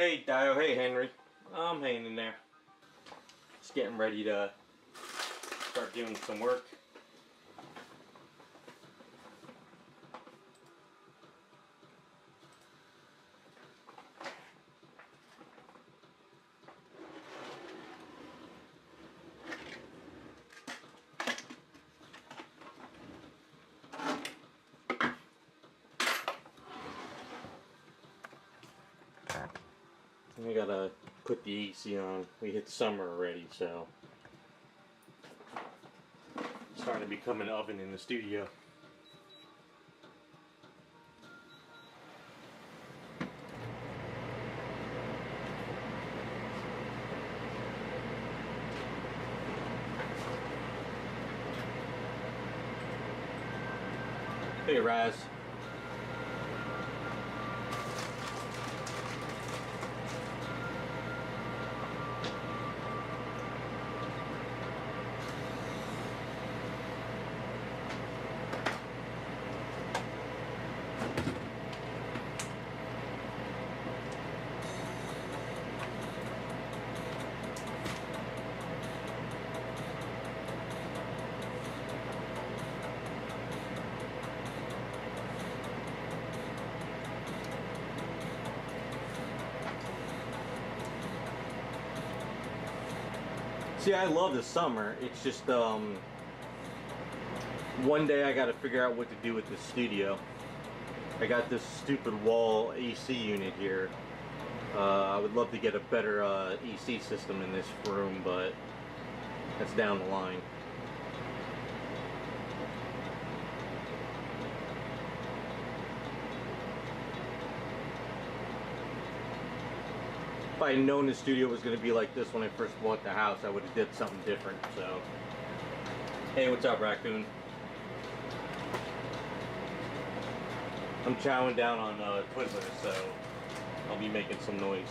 Hey Dio, hey Henry. I'm hanging in there. Just getting ready to start doing some work. We gotta put the AC on. We hit summer already, so it's starting to become an oven in the studio. Hey Raz. See, I love the summer. It's just one day I gotta figure out what to do with this studio. I got this stupid wall AC unit here. I would love to get a better AC system in this room, but that's down the line. If I had known the studio was going to be like this when I first bought the house, I would have did something different. So, hey, what's up, raccoon? I'm chowing down on Twizzlers, so I'll be making some noise.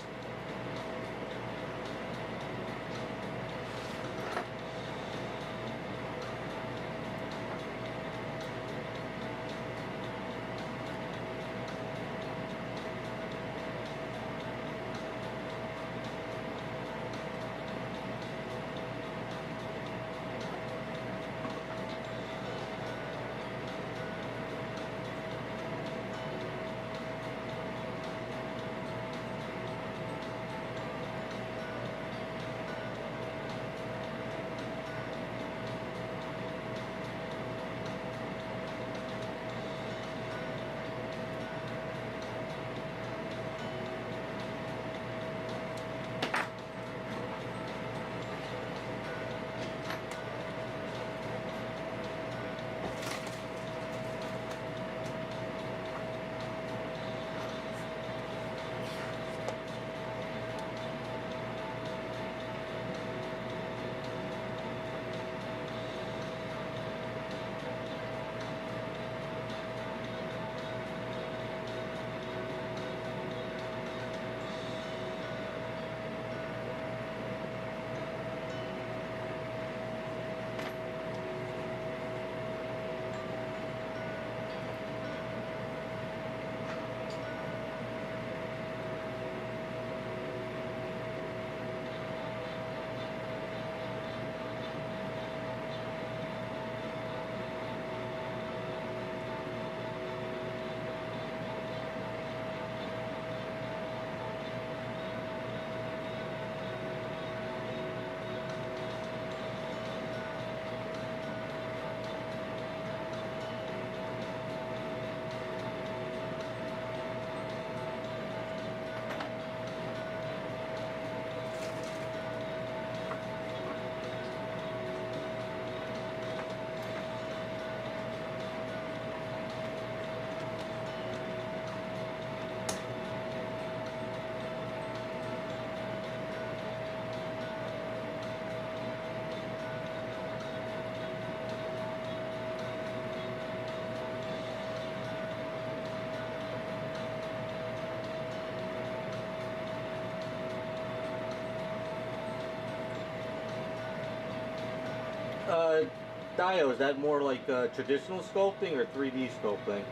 Dio, is that more like traditional sculpting or 3D sculpting?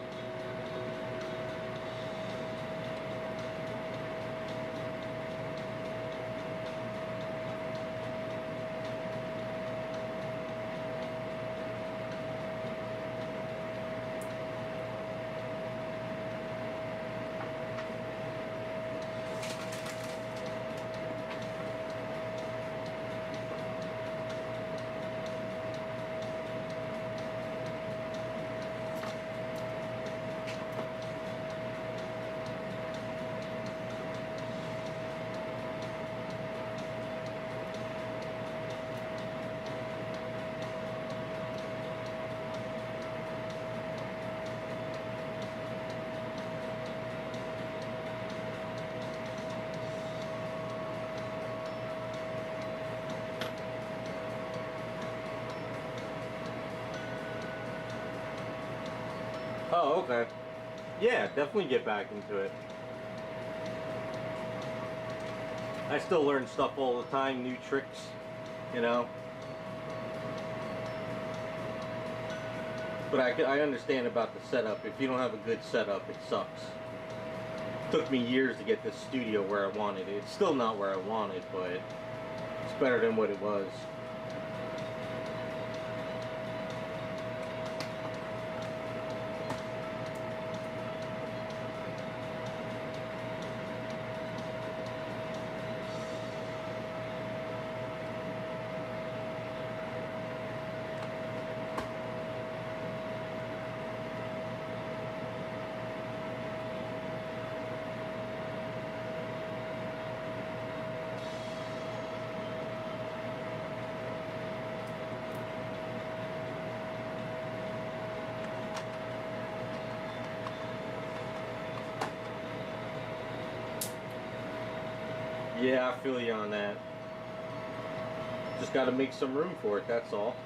Oh, okay. Yeah, definitely get back into it. I still learn stuff all the time, new tricks, you know. But I understand about the setup. If you don't have a good setup, it sucks. It took me years to get this studio where I wanted it. It's still not where I wanted, but it's better than what it was. Yeah, I feel you on that. Just got to make some room for it, that's all.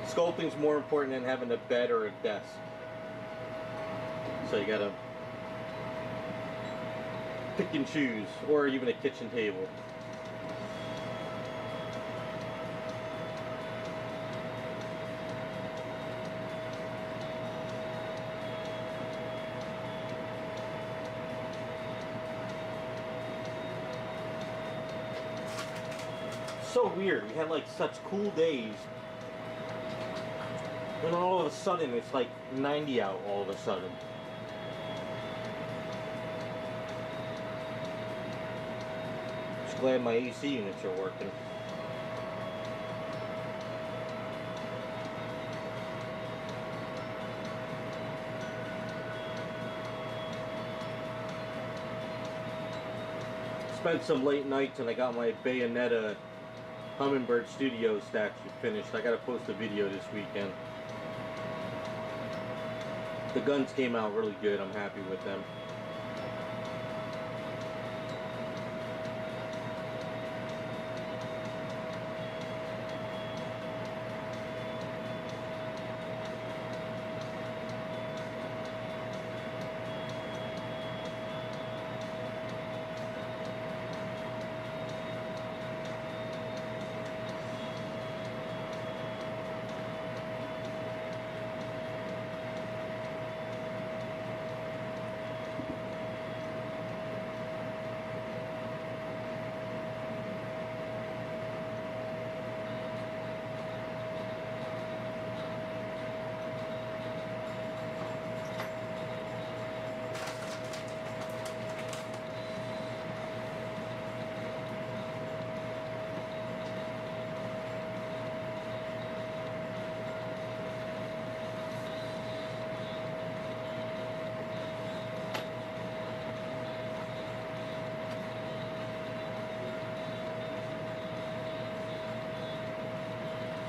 Sculpting's more important than having a bed or a desk. So you got to pick and choose, or even a kitchen table. So weird. We had like such cool days, and all of a sudden it's like 90 out all of a sudden. Just glad my AC units are working. Spent some late nights and I got my Bayonetta Hummingbird Studio statue finished. I gotta post a video this weekend. The guns came out really good. I'm happy with them.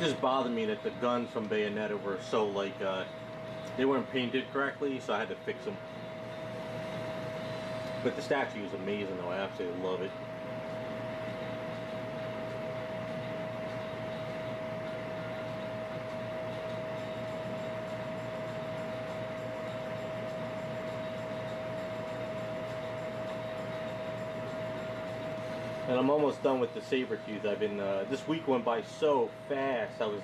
Just bothered me that the guns from Bayonetta were so like they weren't painted correctly, so I had to fix them. But the statue is amazing though. I absolutely love it. And I'm almost done with the saber-tooth. I've been, this week went by so fast. I was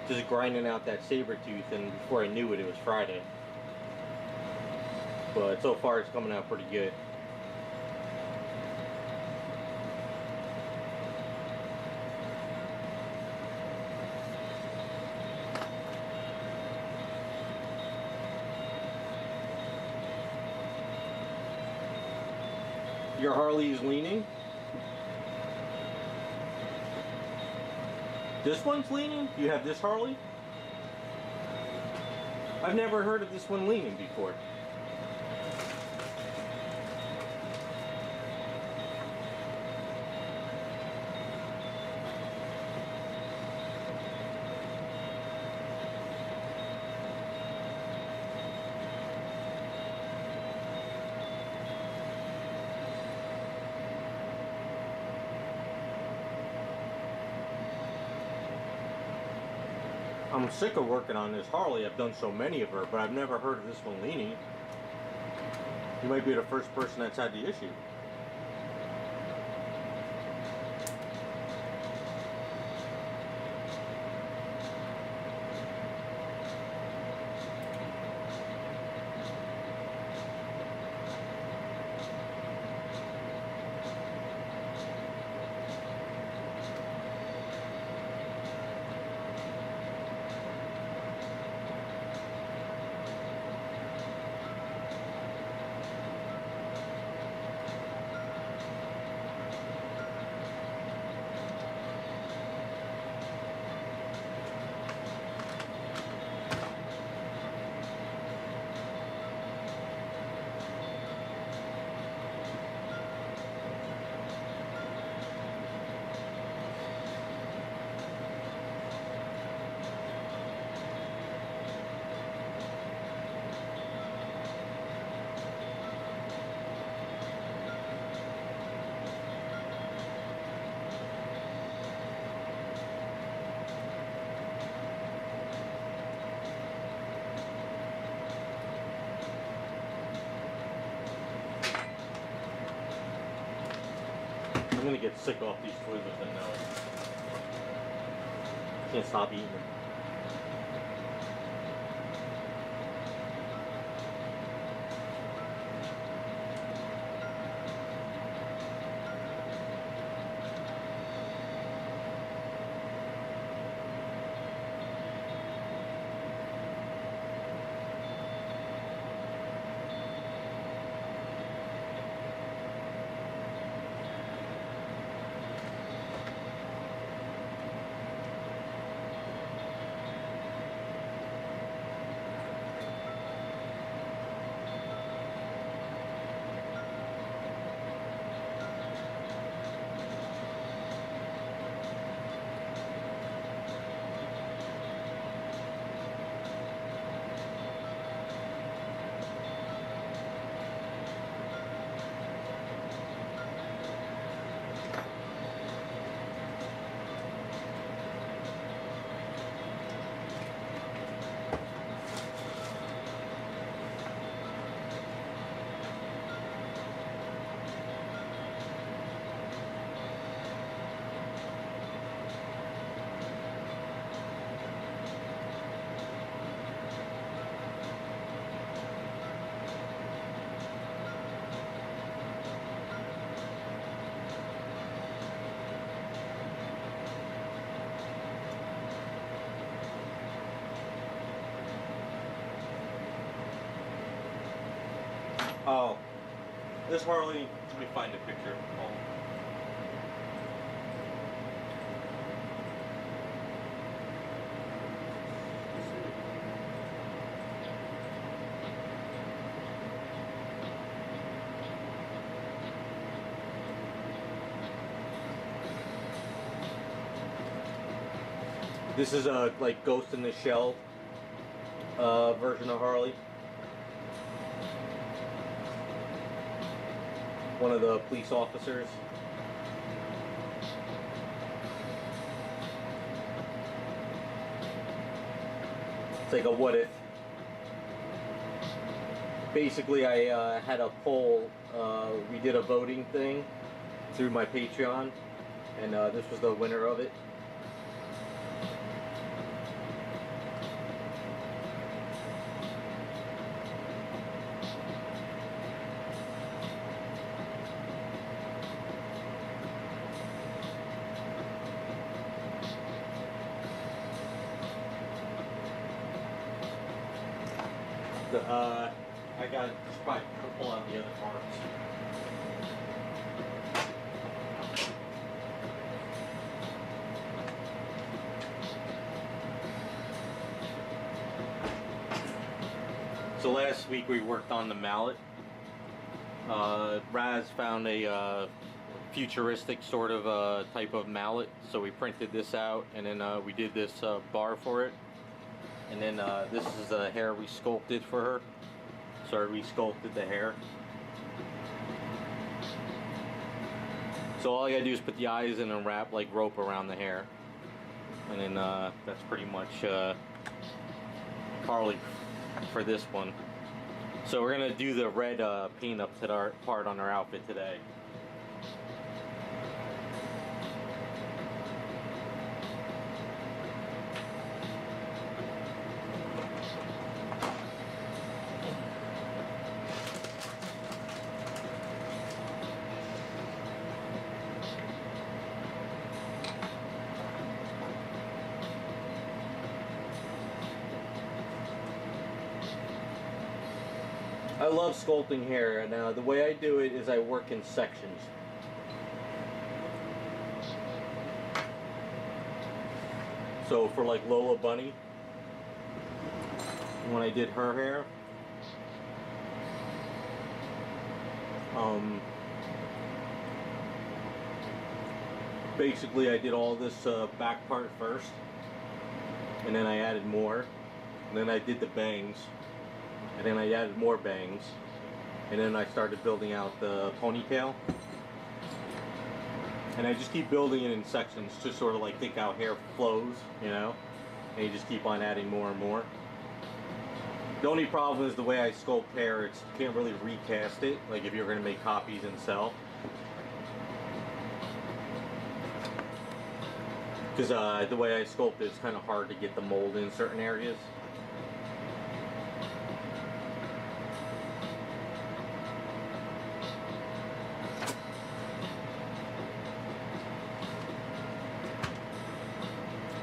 just grinding out that saber-tooth, and before I knew it, it was Friday. But so far it's coming out pretty good. Your Harley is leaning? This one's leaning? You have this Harley? I've never heard of this one leaning before. I'm sick of working on this Harley. I've done so many of her, but I've never heard of this one leaning. You might be the first person that's had the issue. I'm gonna get sick off these Twizzlers, I know it. Can't stop eating them. Oh, this Harley, let me find a picture. Oh. This is a like Ghost in the Shell version of Harley. One of the police officers. It's like a what if. Basically, I had a poll. We did a voting thing through my Patreon, and this was the winner of it. I got just probably pull out the other parts. So last week we worked on the mallet. Raz found a futuristic sort of type of mallet, so we printed this out, and then we did this bar for it. And then this is the hair we sculpted for her. So I resculpted the hair. So all I gotta do is put the eyes in and wrap like rope around the hair. And then that's pretty much Harley for this one. So we're gonna do the red paint up to our part on our outfit today. I love sculpting hair, and the way I do it is I work in sections. So for like Lola Bunny, when I did her hair, basically I did all this back part first, and then I added more, and then I did the bangs, and then I added more bangs, and then I started building out the ponytail, and I just keep building it in sections to sort of like think how hair flows, you know, and you just keep on adding more and more. The only problem is the way I sculpt hair, you can't really recast it, like if you're going to make copies and sell. Because the way I sculpt it, it's kind of hard to get the mold in certain areas.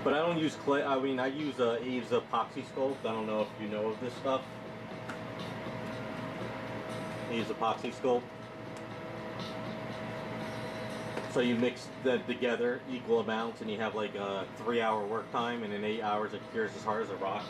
But I don't use clay. I mean, I use Abe's epoxy sculpt. I don't know if you know of this stuff. Abe's epoxy sculpt. So you mix them together, equal amounts, and you have like a 3-hour work time, and in 8 hours it cures as hard as a rock.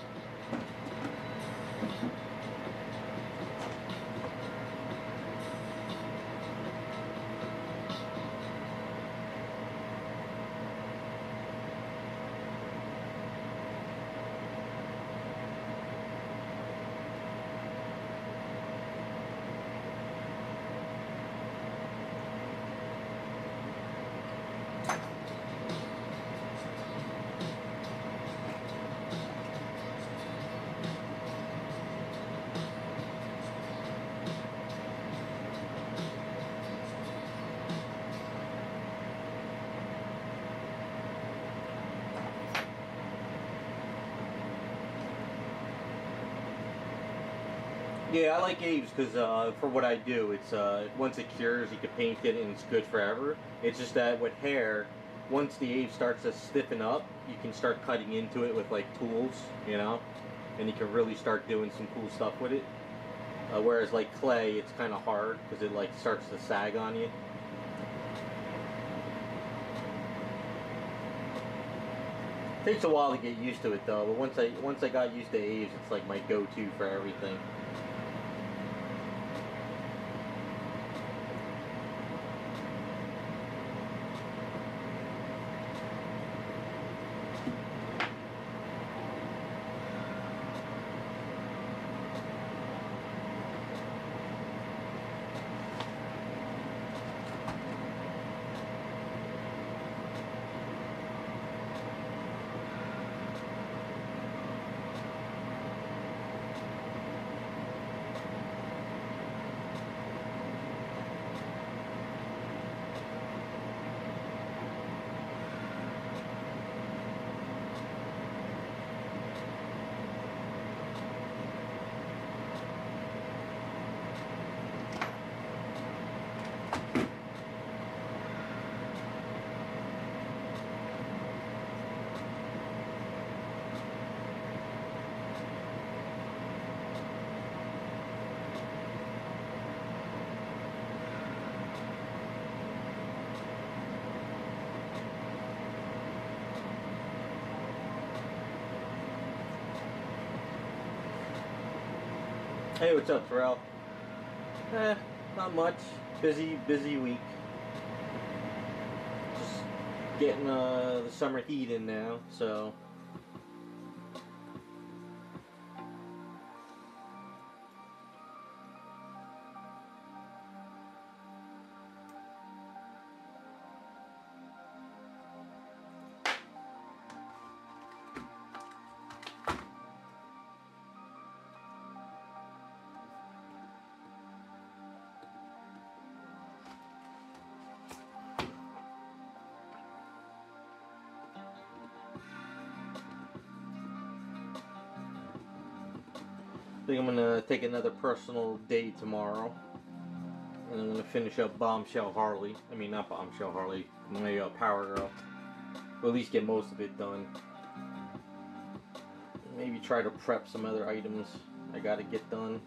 Yeah, I like Abe's because for what I do, it's once it cures, you can paint it and it's good forever. It's just that with hair, once the Abe starts to stiffen up, you can start cutting into it with like tools, you know, and you can really start doing some cool stuff with it. Whereas like clay, it's kind of hard because it like starts to sag on you. Takes a while to get used to it though, but once I got used to Abe's, it's like my go-to for everything. Hey, what's up, Terrell? Not much. Busy week. Just getting the summer heat in now, so. think I'm gonna take another personal day tomorrow, and I'm gonna finish up Bombshell Harley. I mean, not Bombshell Harley, my Power Girl. Or at least get most of it done. Maybe try to prep some other items I gotta get done.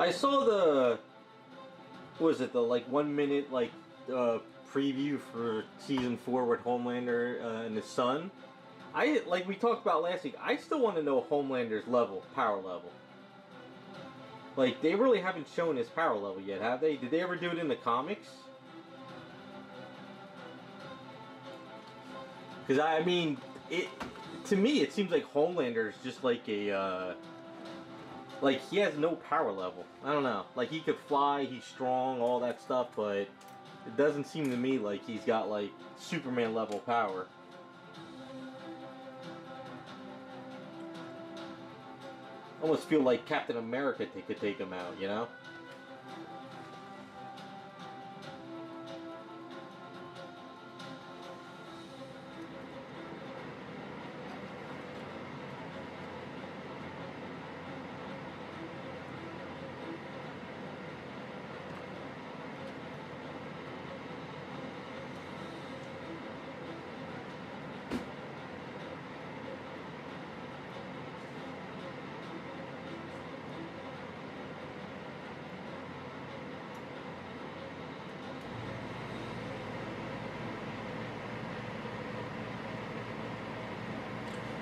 I saw the, what was it, the like 1 minute like preview for season 4 with Homelander and his son. Like we talked about last week, I still want to know Homelander's power level. Like, they really haven't shown his power level yet, have they? Did they ever do it in the comics? Because I mean, to me it seems like Homelander is just like a like, he has no power level. I don't know. Like, he could fly, he's strong, all that stuff, but it doesn't seem to me like he's got like Superman level power. Almost feel like Captain America could take him out, you know?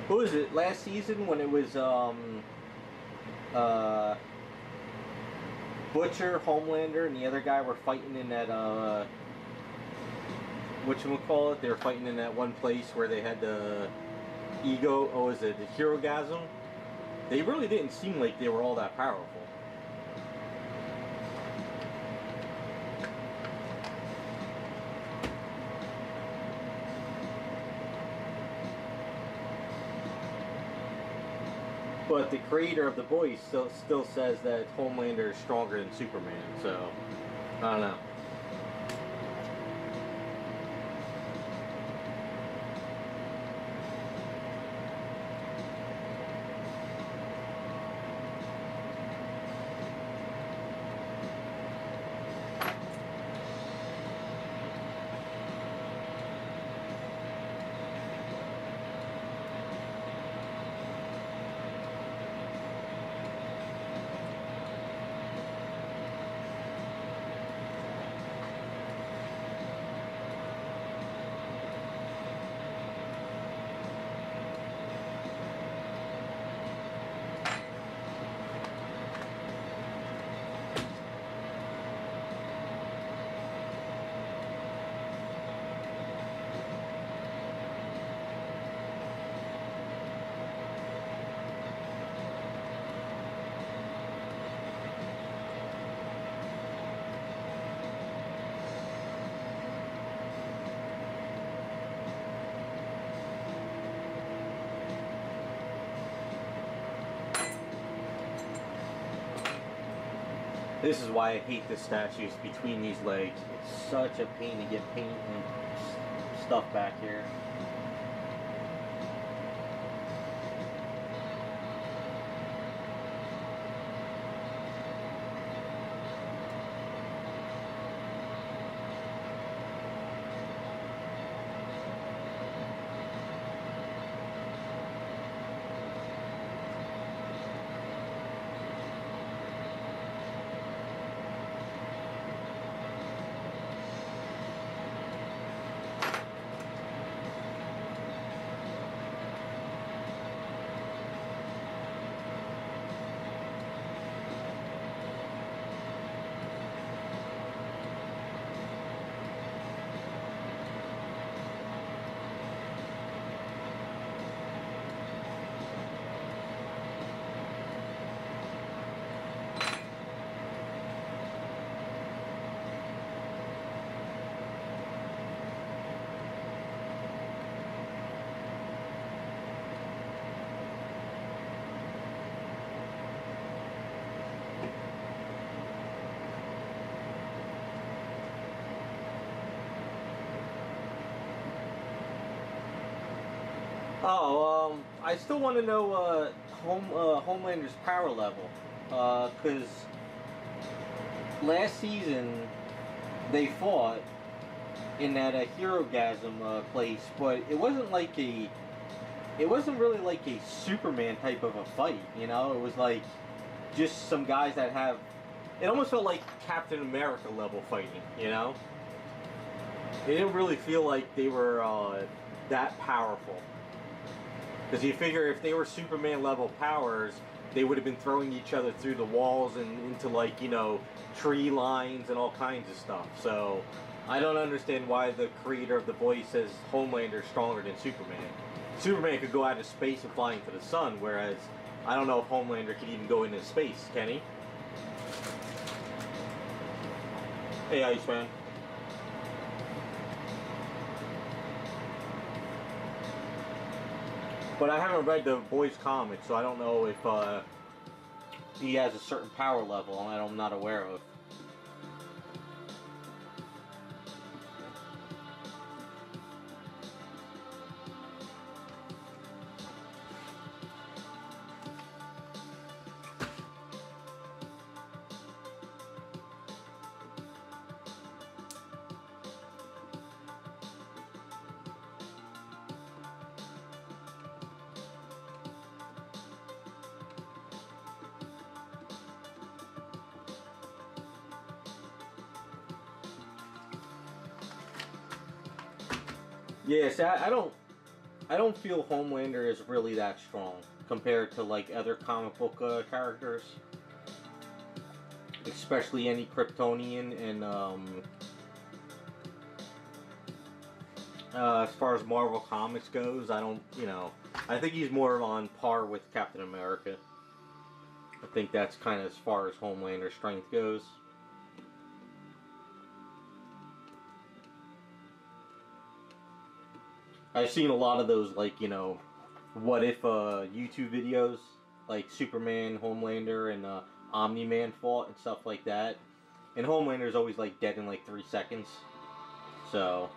What was it, last season when it was Butcher, Homelander, and the other guy were fighting in that whatchamacallit? They were fighting in that one place where they had the ego, oh, was it the Herogasm? They really didn't seem like they were all that powerful. But the creator of the voice still says that Homelander is stronger than Superman, so I don't know. This is why I hate the statues between these legs. It's such a pain to get paint and stuff back here. Oh, I still want to know Homelander's power level, because last season they fought in that Hero-gasm place, but it wasn't like it wasn't really like a Superman type of a fight, you know? It was like just some guys that have, it almost felt like Captain America level fighting, you know? It didn't really feel like they were that powerful. Because you figure if they were Superman level powers, they would have been throwing each other through the walls and into, like, you know, tree lines and all kinds of stuff. So I don't understand why the creator of the voice says Homelander is stronger than Superman. Superman could go out of space and fly into the sun, whereas I don't know if Homelander could even go into space, can he? Hey, Iceman. But I haven't read the boys' comics, so I don't know if he has a certain power level and I'm not aware of. Yeah, see, I don't feel Homelander is really that strong compared to like other comic book characters, especially any Kryptonian. And as far as Marvel Comics goes, I don't, you know, I think he's more on par with Captain America. I think that's kind of as far as Homelander's strength goes. I've seen a lot of those, like, you know, what if YouTube videos, like Superman, Homelander, and Omni-Man fought and stuff like that. And Homelander's always like dead in like 3 seconds. So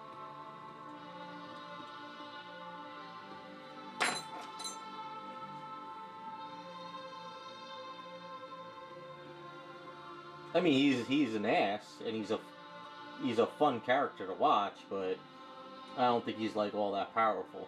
I mean, he's an ass, and he's a fun character to watch, but I don't think he's like all that powerful.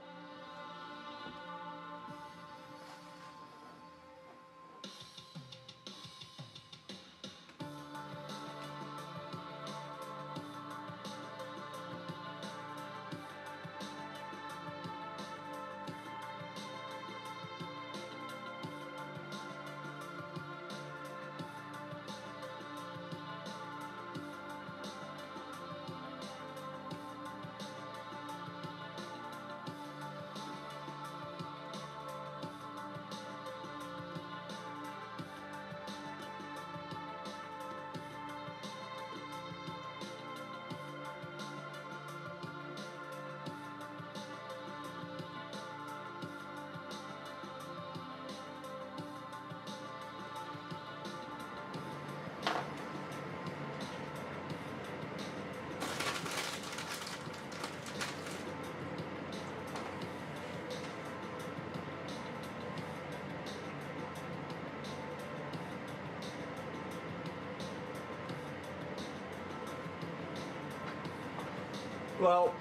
Well,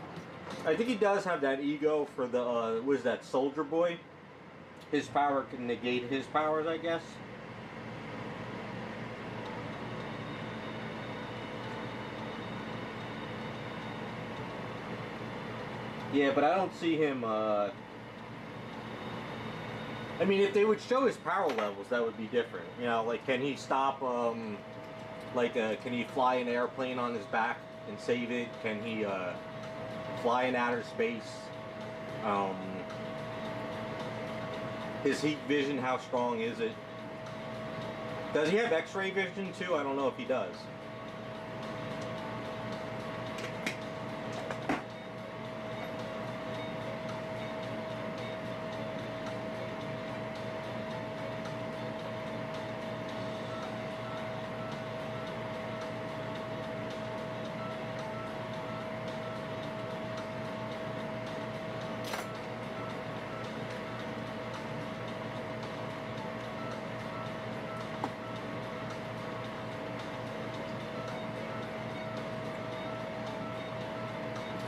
I think he does have that ego for the, was that Soldier Boy? His power can negate his powers, I guess. Yeah, but I don't see him, I mean, if they would show his power levels, that would be different. You know, like, can he stop, can he fly an airplane on his back and save it? Can he, fly in outer space? His heat vision, how strong is it? Does he have X-ray vision too? I don't know if he does.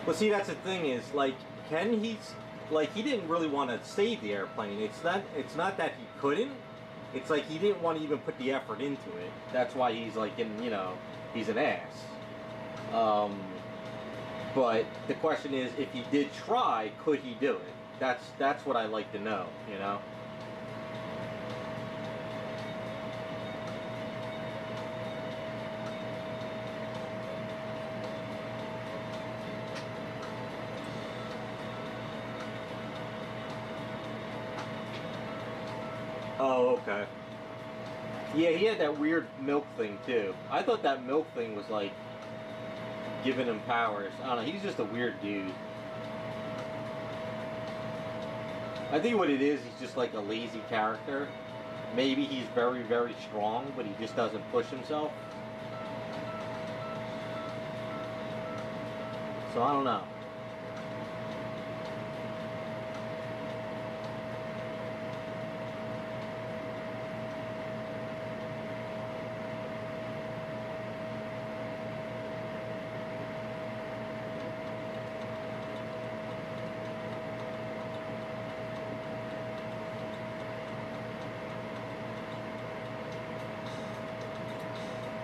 Well, see, that's the thing is, like, like, he didn't really want to save the airplane. It's not that he couldn't. It's like he didn't want to even put the effort into it. That's why he's like, he's an ass. But the question is, if he did try, could he do it? That's what I like to know, you know? Oh, okay. Yeah, he had that weird milk thing too. I thought that milk thing was like giving him powers. I don't know, he's just a weird dude. I think what it is, he's just like a lazy character. Maybe he's very, very strong, but he just doesn't push himself. So I don't know.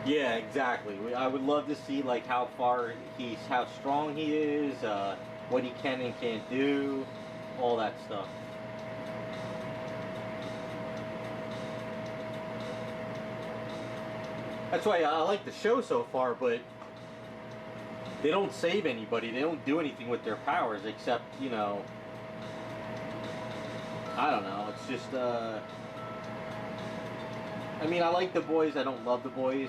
Yeah, exactly. I would love to see like how strong he is, what he can and can't do, all that stuff. That's why I like the show so far, but they don't save anybody. They don't do anything with their powers except, I don't know. It's just, I mean, I like the boys. I don't love the boys.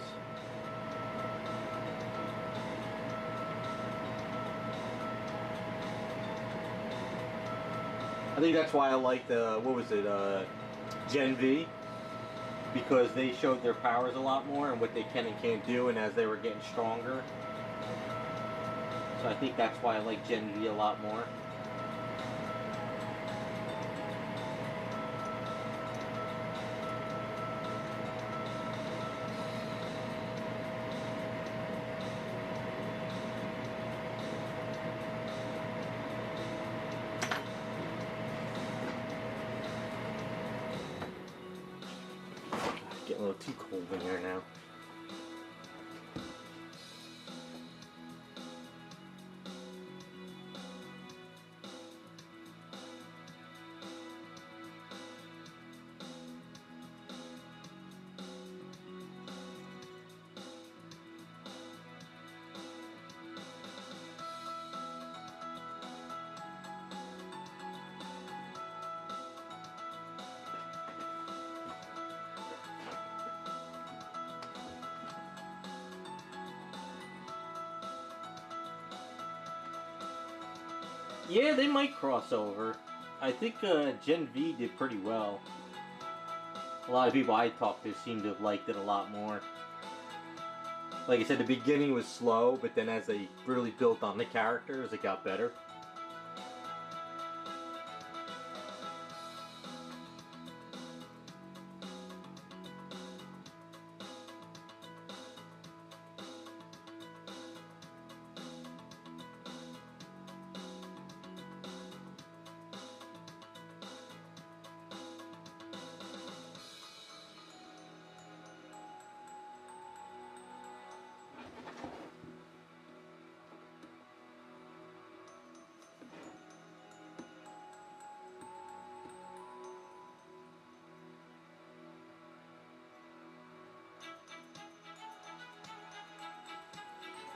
I think that's why I liked, what was it, Gen V, because they showed their powers a lot more and what they can and can't do, and as they were getting stronger. So I think that's why I like Gen V a lot more. Getting a little too cold in here now. Yeah, they might cross over. I think Gen V did pretty well. A lot of people I talked to seem to have liked it a lot more. Like I said, the beginning was slow, but then as they really built on the characters, it got better.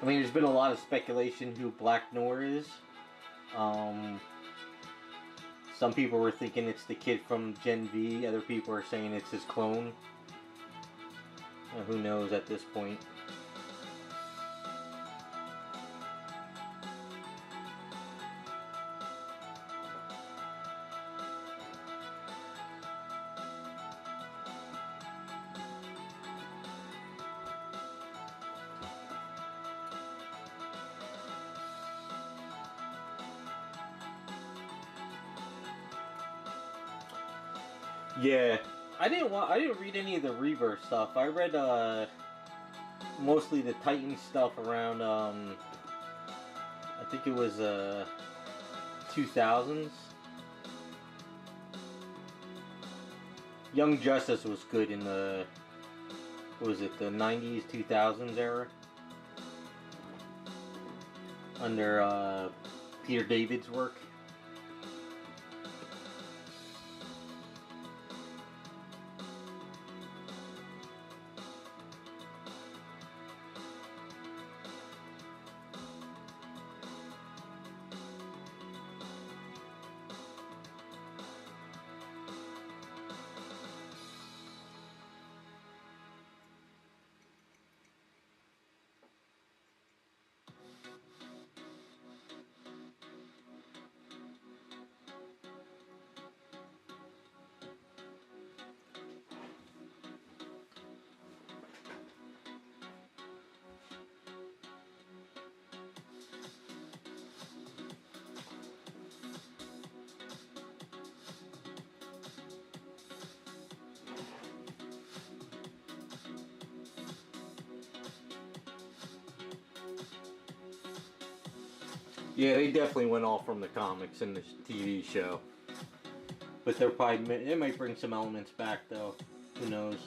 I mean, there's been a lot of speculation who Black Noir is. Some people were thinking it's the kid from Gen V. Other people are saying it's his clone. Who knows at this point. Yeah, I didn't read any of the Rebirth stuff. I read mostly the Titan stuff around I I think it was 2000s. Young Justice was good in the, what was it, the 90s, 2000s era? Under Peter David's work. Yeah, they definitely went off from the comics in this TV show. But they're probably, it might bring some elements back though. Who knows?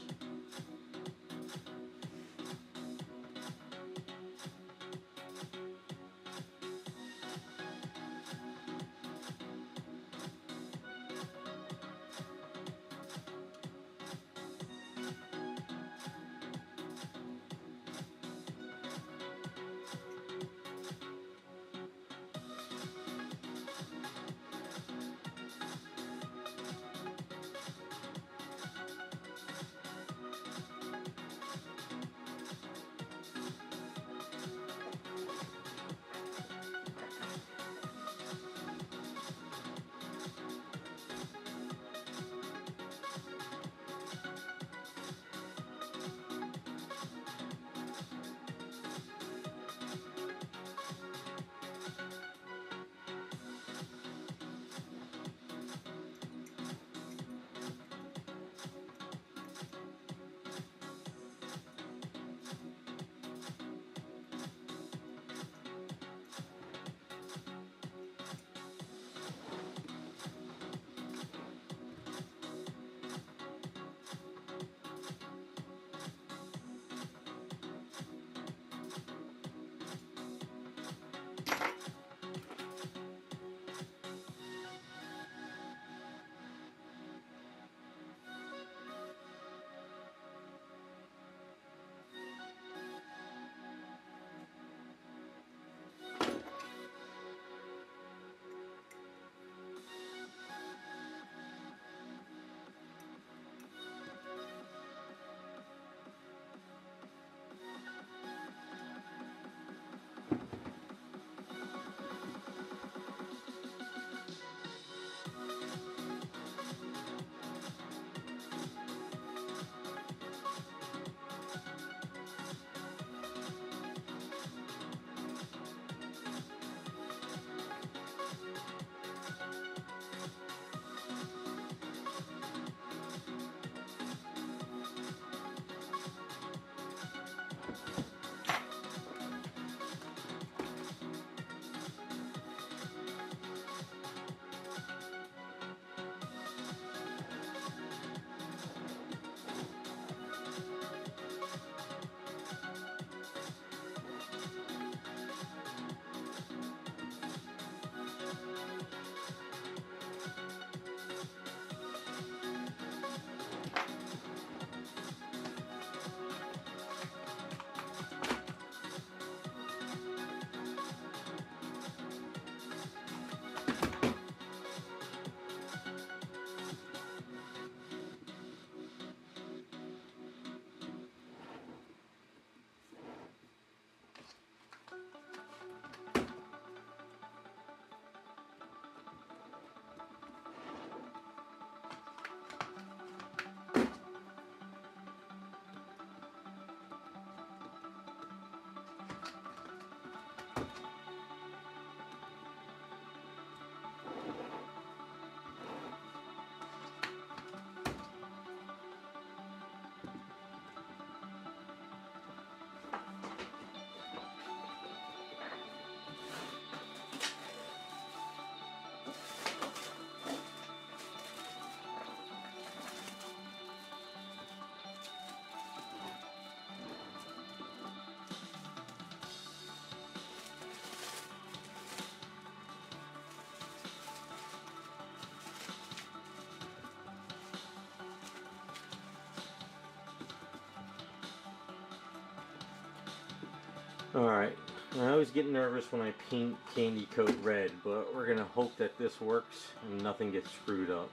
Alright, I always get nervous when I paint candy coat red, but we're gonna hope that this works and nothing gets screwed up.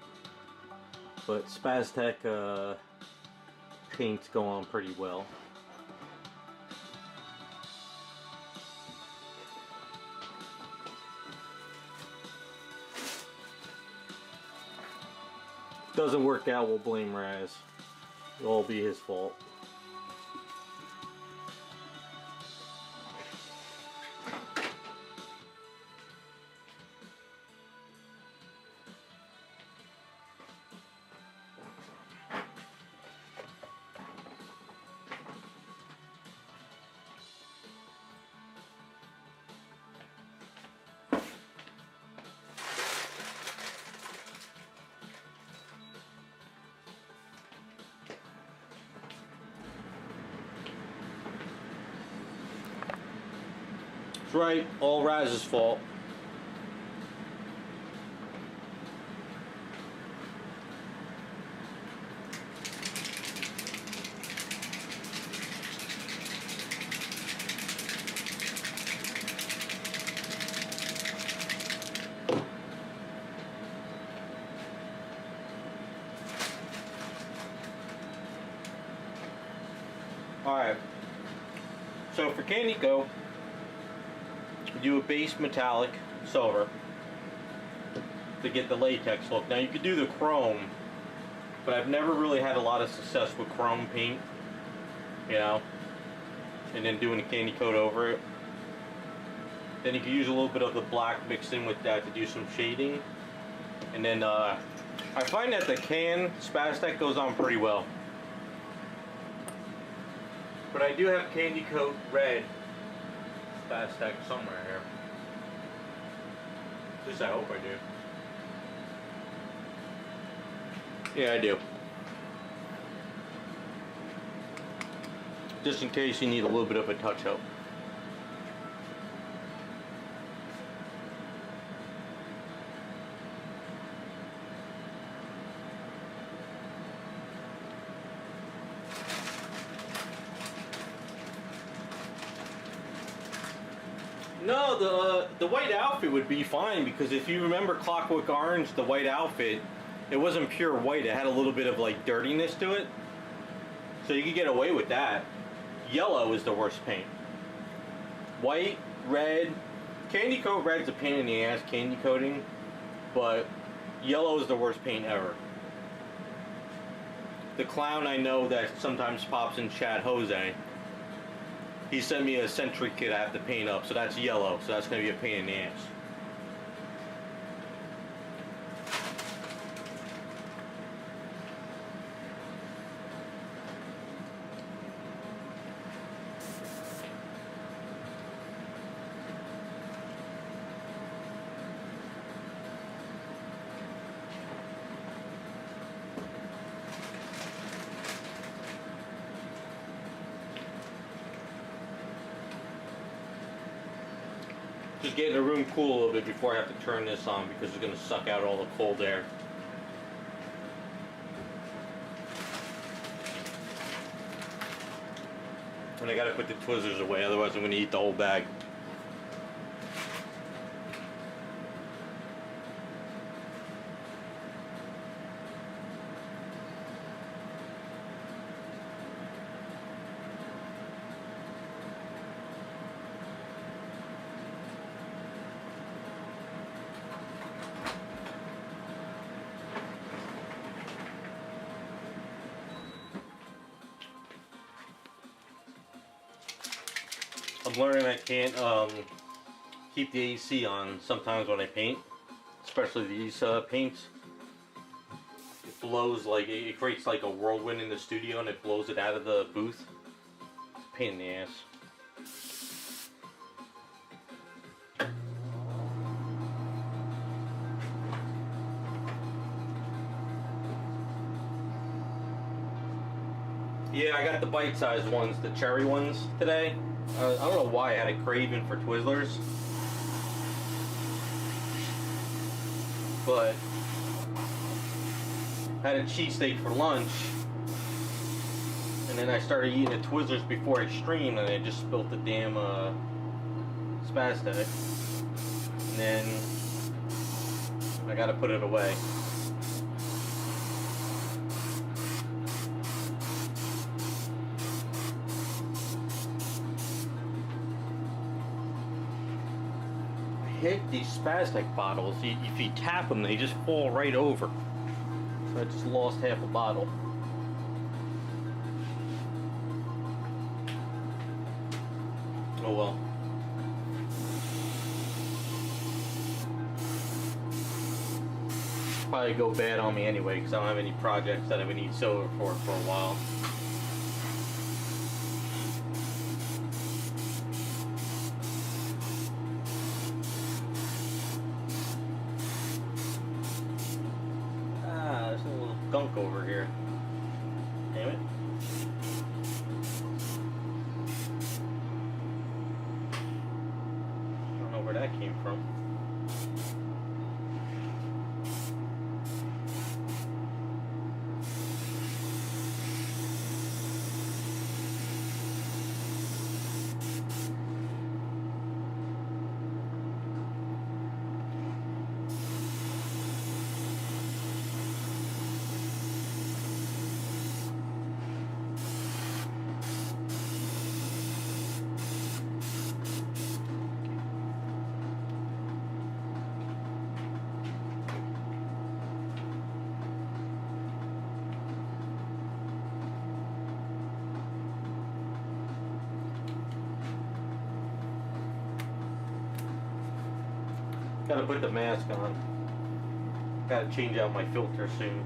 But Spaztec paints go on pretty well. Doesn't work out, we'll blame Raz. It'll all be his fault. That's right, all Raz's fault. Alright, so for candy coat, do a base metallic silver to get the latex look. Now you could do the chrome, but I've never really had a lot of success with chrome paint, you know, and then doing a candy coat over it. Then you can use a little bit of the black mixed in with that to do some shading. And then I find that the can Spaztec goes on pretty well. But I do have candy coat red Spaztec somewhere here. At least I hope I do. Yeah, I do. Just in case you need a little bit of a touch-up. No, the white outfit would be fine, because if you remember Clockwork Orange, the white outfit, it wasn't pure white. It had a little bit of like dirtiness to it. So you could get away with that. Yellow is the worst paint. White, red, candy coat red's a pain in the ass candy coating, but yellow is the worst paint ever. The clown I know that sometimes pops in chat, Jose, he sent me a Sentry kit I have to paint up, so that's yellow, so that's going to be a pain in the ass. Just getting the room cool a little bit before I have to turn this on, because it's going to suck out all the cold air. And I got to put the Twizzlers away, otherwise I'm going to eat the whole bag. I'm learning I can't keep the AC on sometimes when I paint, especially these paints. It blows, like it creates like a whirlwind in the studio, and it blows it out of the booth. It's a pain in the ass. Yeah, I got the bite-sized ones, the cherry ones today. I don't know why I had a craving for Twizzlers, but I had a cheesesteak for lunch, And then I started eating the Twizzlers before I streamed, and I just spilled the damn spastic. And then I gotta put it away. I hate these spastic bottles. If you tap them, they just fall right over. So I just lost half a bottle. Oh well. Probably go bad on me anyway because I don't have any projects that I would need soda for a while. Ah, there's a little gunk over here. Damn it. I don't know where that came from. Gotta put the mask on. Gotta change out my filter soon.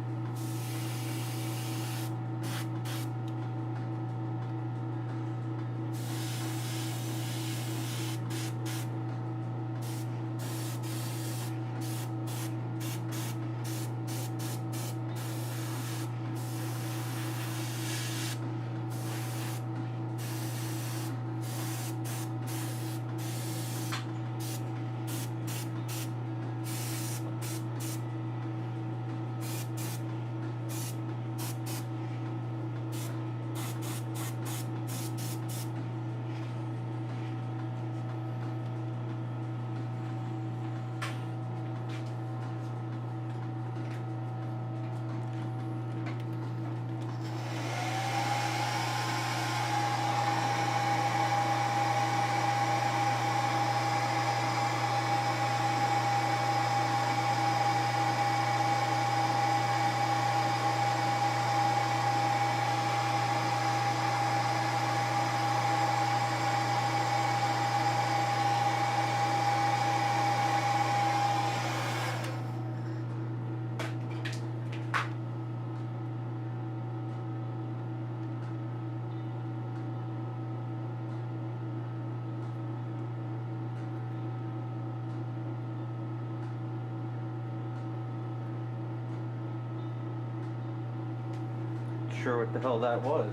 Sure what the hell that was.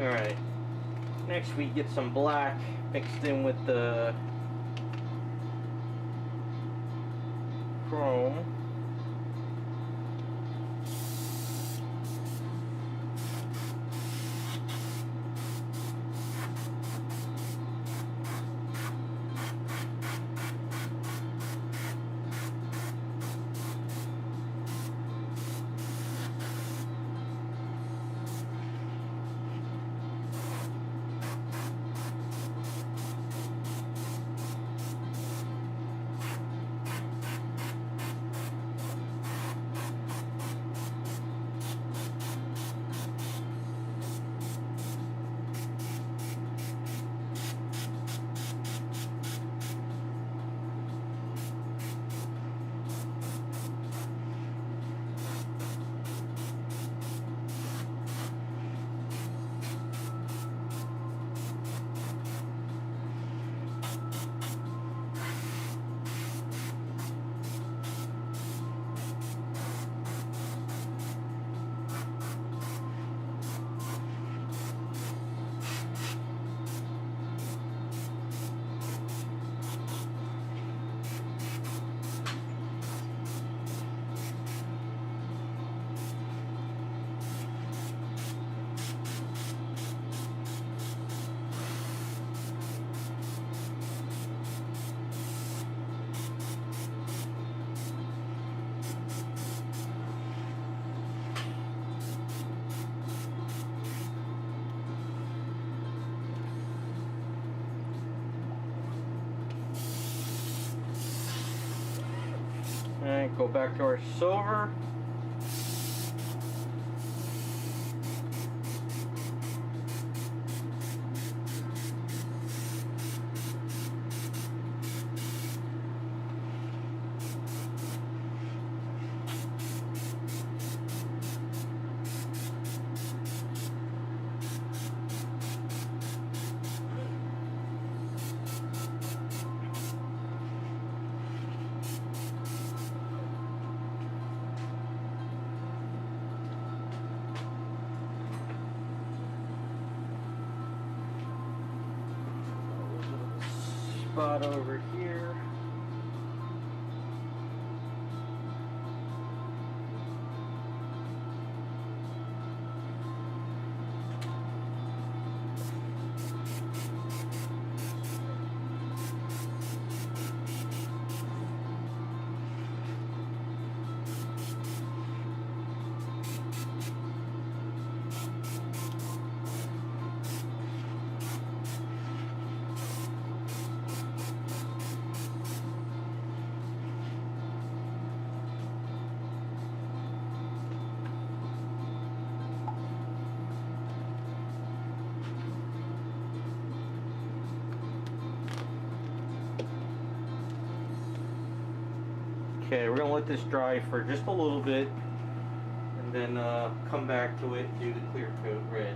Alright, next we get some black mixed in with the chrome. Go back to our silver. Spot over here. Okay, we're gonna let this dry for just a little bit, and then come back to it and do the clear coat red.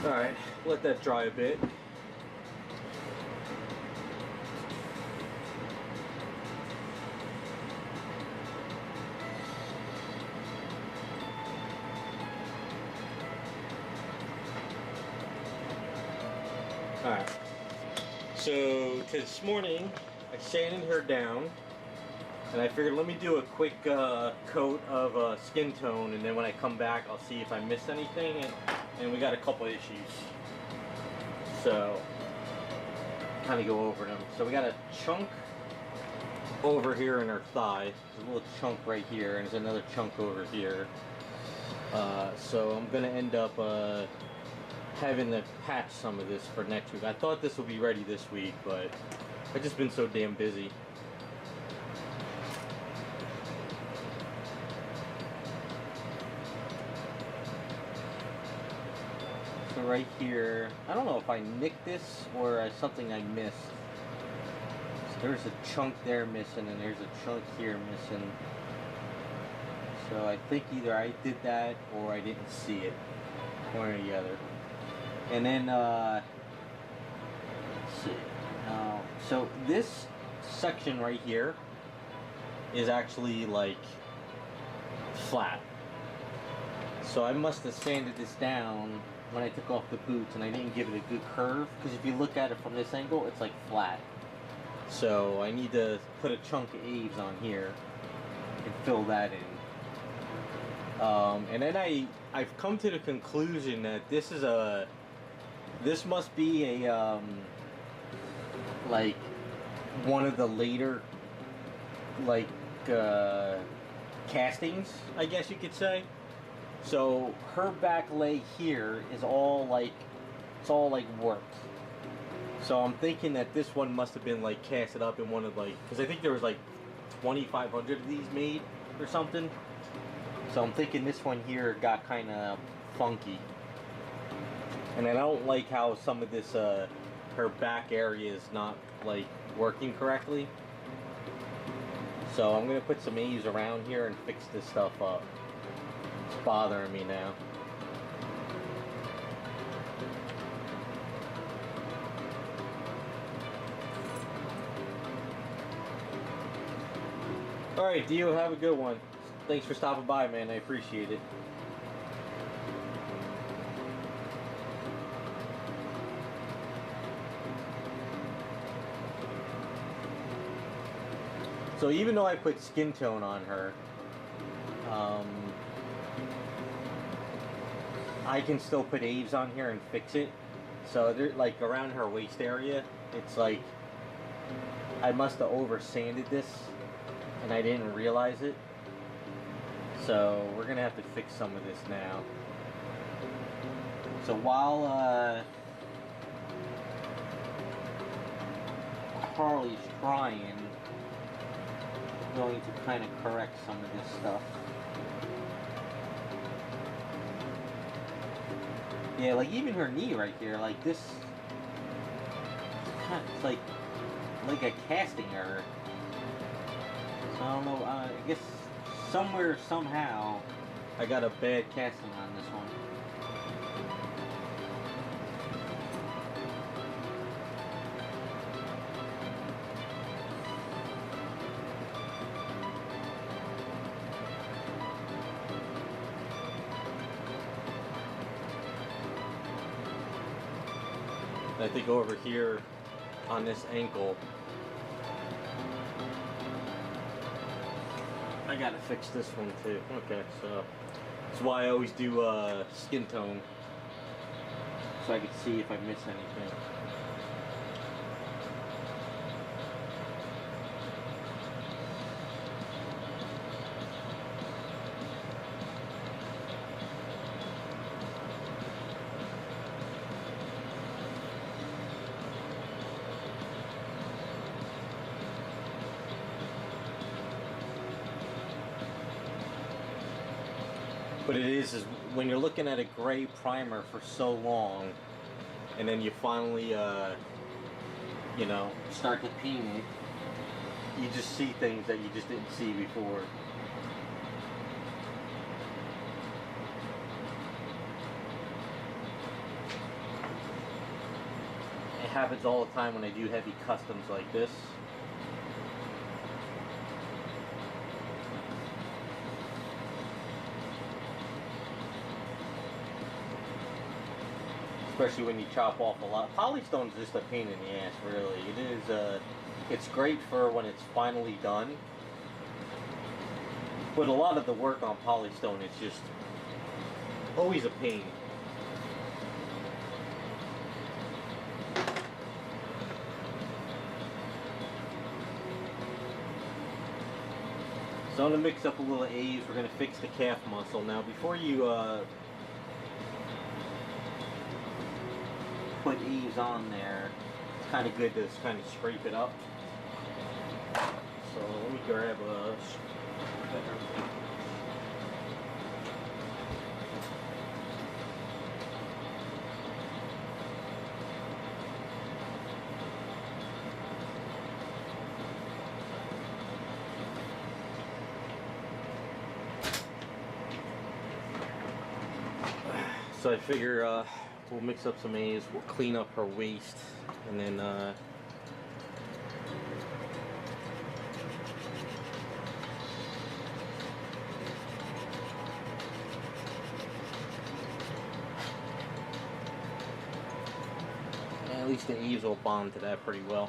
Alright, let that dry a bit. Alright, so this morning I sanded her down, and I figured let me do a quick coat of skin tone, and then when I come back I'll see if I missed anything, and we got a couple issues, so kind of go over them. So we got a chunk over here in her thigh. There's a little chunk right here, and there's another chunk over here. So I'm gonna end up having to patch some of this for next week. I thought this would be ready this week, but I've just been so damn busy. So right here, I don't know if I nicked this or something I missed. So there's a chunk there missing, and there's a chunk here missing. So I think either I did that or I didn't see it, one or the other. And then, let's see. So this section right here is actually like flat. So I must have sanded this down when I took off the boots, and I didn't give it a good curve, because if you look at it from this angle, it's like flat. So I need to put a chunk of Aves on here and fill that in. And then I've come to the conclusion that this must be a like one of the later like castings, I guess you could say. So her back leg here is all like, it's all like worked. So I'm thinking that this one must have been like casted up in one of like, because I think there was like 2,500 of these made or something. So I'm thinking this one here got kind of funky. And I don't like how some of this, her back area is not like working correctly. So I'm going to put some A's around here and fix this stuff up. It's bothering me now. Alright, Dio, have a good one. Thanks for stopping by, man. I appreciate it. So even though I put skin tone on her, I can still put Aves on here and fix it. So they're like around her waist area, it's like I must have over sanded this and I didn't realize it. So we're gonna have to fix some of this now. So while Harley's trying, I'm going to kind of correct some of this stuff. Yeah, like even her knee right here, like this, it's like a casting error. So I don't know, I guess somewhere, somehow, I got a bad casting on this one. I think over here on this ankle, I gotta fix this one too. Okay, so that's why I always do skin tone, so I can see if I miss anything. But it is when you're looking at a gray primer for so long, and then you finally, you know, start to paint it, you just see things that you just didn't see before. It happens all the time when I do heavy customs like this. Especially when you chop off a lot. Polystone's just a pain in the ass, really. It is, it's great for when it's finally done. But a lot of the work on polystone is just always a pain. So I'm going to mix up a little A's. We're going to fix the calf muscle. Now before you put A's on there, it's kind of good to kind of scrape it up. So let me grab a So I figure we'll mix up some A's, we'll clean up her waist, and then at least the A's will bond to that pretty well.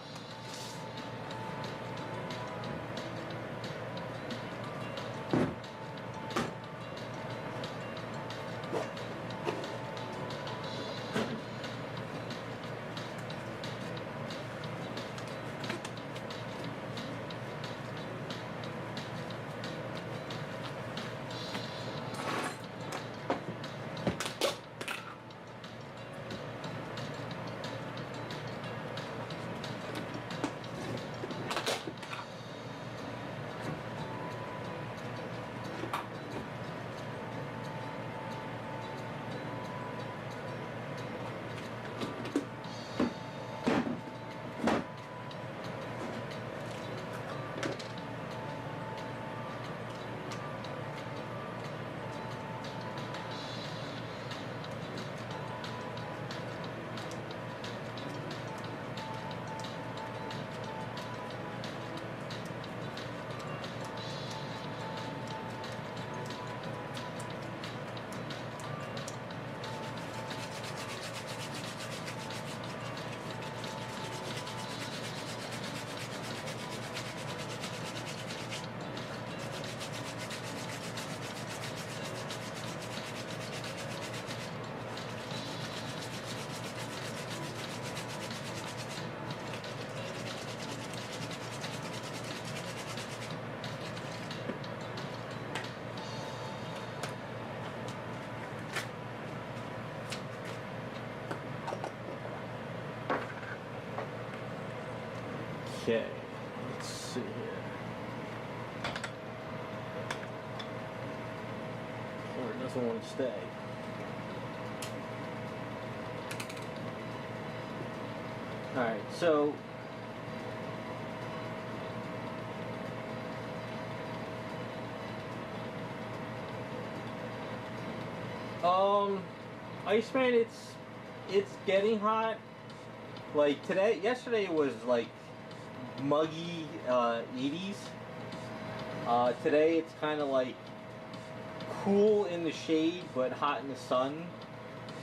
Okay, let's see here. Or it doesn't want to stay. Alright, so Iceman, it's getting hot. Like yesterday was like muggy 80s. Today it's kind of like cool in the shade but hot in the sun.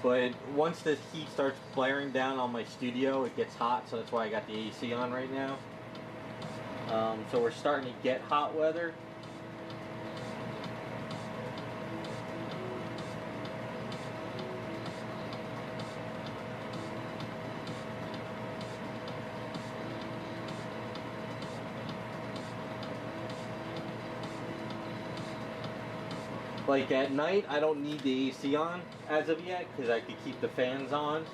But once the heat starts blaring down on my studio, it gets hot, so that's why I got the AC on right now. So we're starting to get hot weather. Like at night, I don't need the AC on as of yet because I could keep the fans on,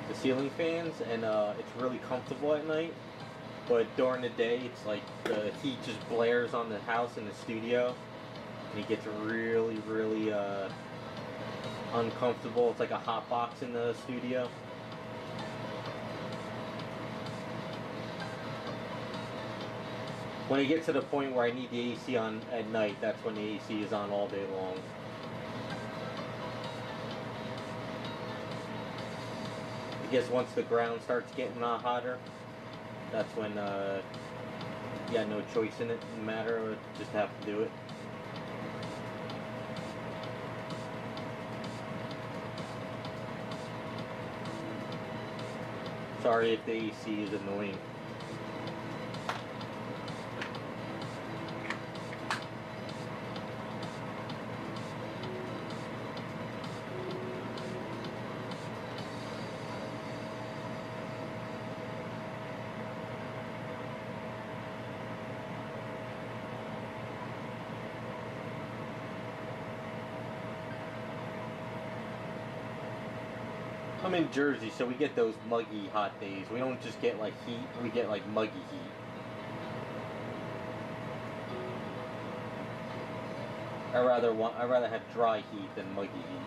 the ceiling fans, and it's really comfortable at night. But during the day, it's like the heat just blares on the house and the studio, and it gets really, really uncomfortable. It's like a hot box in the studio. When it gets to the point where I need the AC on at night, that's when the AC is on all day long. I guess once the ground starts getting hotter, that's when you got no choice in it, no matter, just have to do it. Sorry if the AC is annoying. I'm in Jersey, so we get those muggy hot days. We don't just get like heat, we get like muggy heat. I'd rather have dry heat than muggy heat.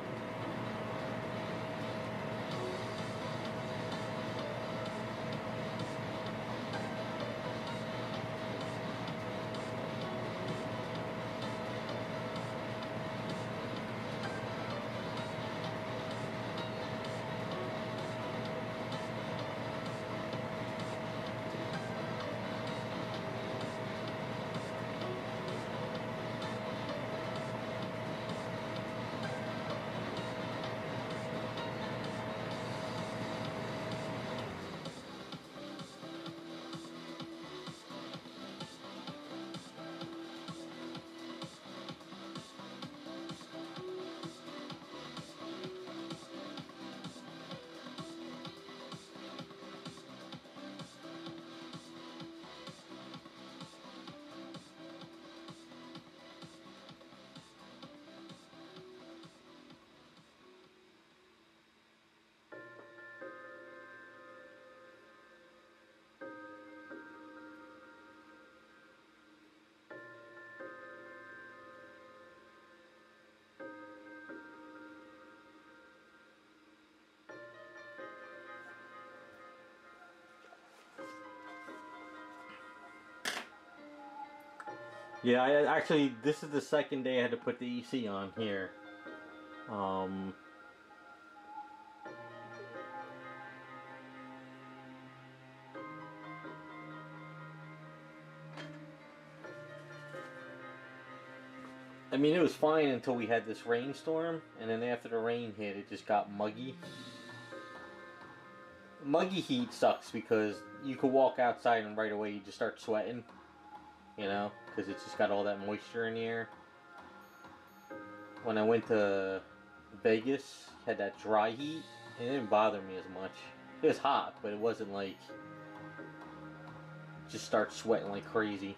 Yeah, actually, this is the second day I had to put the AC on here. I mean, it was fine until we had this rainstorm, and then after the rain hit, it just got muggy. Muggy heat sucks because you could walk outside and right away you just start sweating, you know, because it's just got all that moisture in the air. When I went to Vegas, had that dry heat, it didn't bother me as much. It was hot, but it wasn't like just start sweating like crazy.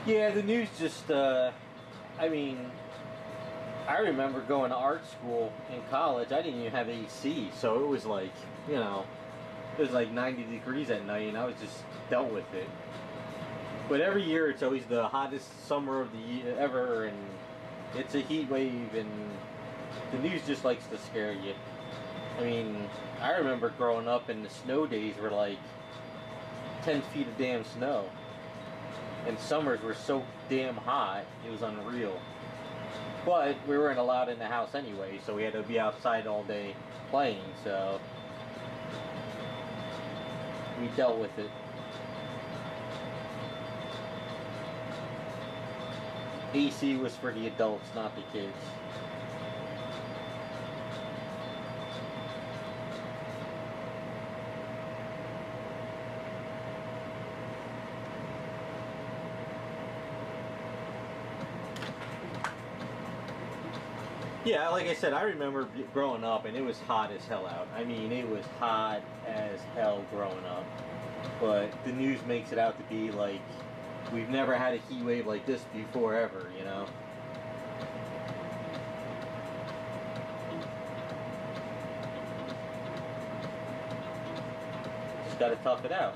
Yeah, the news just, I mean, I remember going to art school in college. I didn't even have AC, so it was like, you know, it was like 90 degrees at night, and I was just dealt with it. But every year, it's always the hottest summer of the year ever, and it's a heat wave, and the news just likes to scare you. I mean, I remember growing up, and the snow days were like 10 feet of damn snow. And summers were so damn hot, it was unreal. But we weren't allowed in the house anyway, so we had to be outside all day playing, so we dealt with it. AC was for the adults, not the kids. Yeah, like I said, I remember growing up, and it was hot as hell out. I mean, it was hot as hell growing up. But the news makes it out to be like we've never had a heat wave like this before ever, you know? Just gotta tough it out.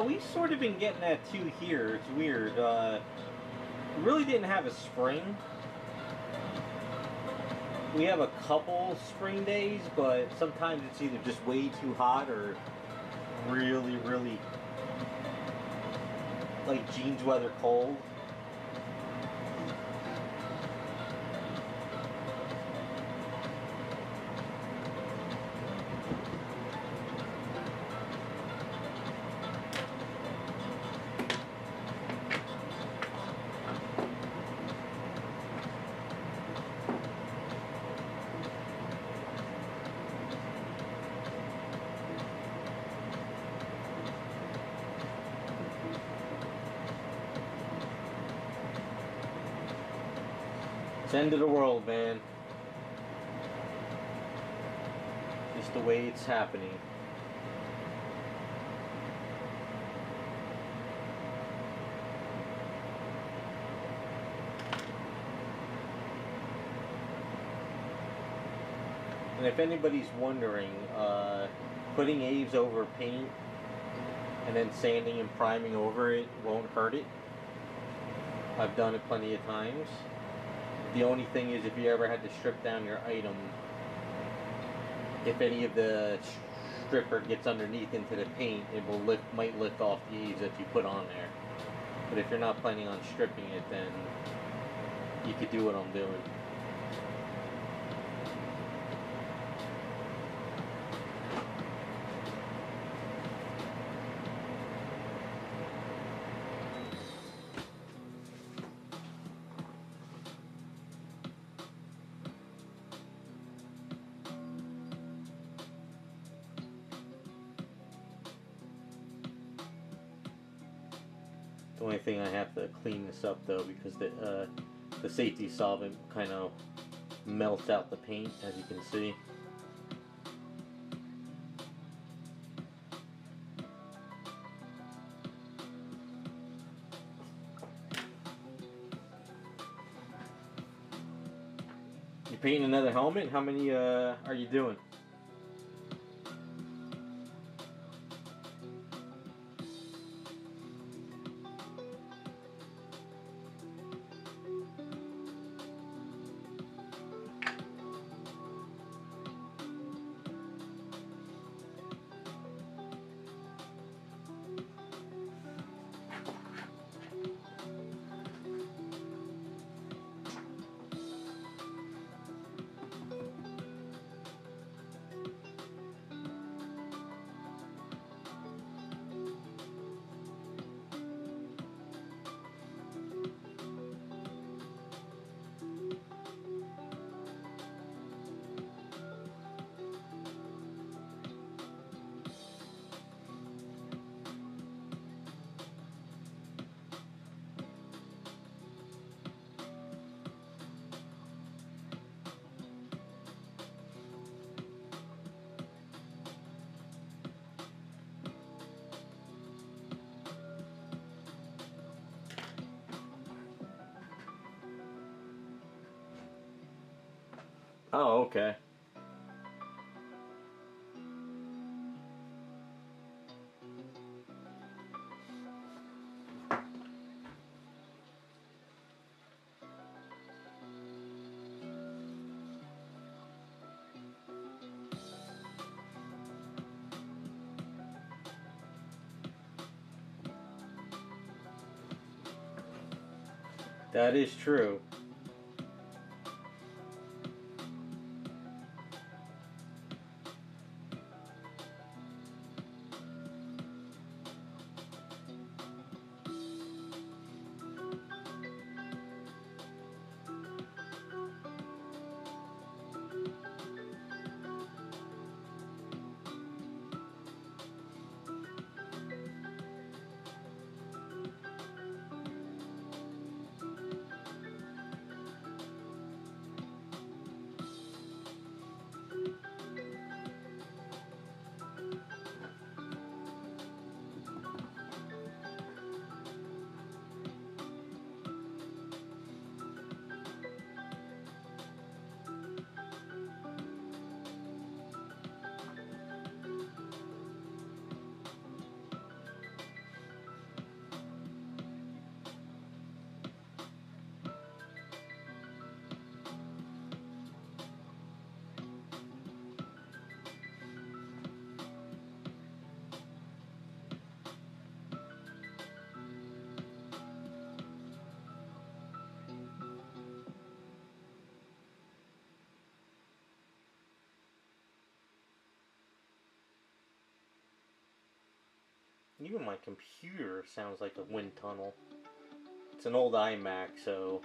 We sort of been getting that too here. It's weird. We really didn't have a spring. We have a couple spring days, but sometimes it's either just way too hot or really, really like jeans weather cold. It's the end of the world, man. Just the way it's happening. And if anybody's wondering, putting Aves over paint and then sanding and priming over it won't hurt it. I've done it plenty of times. The only thing is, if you ever had to strip down your item, if any of the stripper gets underneath into the paint, it will might lift off the eaves that you put on there. But if you're not planning on stripping it, then you could do what I'm doing. The only thing I have to clean this up though, because the safety solvent kind of melts out the paint, as you can see. You painting another helmet? How many are you doing? Oh, okay. That is true. Even my computer sounds like a wind tunnel. It's an old iMac, so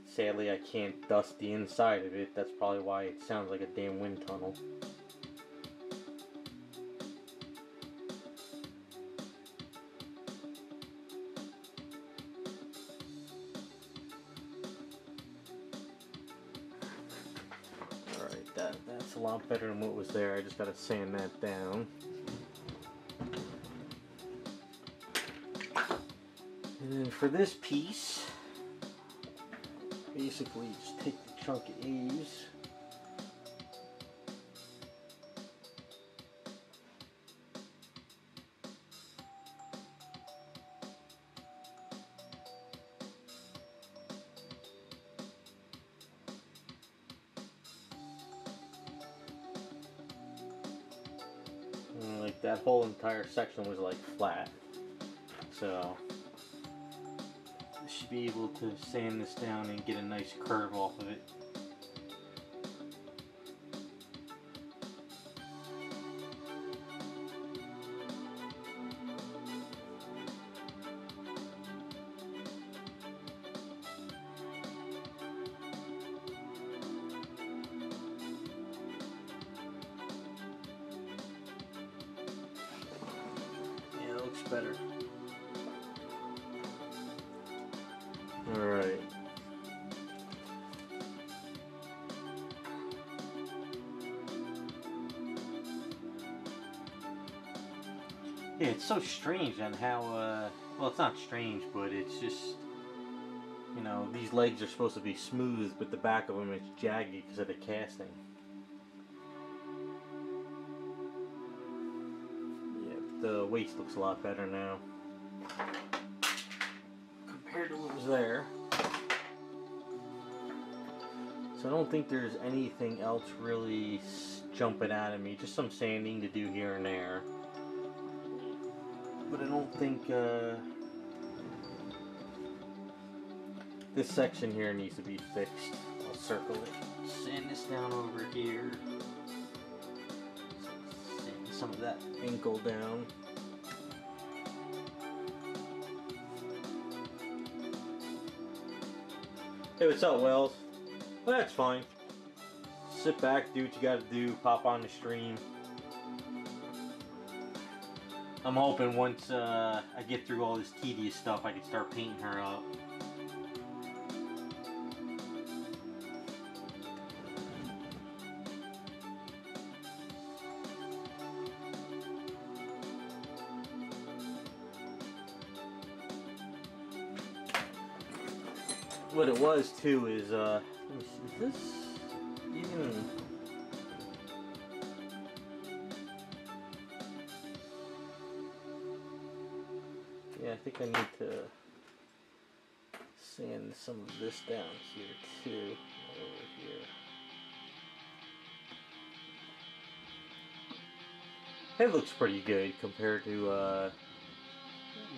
sadly I can't dust the inside of it. That's probably why it sounds like a damn wind tunnel. Alright, that's a lot better than what was there. I just gotta sand that down. And then for this piece, basically just take the chunk of A's, and like that whole entire section was like flat, so I should be able to sand this down and get a nice curve off of it. Yeah, it looks better. Alright. Yeah, it's so strange on how, well, it's not strange, but it's just, you know, these legs are supposed to be smooth, but the back of them is jagged because of the casting. Yeah, the waist looks a lot better now compared to what was there. So I don't think there's anything else really jumping out at me. Just some sanding to do here and there. But I don't think this section here needs to be fixed. I'll circle it. Sand this down over here. Sand some of that ankle down. Hey, what's up, Wells? Well, that's fine. Sit back, do what you gotta do, pop on the stream. I'm hoping once I get through all this tedious stuff, I can start painting her up. What it was too is, let me see, is this? Yeah, I think I need to sand some of this down here too, over here. It looks pretty good compared to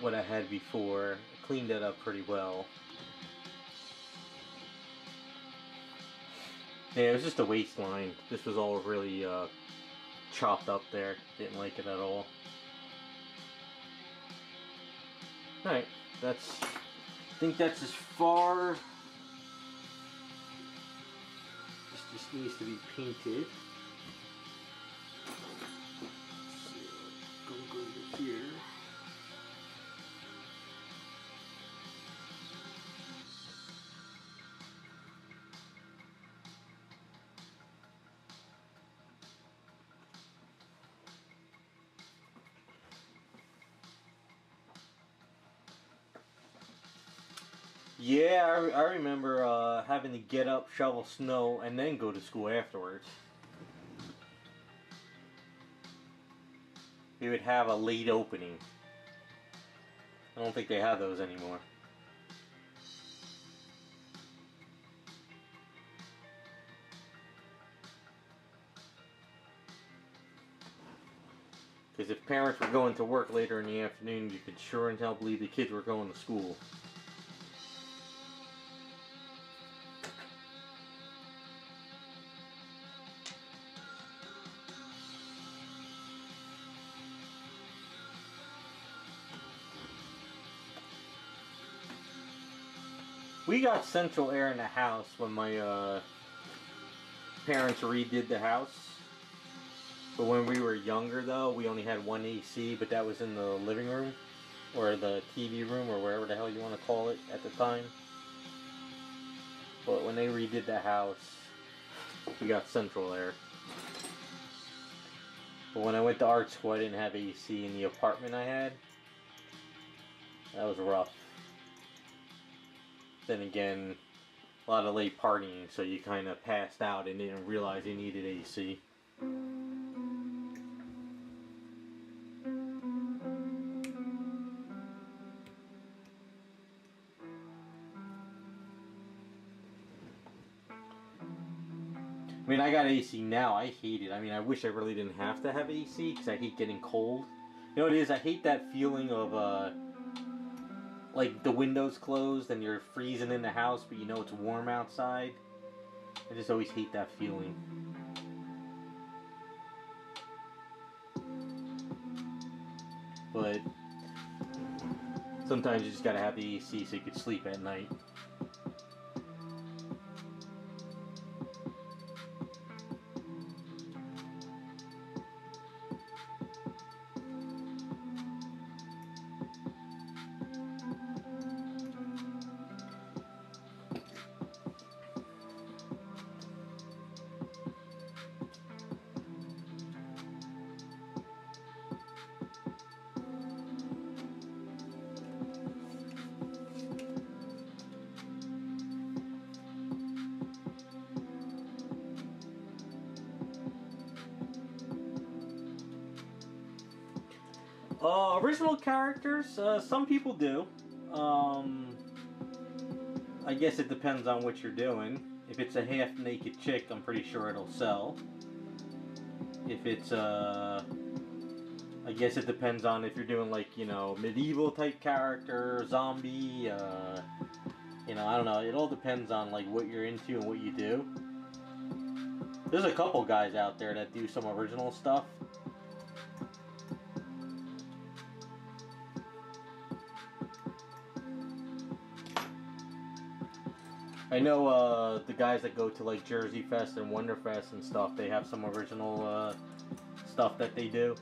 what I had before. I cleaned it up pretty well. Yeah, it was just a waistline. This was all really chopped up there. Didn't like it at all. Alright, I think that's as far. This just needs to be painted. Let's see, go over here. Yeah, I remember having to get up, shovel snow, and then go to school afterwards. We would have a late opening. I don't think they have those anymore. Because if parents were going to work later in the afternoon, you could sure and hell believe the kids were going to school. We got central air in the house when my parents redid the house. But when we were younger though, we only had one AC, but that was in the living room. Or the TV room, or wherever the hell you want to call it at the time. But when they redid the house, we got central air. But when I went to art school, I didn't have AC in the apartment I had. That was rough. Then again, a lot of late partying, so you kind of passed out and didn't realize you needed AC. I mean, I got AC now. I hate it. I mean, I wish I really didn't have to have AC because I hate getting cold. You know what it is? I hate that feeling of, like the windows closed and you're freezing in the house, but you know it's warm outside. I just always hate that feeling. But sometimes you just gotta have the AC so you can sleep at night. Original characters, some people do. I guess it depends on what you're doing. If it's a half-naked chick, I'm pretty sure it'll sell. If it's I guess it depends on if you're doing like, you know, medieval type character, zombie, you know, I don't know. It all depends on like what you're into and what you do. There's a couple guys out there that do some original stuff. I know the guys that go to like Jersey Fest and Wonderfest and stuff, they have some original stuff that they do.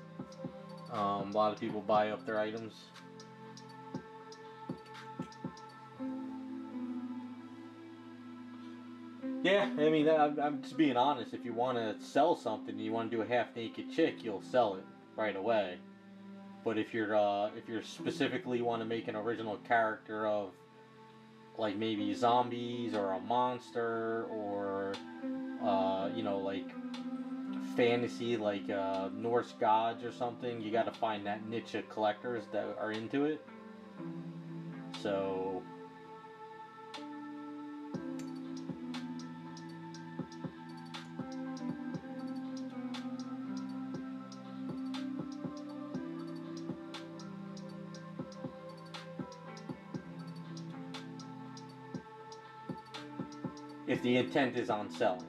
A lot of people buy up their items. Yeah, I mean, I'm just being honest. If you want to sell something, you want to do a half-naked chick, you'll sell it right away. But if you're specifically want to make an original character of like maybe zombies or a monster or you know, like fantasy, like Norse gods or something. You got to find that niche of collectors that are into it. So if the intent is on selling.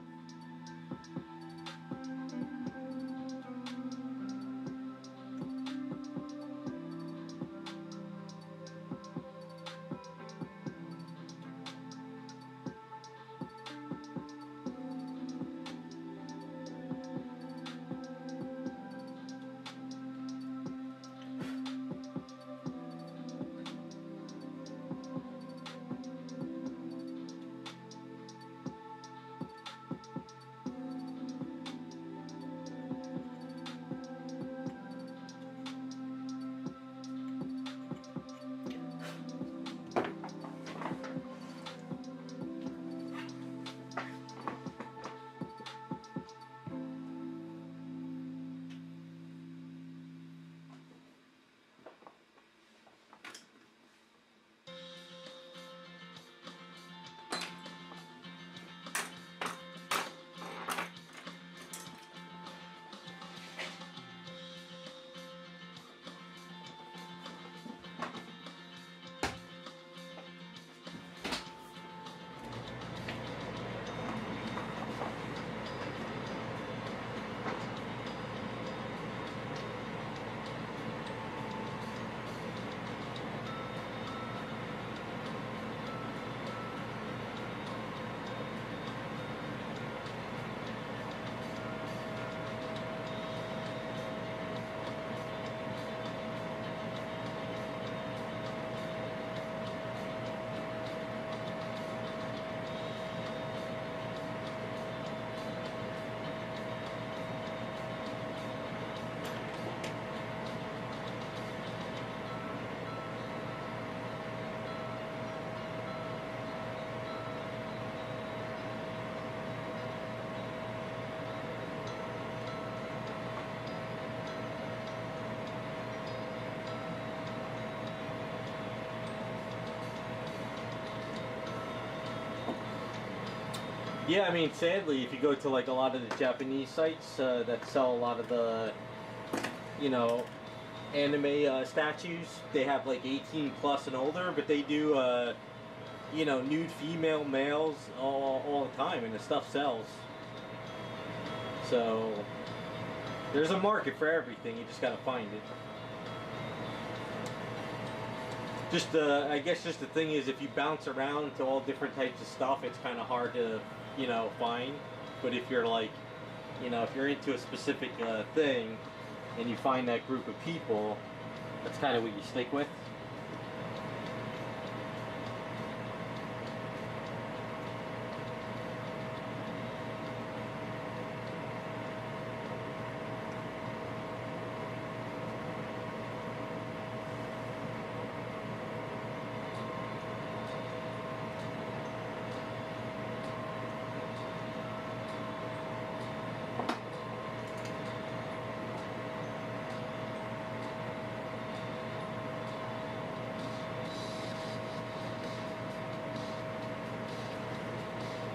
Yeah, I mean, sadly, if you go to like a lot of the Japanese sites that sell a lot of the, you know, anime statues, they have like 18 plus and older, but they do, you know, nude female males all the time, and the stuff sells. So there's a market for everything. You just gotta find it. Just I guess just the thing is, if you bounce around to all different types of stuff, it's kind of hard to, you know, find. But if you're like, you know, if you're into a specific thing, and you find that group of people, that's kind of what you stick with.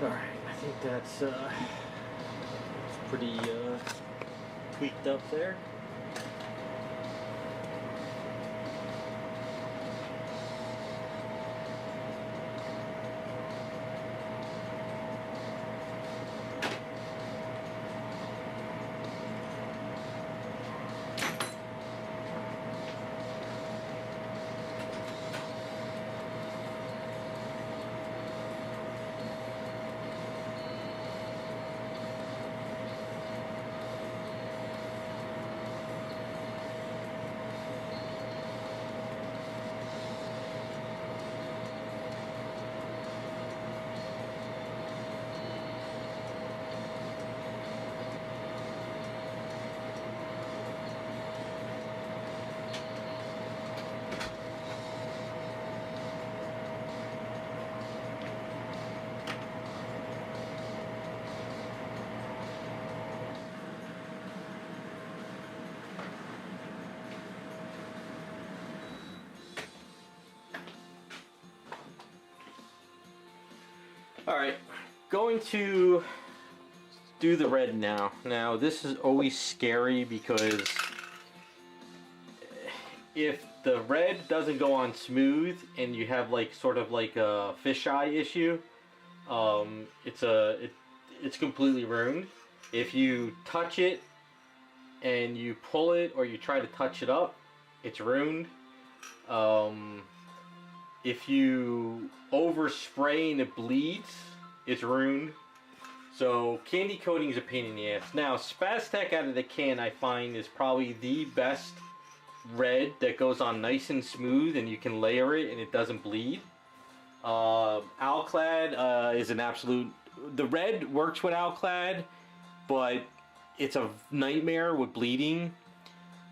Alright, I think that's pretty tweaked up there. Alright, going to do the red now. Now this is always scary because if the red doesn't go on smooth and you have like sort of like a fisheye issue, it's completely ruined. If you touch it and you pull it or you try to touch it up, it's ruined. If you overspray and it bleeds, it's ruined. So candy coating is a pain in the ass. Now Spaztec out of the can I find is probably the best red that goes on nice and smooth and you can layer it and it doesn't bleed. Alclad is an absolute... The red works with Alclad, but it's a nightmare with bleeding.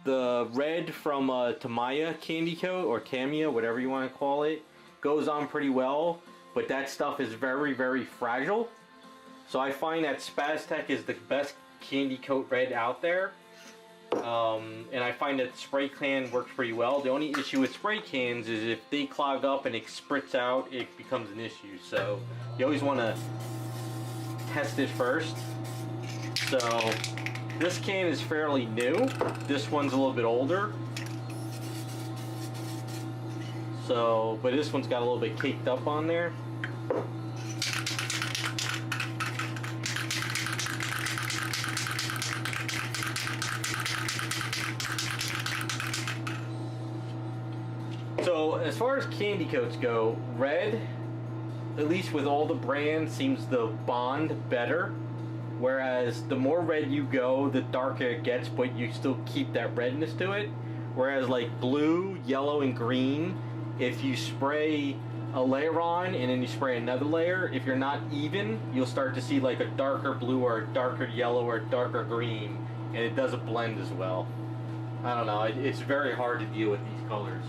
The red from Tamiya Candy Coat, or Tamiya, whatever you want to call it, goes on pretty well, but that stuff is very, very fragile. So I find that Spaztec is the best candy coat red out there. And I find that spray can works pretty well. The only issue with spray cans is if they clog up and it spritz out, it becomes an issue. So you always want to test it first. So this can is fairly new. This one's a little bit older. So, but this one's got a little bit caked up on there. So as far as candy coats go, red, at least with all the brands, seems to bond better. Whereas the more red you go, the darker it gets, but you still keep that redness to it. Whereas like blue, yellow, and green, if you spray a layer on and then you spray another layer, if you're not even, you'll start to see like a darker blue or a darker yellow or a darker green, and it doesn't blend as well. I don't know, it's very hard to deal with these colors.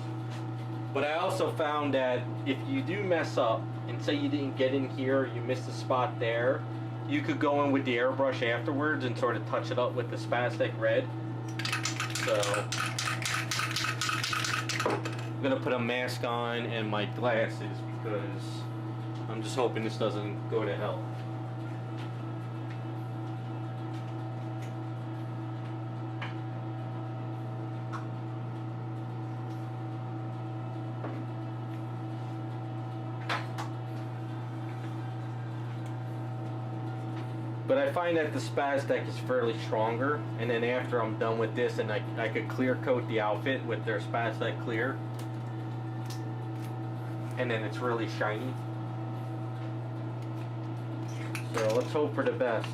But I also found that if you do mess up, and say you didn't get in here, you missed a spot there, you could go in with the airbrush afterwards and sort of touch it up with the Spaztec red. So I'm gonna put a mask on and my glasses because I'm just hoping this doesn't go to hell. But I find that the Spaztec is fairly stronger, and then after I'm done with this, and I could clear coat the outfit with their Spaztec clear, and then it's really shiny. So let's hope for the best.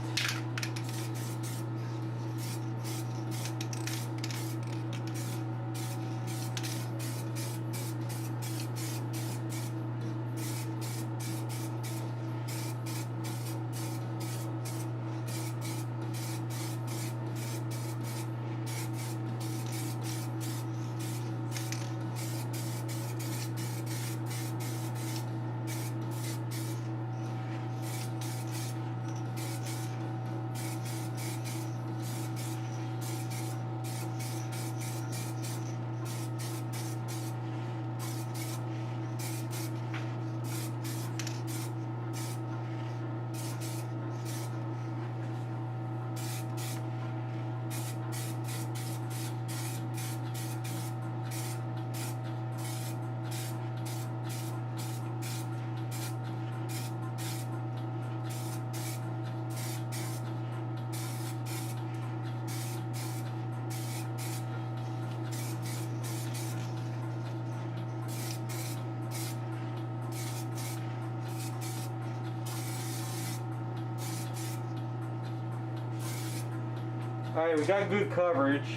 Alright, we got good coverage.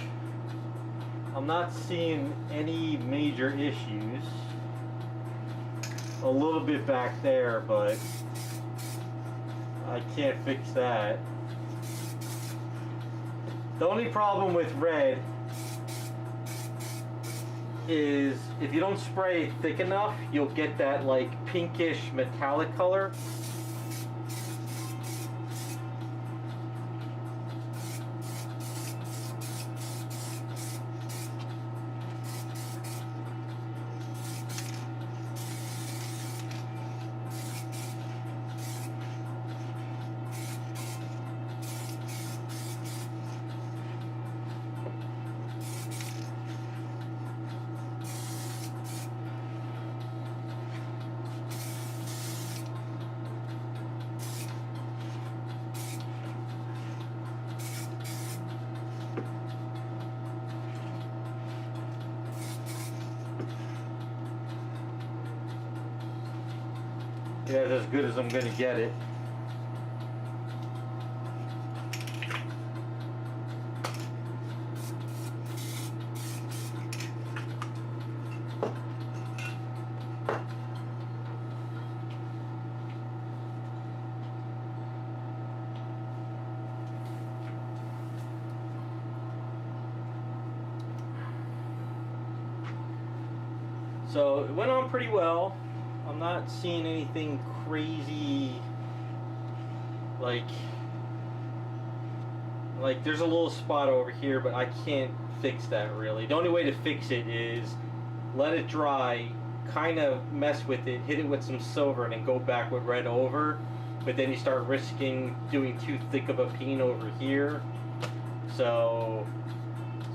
I'm not seeing any major issues. A little bit back there, but I can't fix that. The only problem with red is if you don't spray it thick enough, you'll get that like pinkish metallic color. Yeah, it's as good as I'm gonna get it. So it went on pretty well. I'm not seeing anything crazy. Like there's a little spot over here, but I can't fix that really. The only way to fix it is let it dry, kind of mess with it, hit it with some silver, and then go back with red over. But then you start risking doing too thick of a paint over here. So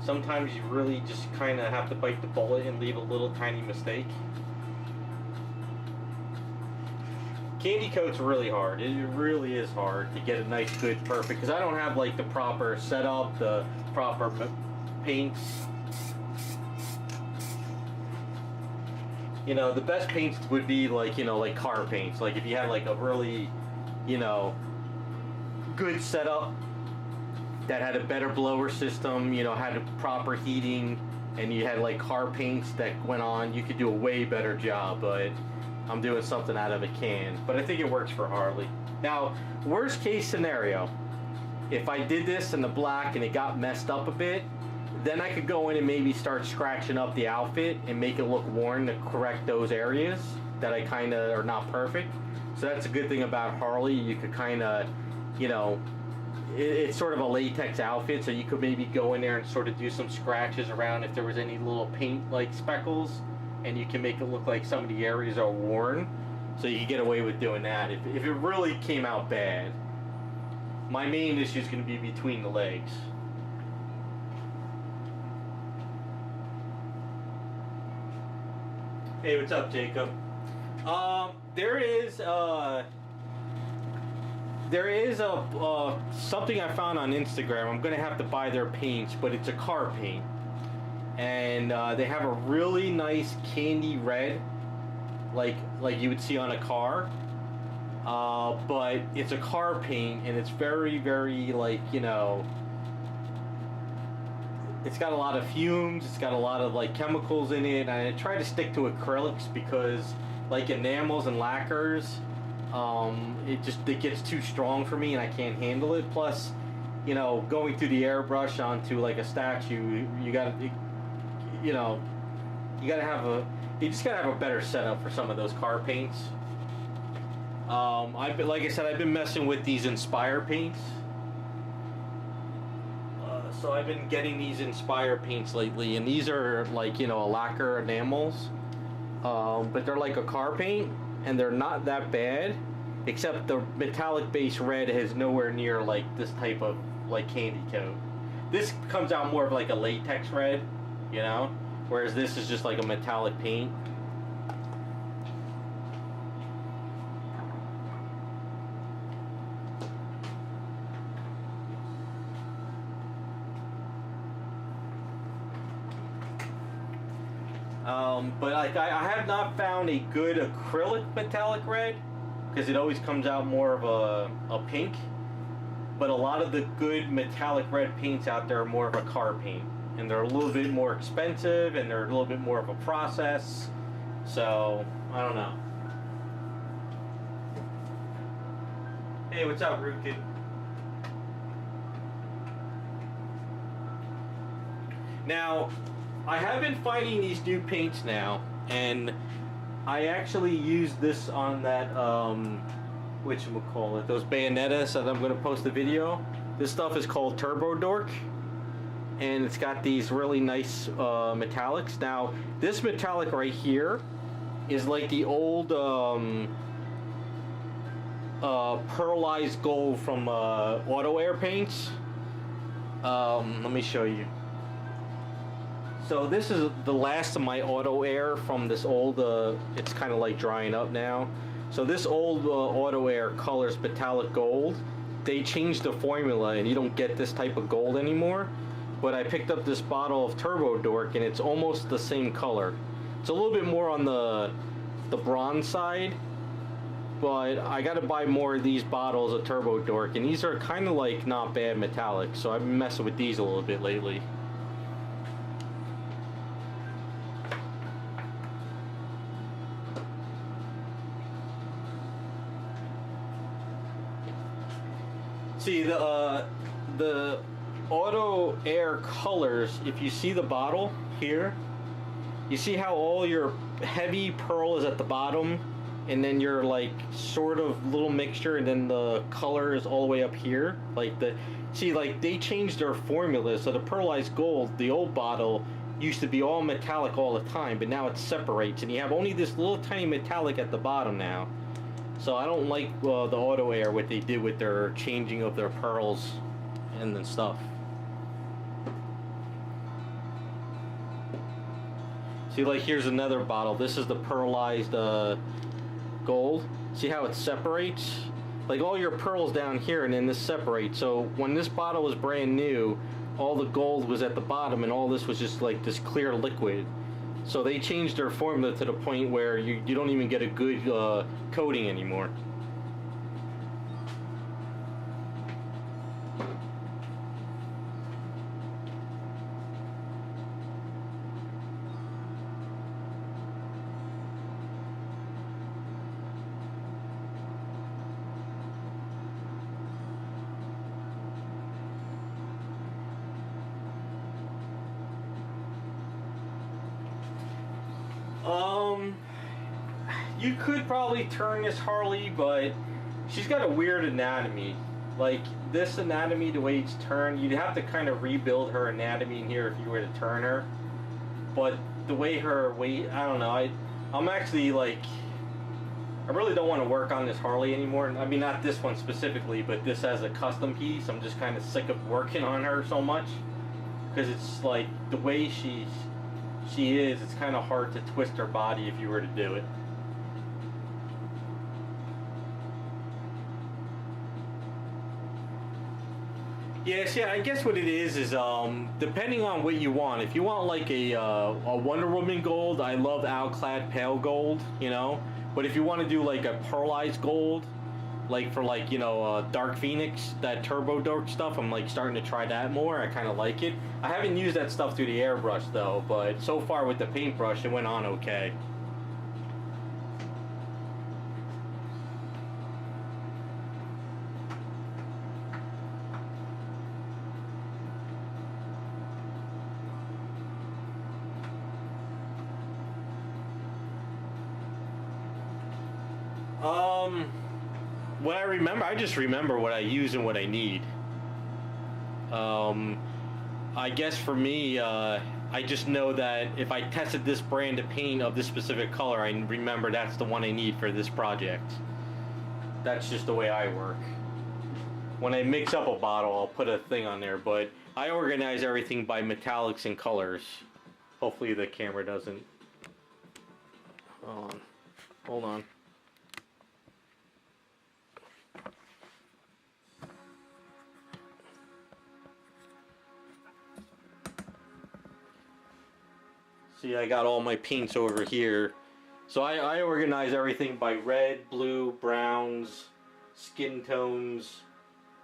sometimes you really just kind of have to bite the bullet and leave a little tiny mistake. Candy coat's really hard. It really is hard to get a nice, good, perfect, because I don't have like the proper setup, the proper paints. You know, the best paints would be like, you know, like car paints. Like if you had like a really, you know, good setup that had a better blower system, you know, had a proper heating, and you had like car paints that went on, you could do a way better job. But I'm doing something out of a can, but I think it works for Harley. Now, worst case scenario, if I did this in the black and it got messed up a bit, then I could go in and maybe start scratching up the outfit and make it look worn to correct those areas that I kind of are not perfect. So that's a good thing about Harley. You could kind of, you know, it's sort of a latex outfit, so you could maybe go in there and sort of do some scratches around if there was any little paint like speckles, and you can make it look like some of the areas are worn, so you can get away with doing that. If it really came out bad, my main issue is going to be between the legs. Hey, what's up, Jacob? There is something I found on Instagram. I'm going to have to buy their paints, but it's a car paint. And they have a really nice candy red, like you would see on a car, but it's a car paint, and it's very, very, like, you know, it's got a lot of fumes, it's got a lot of like chemicals in it, and I try to stick to acrylics because like enamels and lacquers, it gets too strong for me and I can't handle it. Plus, you know, going through the airbrush onto like a statue, you just gotta have a better setup for some of those car paints. Like I said, I've been messing with these Inspire paints. So I've been getting these Inspire paints lately, and these are like, you know, lacquer enamels, but they're like a car paint, and they're not that bad, except the metallic base red is nowhere near like this type of like candy coat. This comes out more of like a latex red, you know, whereas this is just like a metallic paint. But like I have not found a good acrylic metallic red, because it always comes out more of a pink. But a lot of the good metallic red paints out there are more of a car paint, and they're a little bit more expensive, and they're a little bit more of a process. So I don't know. Hey, what's up, Root Kid? Now, I have been finding these new paints now, and I actually used this on that, whatchamacallit, those Bayonettas that I'm going to post a video. This stuff is called Turbo Dork, and it's got these really nice metallics. Now, this metallic right here is like the old pearlized gold from Auto Air paints. Let me show you. So this is the last of my Auto Air from this old, it's kind of like drying up now. So this old Auto Air colors metallic gold. They changed the formula and you don't get this type of gold anymore. But I picked up this bottle of Turbo Dork and it's almost the same color. It's a little bit more on the bronze side, but I gotta buy more of these bottles of Turbo Dork, and these are kind of like not bad metallic, so I've been messing with these a little bit lately. See the auto air colors, if you see the bottle here, you see how all your heavy pearl is at the bottom, and then your like sort of little mixture, and then the color is all the way up here. Like like they changed their formula, so the pearlized gold, the old bottle, used to be all metallic all the time, but now it separates, and you have only this little tiny metallic at the bottom now. So I don't like the auto air, what they did with their changing of their pearls and then stuff. See, like here's another bottle. This is the pearlized gold. See how it separates? Like all your pearls down here, and then this separates. So when this bottle was brand new, all the gold was at the bottom, and all this was just like this clear liquid. So they changed their formula to the point where you don't even get a good coating anymore. You could probably turn this Harley, but she's got a weird anatomy. Like this anatomy, the way it's turned, you'd have to kind of rebuild her anatomy in here if you were to turn her. But the way her weight, I don't know. I'm actually like, I really don't want to work on this Harley anymore. I mean, not this one specifically, but this as a custom piece. I'm just kind of sick of working on her so much, because it's like the way she is. It's kind of hard to twist her body if you were to do it. Yes, yeah, I guess what it is depending on what you want. If you want like a Wonder Woman gold, I love Outclad Pale Gold, you know. But if you want to do like a pearlized gold, like for like, you know, Dark Phoenix, that Turbo Dork stuff, I'm like starting to try that more. I kind of like it. I haven't used that stuff through the airbrush though, but so far with the paintbrush, it went on okay. What I remember, I just remember what I use and what I need. I guess for me, I just know that if I tested this brand of paint of this specific color, I remember that's the one I need for this project. That's just the way I work. When I mix up a bottle, I'll put a thing on there, but I organize everything by metallics and colors. Hopefully the camera doesn't... Hold on. See, I got all my paints over here. So I organize everything by red, blue, browns, skin tones,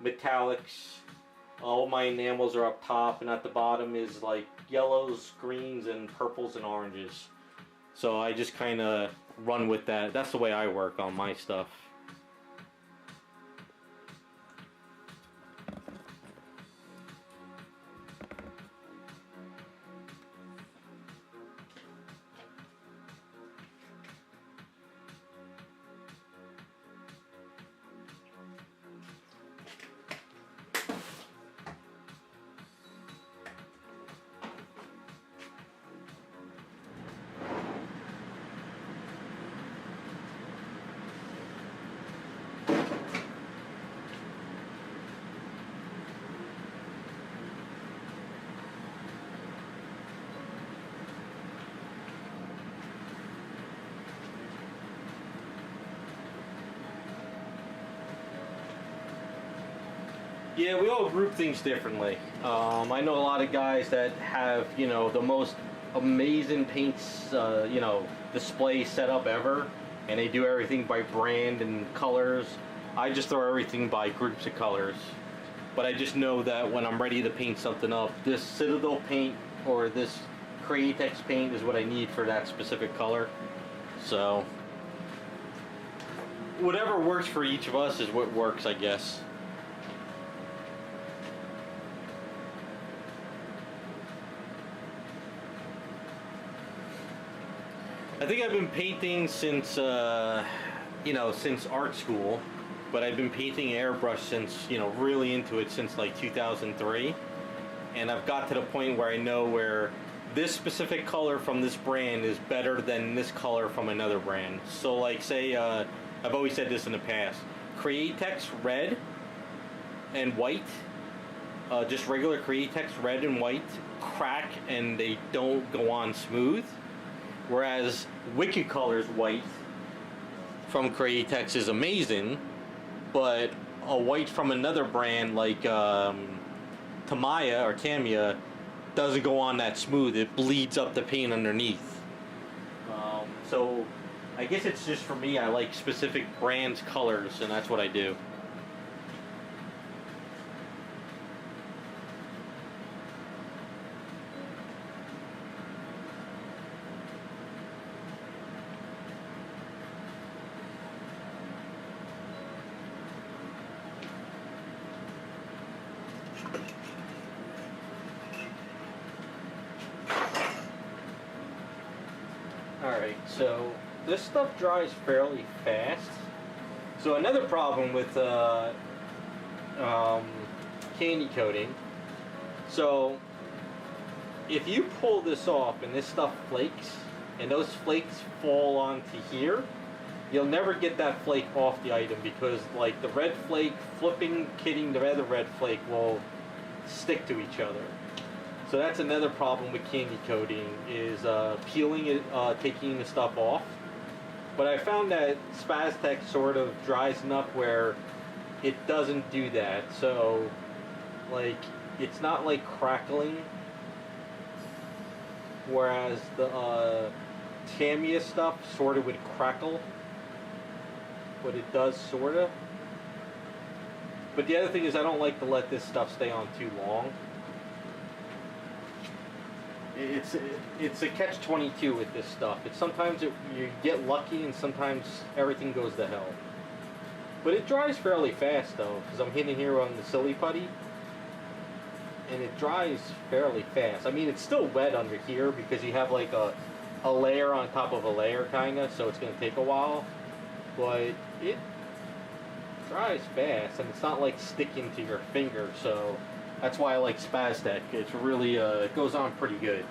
metallics. All my enamels are up top, and at the bottom is like yellows, greens, and purples and oranges. So I just kind of run with that. That's the way I work on my stuff. Yeah, we all group things differently. I know a lot of guys that have, you know, the most amazing paints, you know, display setup ever, and they do everything by brand and colors. I just throw everything by groups of colors. But I just know that when I'm ready to paint something up, this Citadel paint or this Createx paint is what I need for that specific color. So whatever works for each of us is what works, I guess. I think I've been painting since, you know, since art school, but I've been painting airbrush since, you know, really into it since like 2003. And I've got to the point where I know where this specific color from this brand is better than this color from another brand. So like say, I've always said this in the past, Createx red and white, just regular Createx red and white crack and they don't go on smooth. Whereas Wicked Colors white from Createx is amazing, but a white from another brand like Tamiya or Tamiya doesn't go on that smooth. It bleeds up the paint underneath. So I guess it's just for me, I like specific brands' colors, and that's what I do. Alright, so this stuff dries fairly fast. So another problem with candy coating, so if you pull this off and this stuff flakes, and those flakes fall onto here, you'll never get that flake off the item because like the red flake flipping, hitting the other red flake will stick to each other. So that's another problem with candy coating is peeling it, taking the stuff off. But I found that Spaztec sort of dries enough where it doesn't do that. So like it's not like crackling. Whereas the Tamiya stuff sort of would crackle. But it does sort of. But the other thing is I don't like to let this stuff stay on too long. It's a catch-22 with this stuff. It's sometimes you get lucky and sometimes everything goes to hell. But it dries fairly fast though, because I'm hitting here on the silly putty. And it dries fairly fast. I mean, it's still wet under here because you have like a layer on top of a layer kinda, so it's going to take a while. But it dries fast and it's not like sticking to your finger, so that's why I like Spaztec. It's really, it goes on pretty good.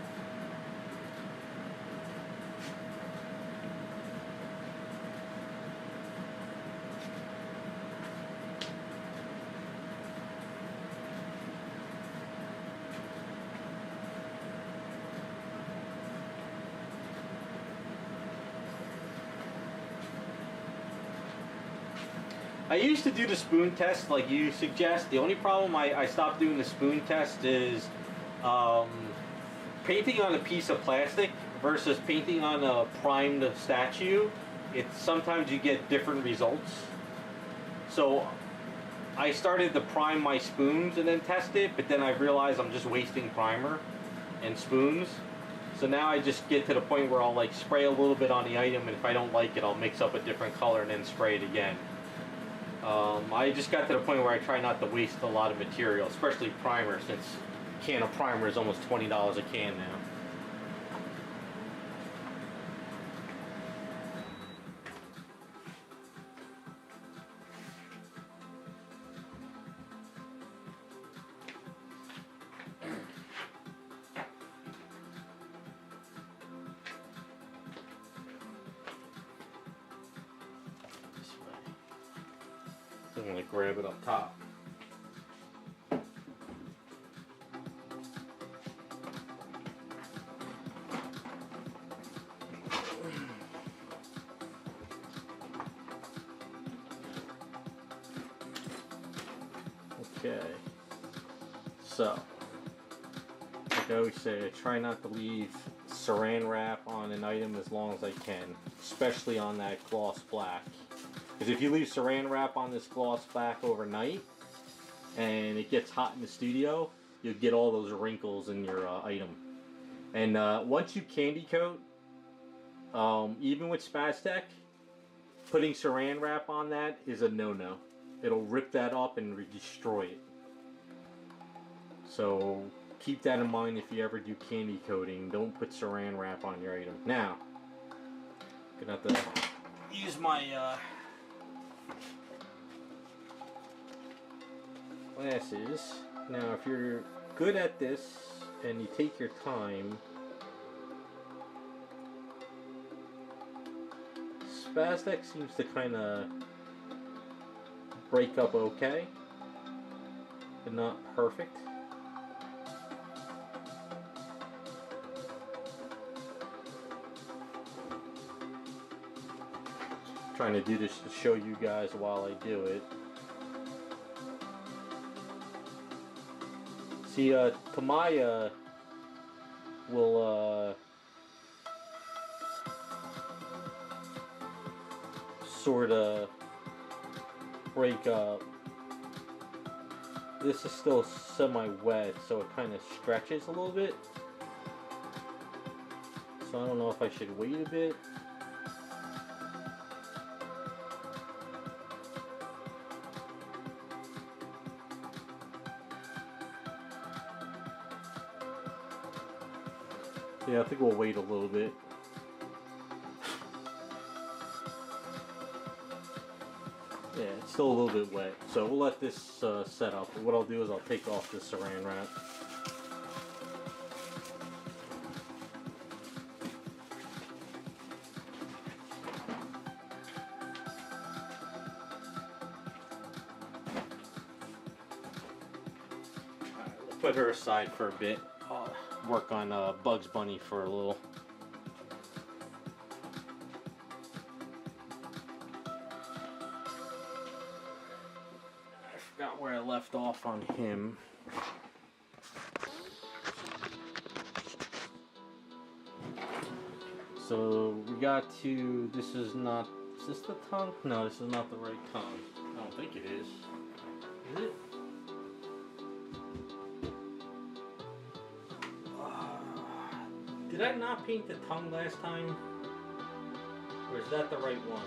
I used to do the spoon test like you suggest. The only problem I stopped doing the spoon test is painting on a piece of plastic versus painting on a primed statue. Sometimes you get different results. So I started to prime my spoons and then test it, but then I realized I'm just wasting primer and spoons. So now I just get to the point where I'll like spray a little bit on the item, and if I don't like it, I'll mix up a different color and then spray it again. I just got to the point where I try not to waste a lot of material, especially primer, since a can of primer is almost $20 a can now. I'm going to grab it up top. Okay, so like I always say, I try not to leave saran wrap on an item as long as I can. especially on that gloss black. Because if you leave saran wrap on this gloss black overnight and it gets hot in the studio, you'll get all those wrinkles in your item. And once you candy coat, even with Spaztec, putting saran wrap on that is a no-no. It'll rip that up and destroy it. So keep that in mind if you ever do candy coating. Don't put saran wrap on your item. Now, I'm gonna have to use my glasses. Now, if you're good at this and you take your time, Spaztec seems to kind of break up okay, but not perfect. Trying to do this to show you guys while I do it. See, Tamaya will sort of break up. This is still semi-wet, so it kind of stretches a little bit. So I don't know if I should wait a bit. Yeah, I think we'll wait a little bit. Yeah, it's still a little bit wet, so we'll let this set up. What I'll do is I'll take off this saran wrap. Alright, we'll put her aside for a bit. I'll work on Bugs Bunny for a little. Forgot where I left off on him. So we got to, this is this the tongue? No, this is not the right tongue. I don't think it is. Is it? Did I not paint the tongue last time? Or is that the right one?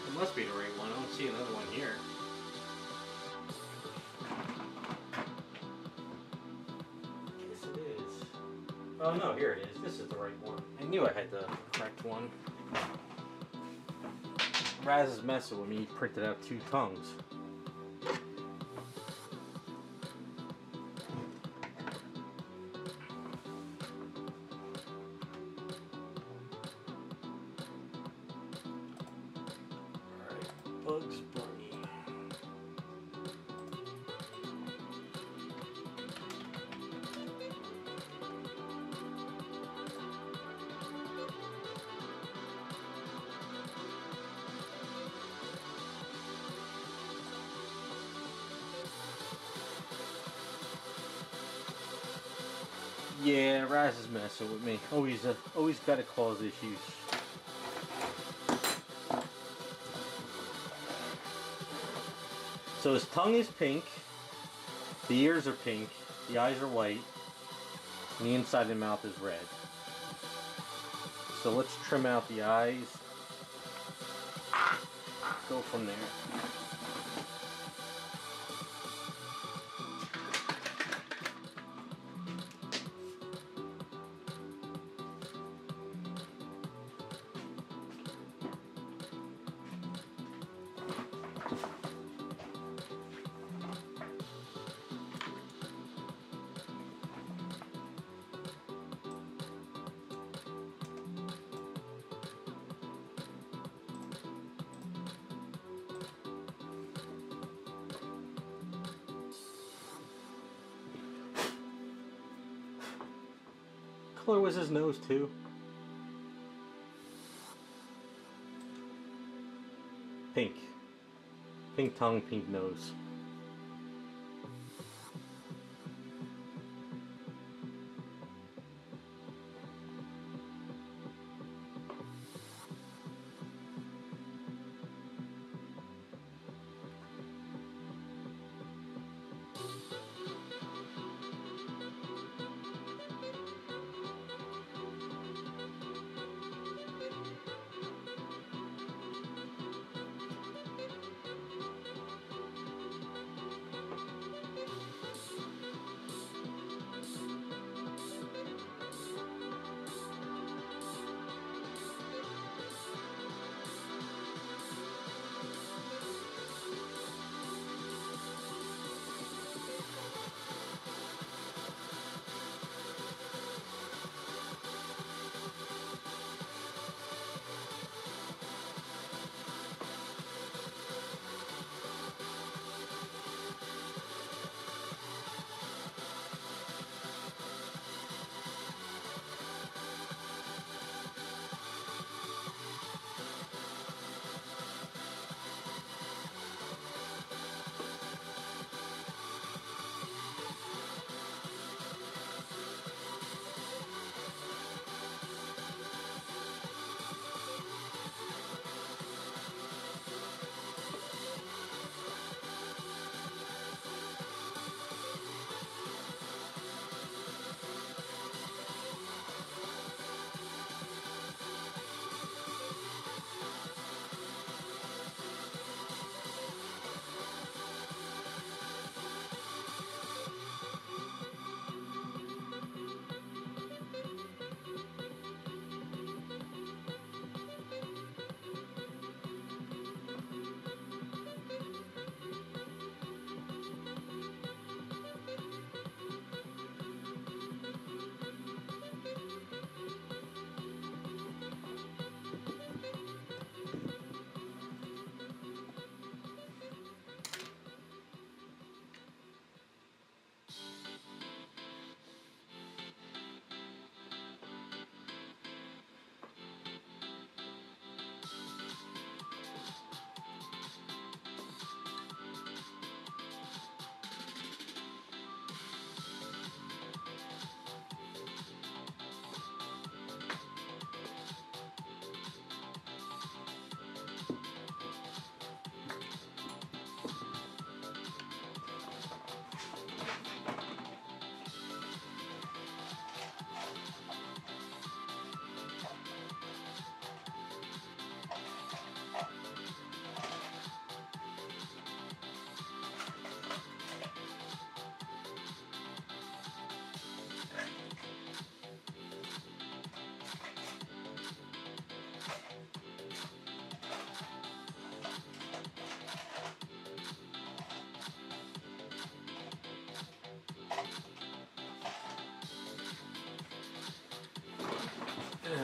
It must be the right one. I don't see another one here. Yes, it is. Oh no, here it is. This is the right one. I knew I had the correct one. Raz is messing with me. He printed out 2 tongues. Bugs Bunny. Yeah, Raz is messing with me. Always got to cause issues. So his tongue is pink, the ears are pink, the eyes are white, and the inside of the mouth is red. So let's trim out the eyes. Go from there. What color was his nose too? Pink. Pink tongue, pink nose.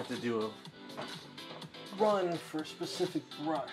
have to do a run for a specific brush.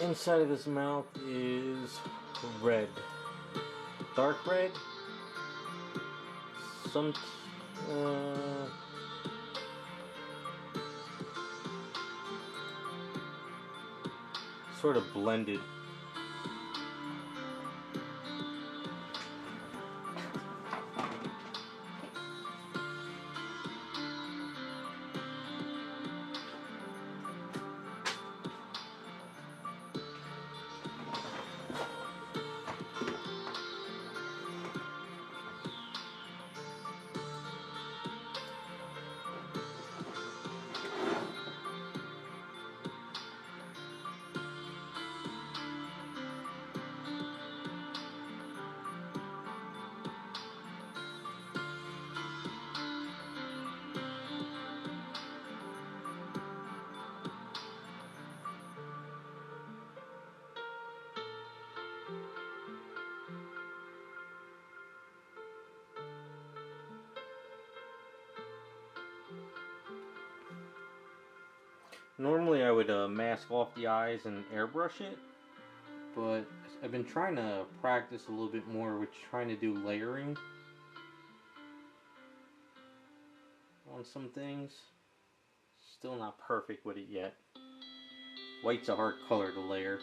Inside of his mouth is red, dark red, some sort of blended. Normally I would mask off the eyes and airbrush it, but I've been trying to practice a little bit more with trying to do layering on some things. Still not perfect with it yet. White's a hard color to layer.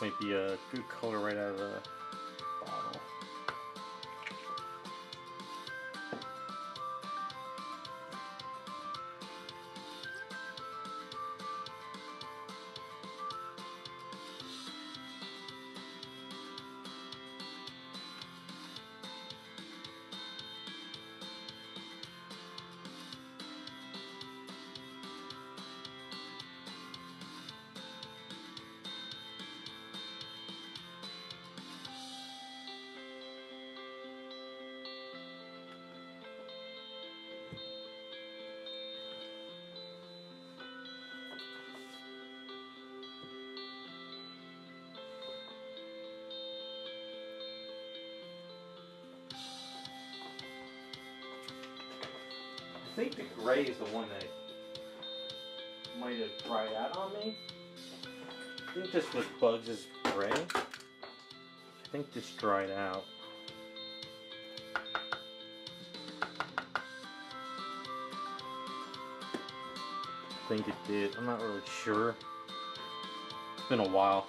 might be a good color right out of the bottle. I think the gray is the one that might have dried out on me. I think this was Bugs' gray. I think this dried out. I think it did. I'm not really sure. It's been a while.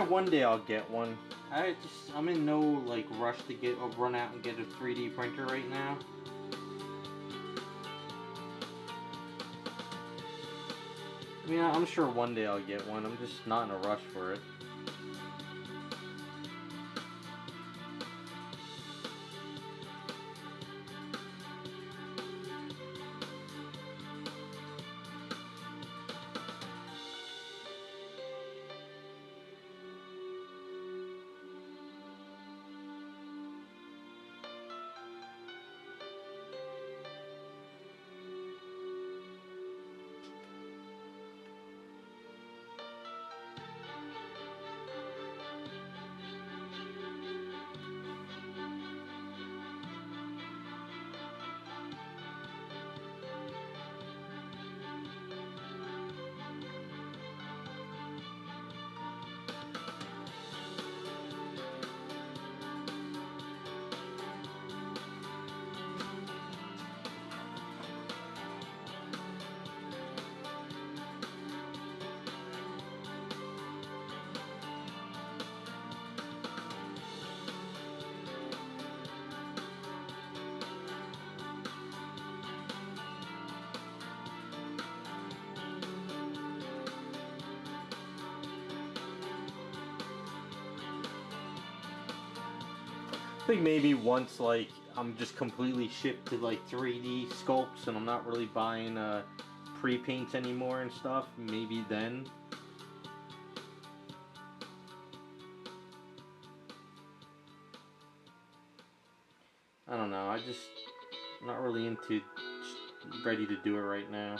One day I'll get one. I'm in no like rush to get or run out and get a 3D printer right now. I mean, I'm sure one day I'll get one. I'm just not in a rush for it. I think maybe once like I'm just completely shipped to like 3D sculpts and I'm not really buying pre-paints anymore and stuff, maybe then. I don't know, not really into ready to do it right now.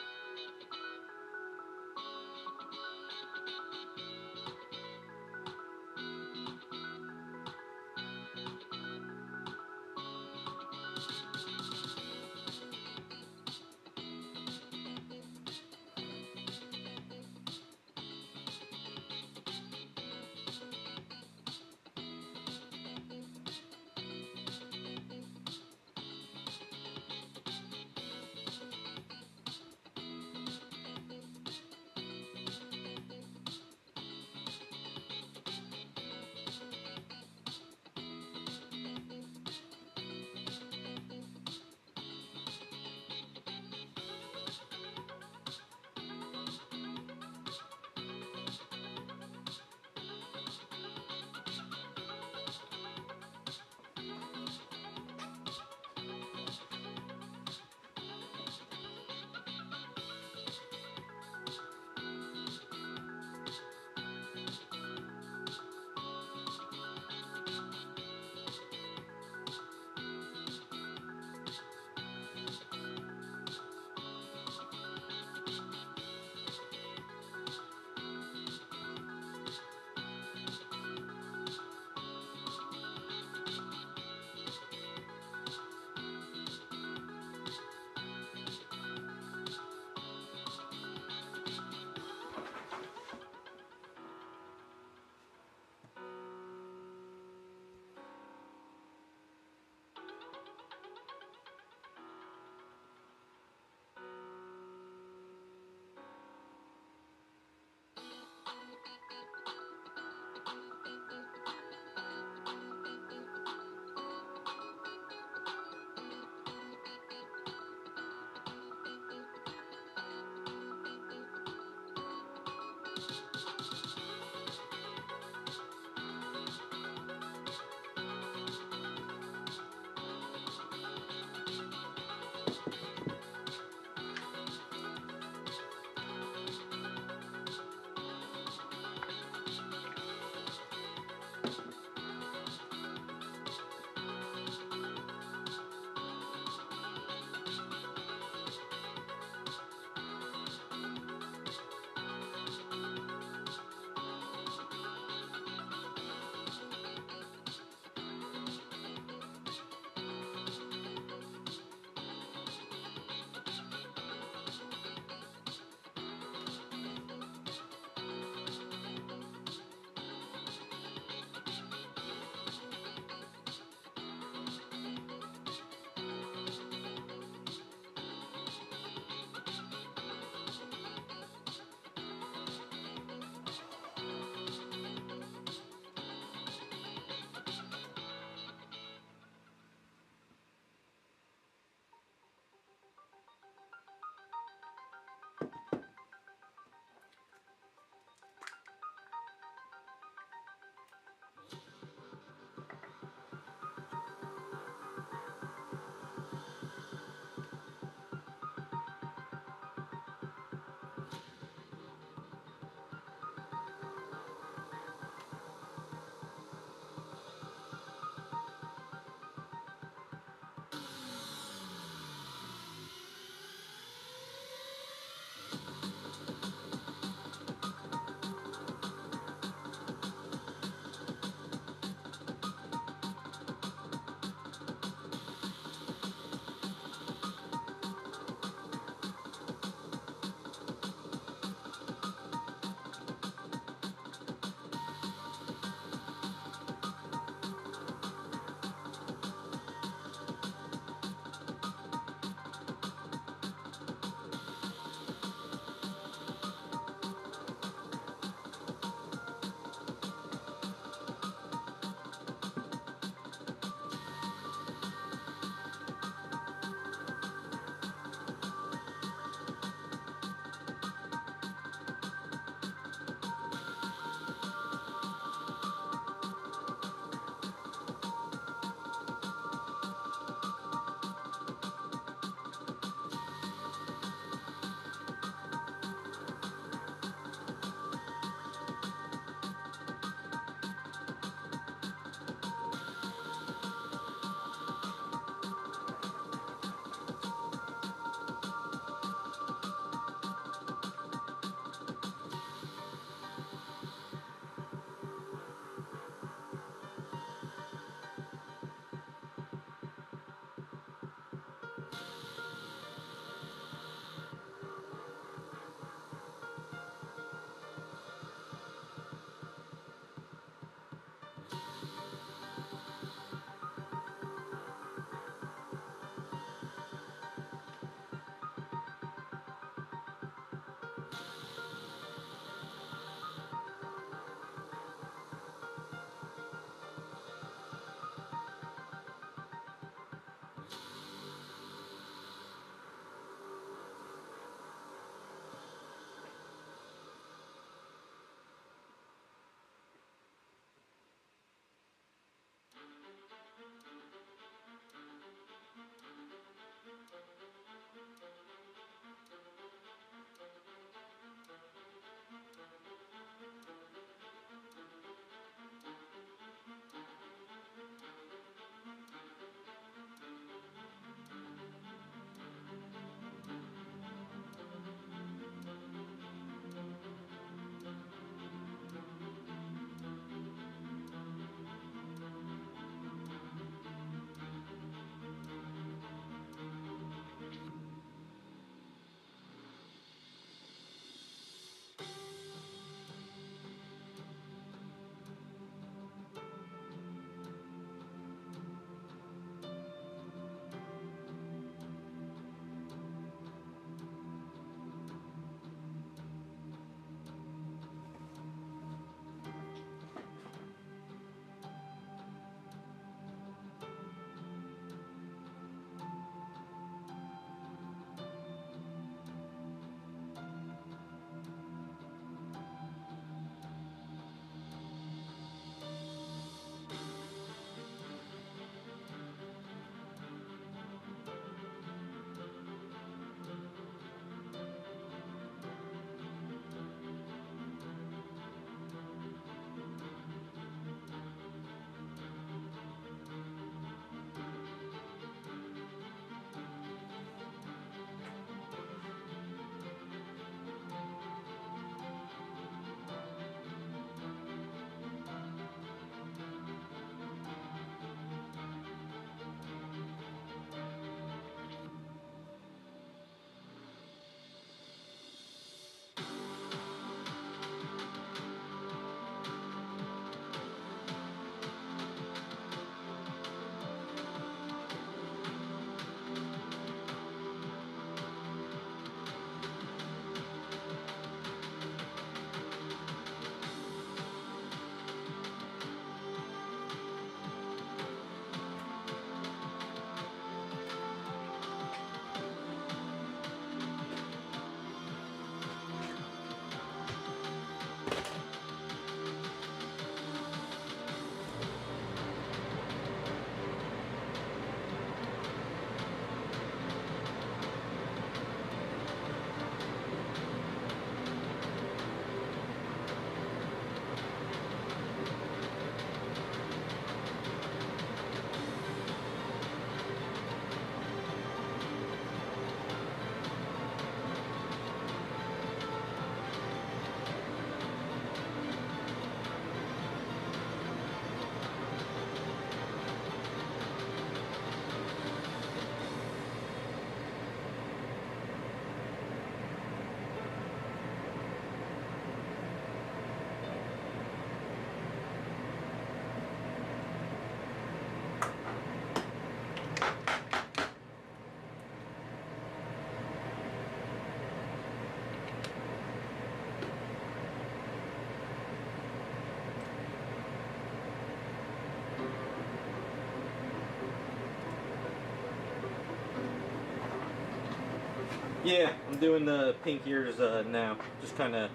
Yeah, I'm doing the pink ears now. Just kind of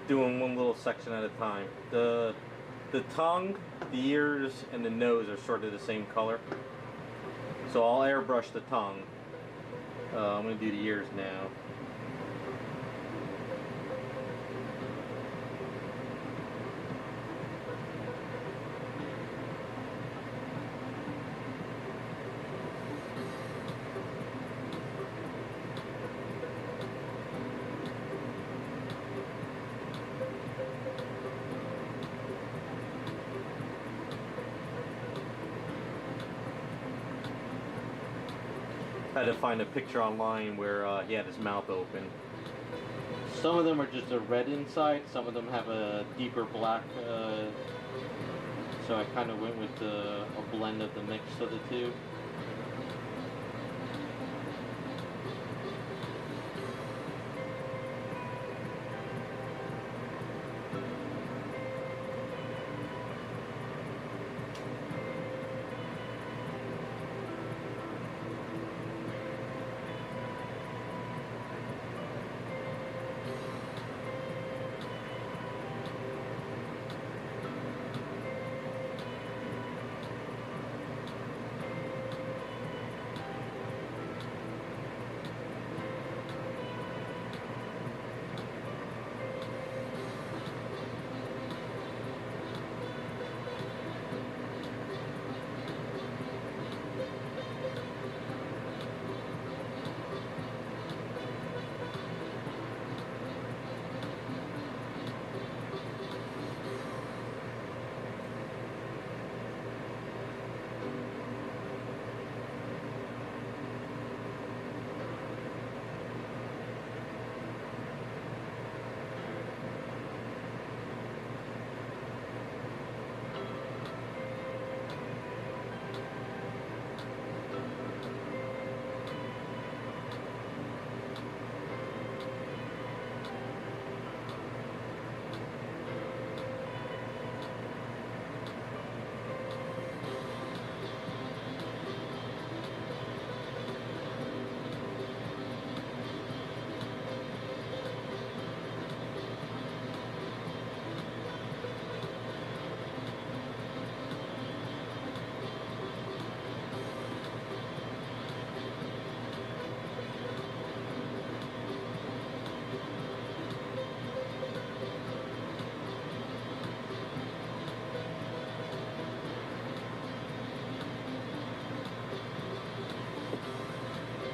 doing one little section at a time. The tongue, the ears, and the nose are sort of the same color. So I'll airbrush the tongue. I'm going to do the ears now. I had to find a picture online where he had his mouth open. Some of them are just a red inside, some of them have a deeper black, so I kind of went with a blend of the mix of the two.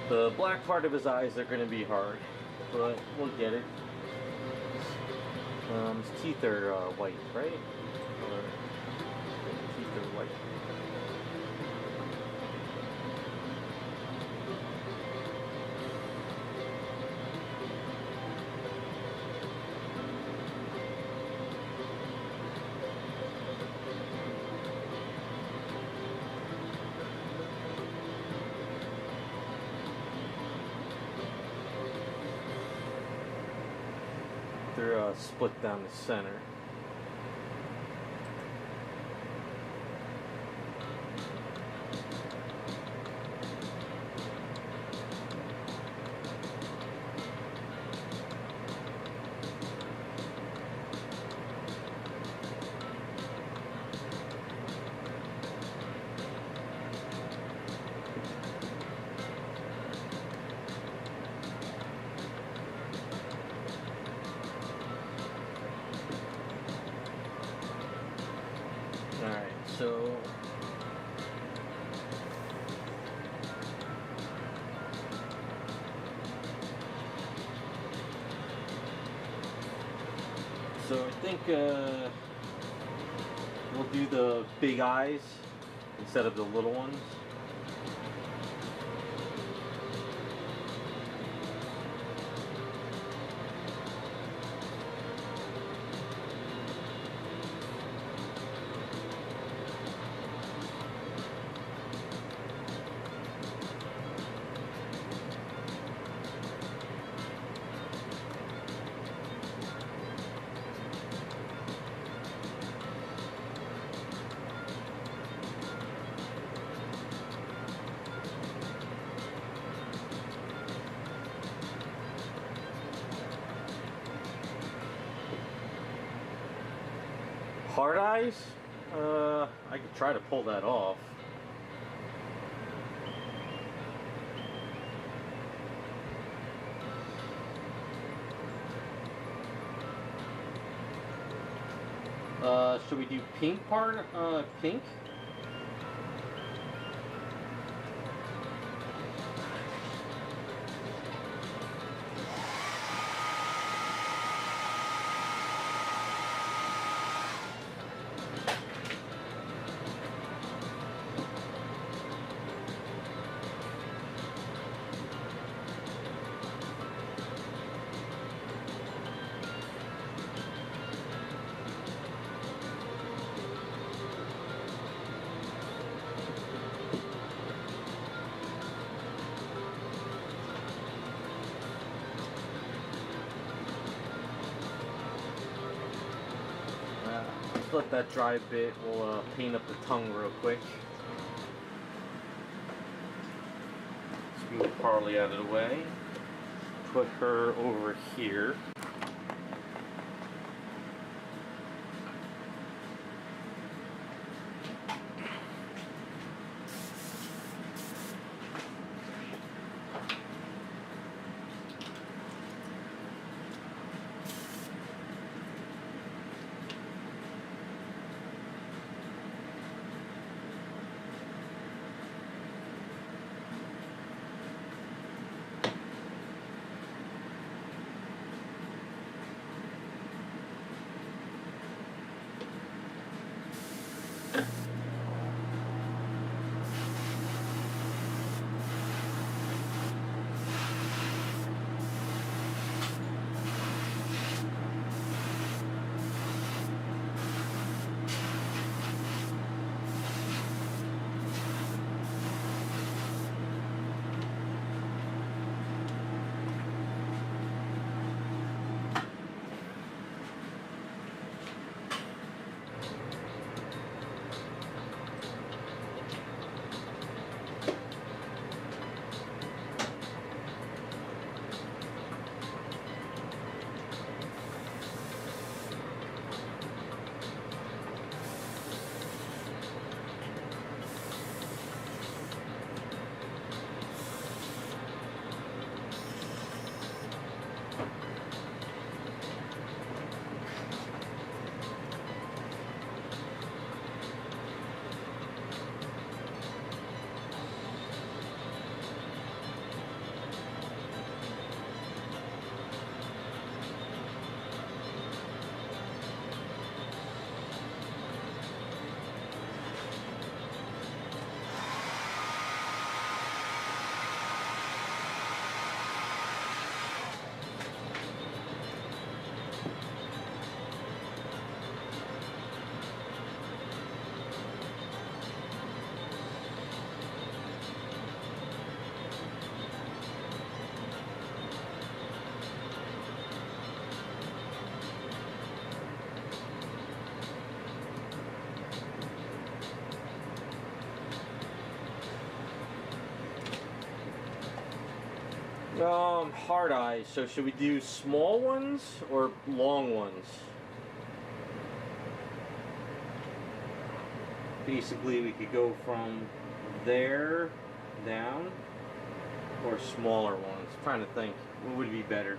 The black part of his eyes are going to be hard, but we'll get it. His teeth are white, right? Or teeth are white. They're split down the center. Alright, so I think we'll do the big eyes instead of the little ones. Hard eyes? I could try to pull that off. Should we do pink part? Pink? Let's let that dry a bit. We'll paint up the tongue real quick. Let's move Harley out of the way. Put her over here. Hard eyes. So should we do small ones or long ones? Basically, we could go from there down, or smaller ones. I'm trying to think, what would be better?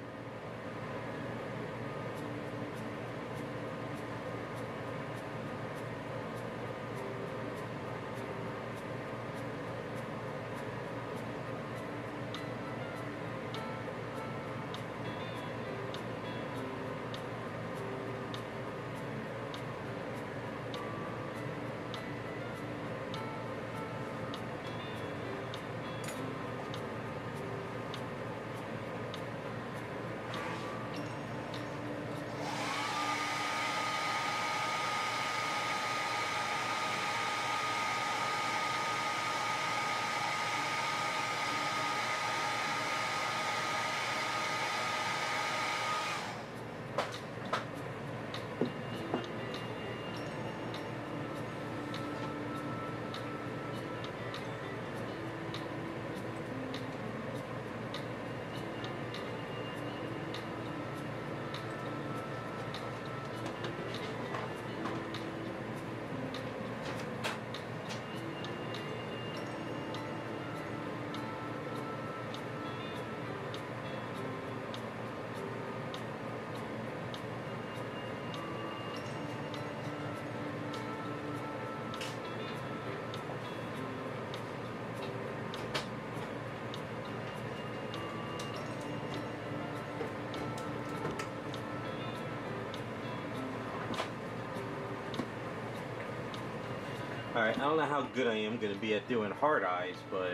Alright, I don't know how good I am going to be at doing hard eyes, but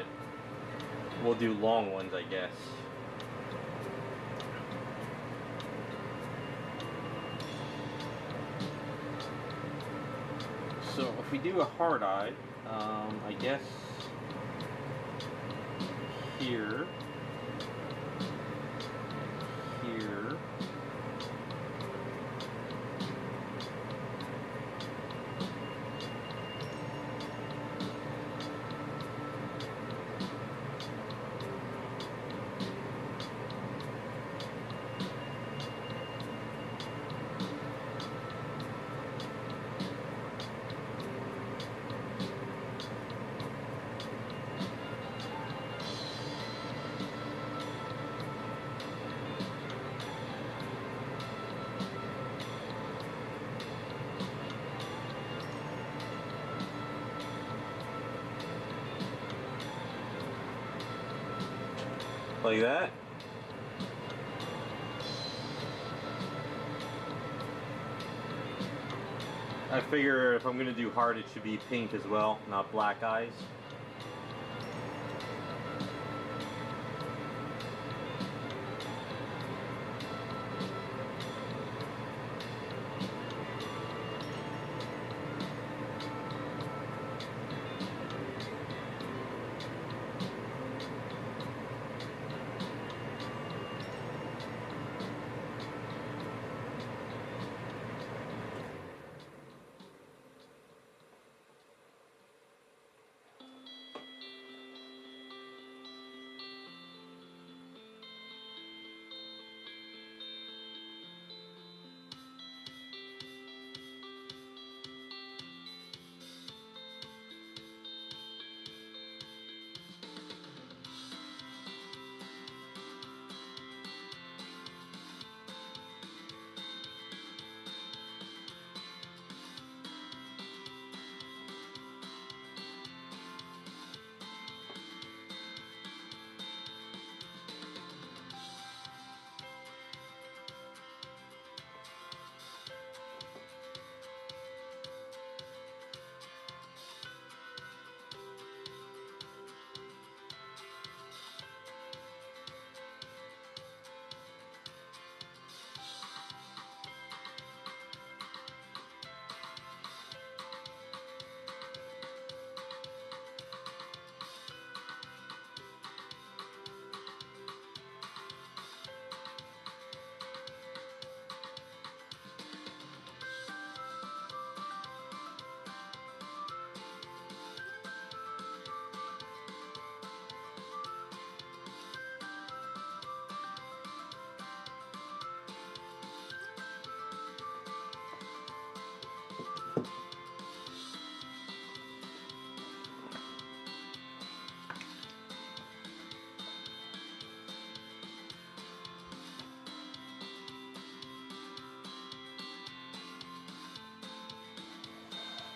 we'll do long ones, I guess. So if we do a hard eye, I guess here, here, like that. I figure if I'm going to do hard, it should be pink as well, not black eyes.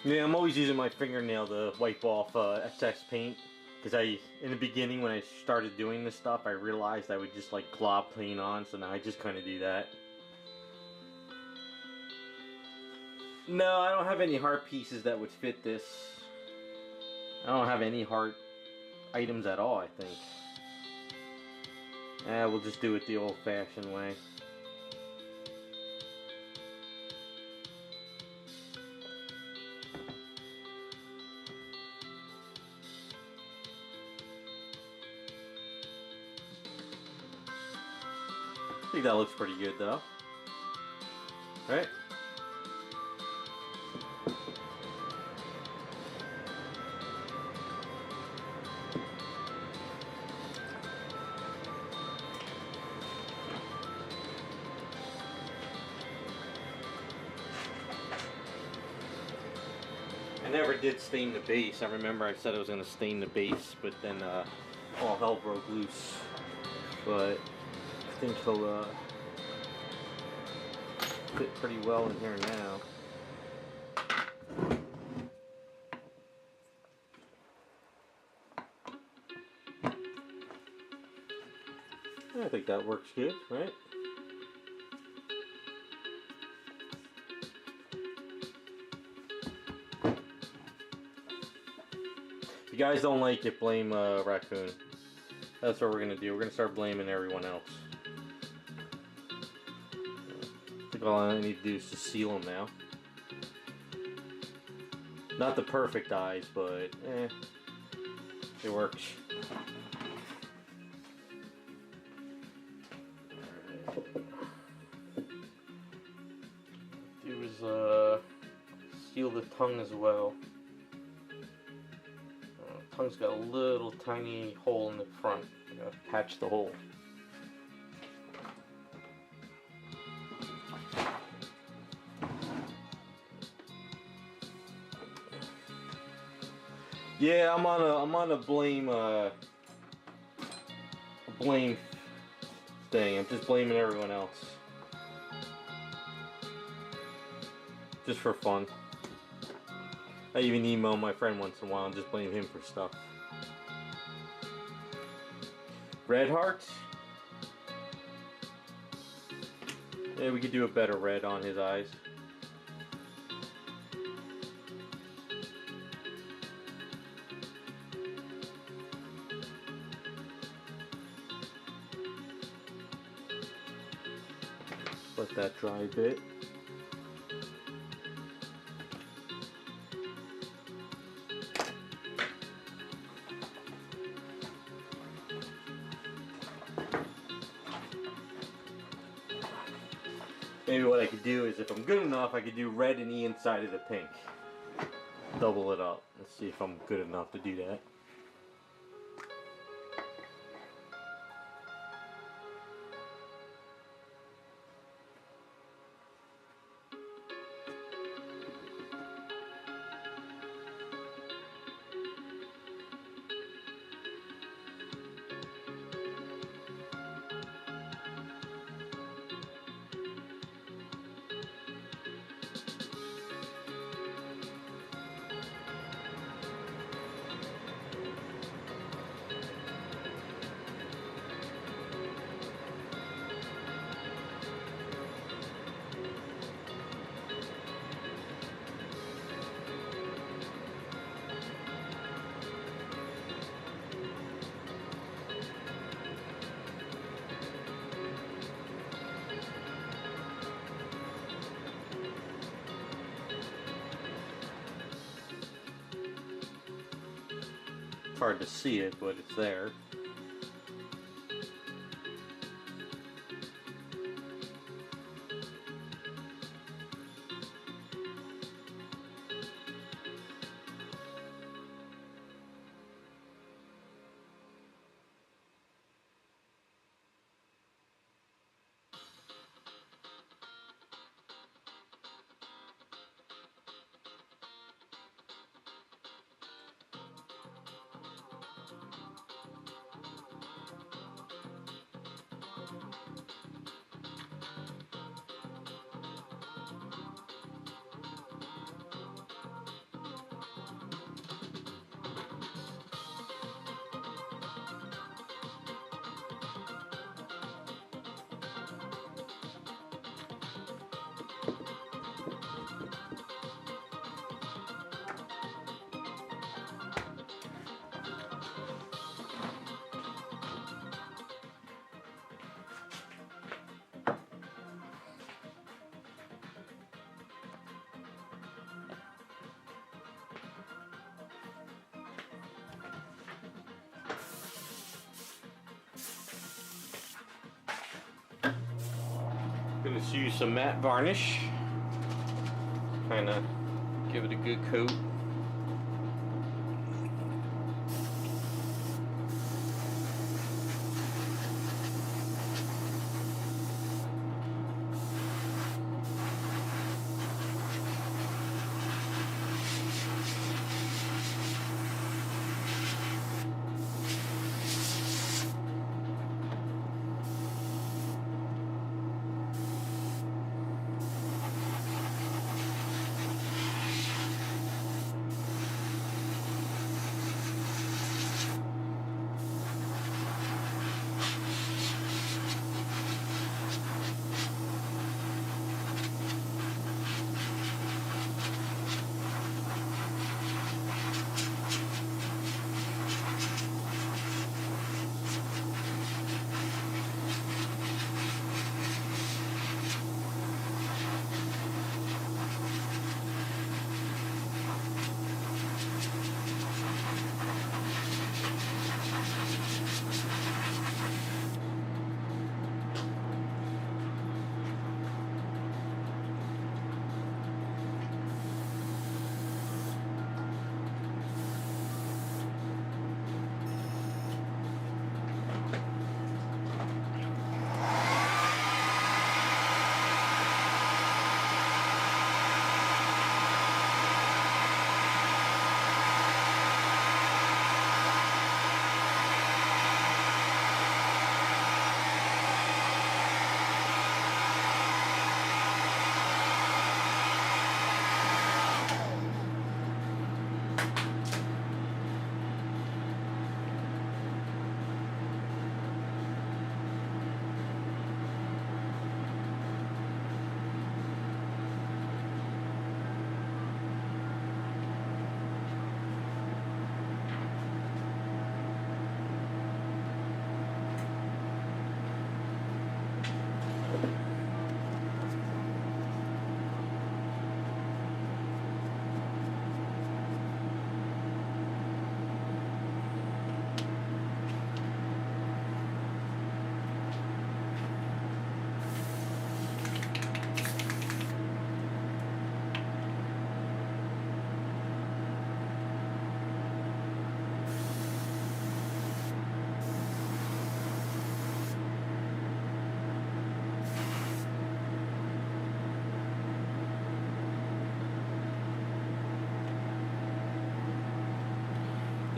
Yeah, I'm always using my fingernail to wipe off excess paint. Because in the beginning when I started doing this stuff, I realized I would just like glob paint on, so now I just kind of do that. No, I don't have any heart pieces that would fit this. I don't have any heart items at all, I think. We'll just do it the old-fashioned way. I think that looks pretty good though. Right? I never did stain the base. I remember I said I was going to stain the base, but then all hell broke loose. But I think he'll fit pretty well in here now. I think that works good, right? you guys don't like it, blame Raccoon. That's what we're gonna do. We're gonna start blaming everyone else. I think all I need to do is just seal them now. Not the perfect eyes, but it works. Do is seal the tongue as well. Tongue's got a little tiny hole in the front. I'm gonna patch the hole. Yeah, I'm on a blame thing. I'm just blaming everyone else. Just for fun. I even email my friend once in a while and just blame him for stuff. Red hearts? Yeah, we could do a better red on his eyes. Let that dry a bit. Maybe what I could do is, if I'm good enough, I could do red in the inside of the pink. Double it up. Let's see if I'm good enough to do that. It's hard to see it, but it's there. I'm gonna use some matte varnish, kind of give it a good coat.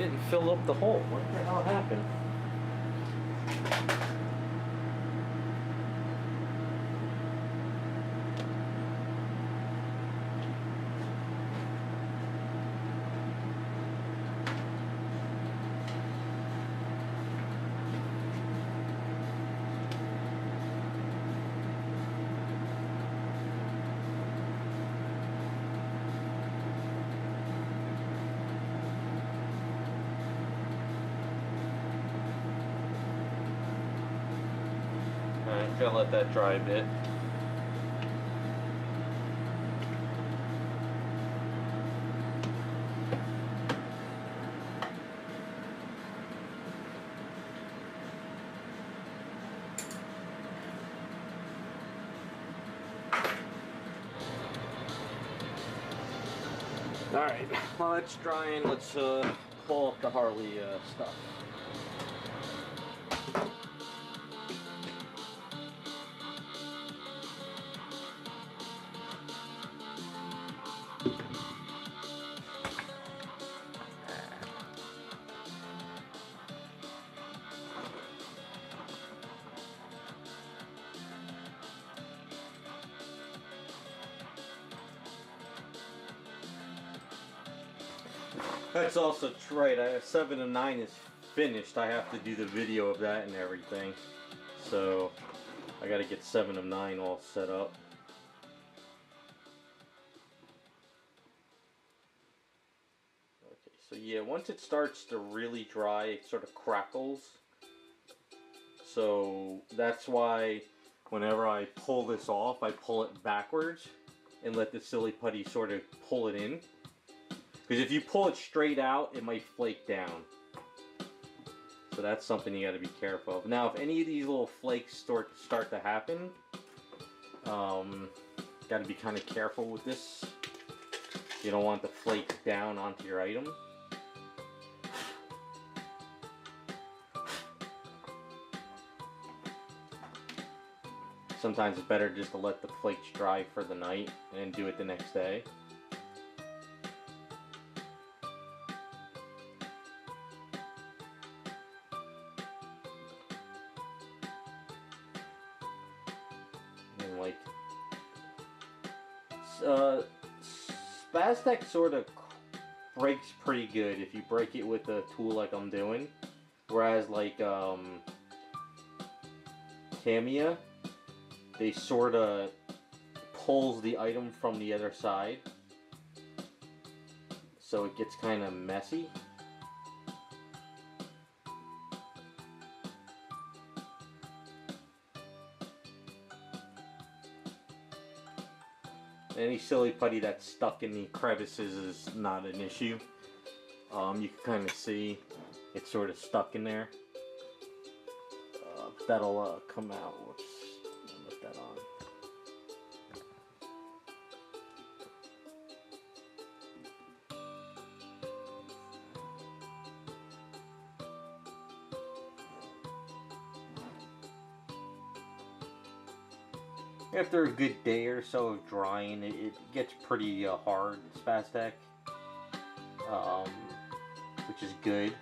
didn't fill up the hole. What the hell happened? Alright, gotta let that dry a bit. Alright, while that's drying, let's pull up the Harley stuff. That's also right. I have 7 of 9 is finished. I have to do the video of that and everything. So I got to get 7 of 9 all set up. Okay, so yeah, once it starts to really dry, it sort of crackles. So that's why whenever I pull this off, I pull it backwards and let the silly putty sort of pull it in. Because if you pull it straight out, it might flake down. So that's something you got to be careful of. Now, if any of these little flakes start to happen, got to be kind of careful with this. You don't want the flake down onto your item. Sometimes it's better just to let the flakes dry for the night and do it the next day. Like Spaztec sort of breaks pretty good if you break it with a tool like I'm doing, whereas like Tamiya, they sort of pulls the item from the other side, so it gets kind of messy. Any silly putty that's stuck in the crevices is not an issue. You can kind of see it's sort of stuck in there. That'll come out. Whoops. I'll put that on. After a good day or so of drying, it gets pretty hard, Spaztec, which is good.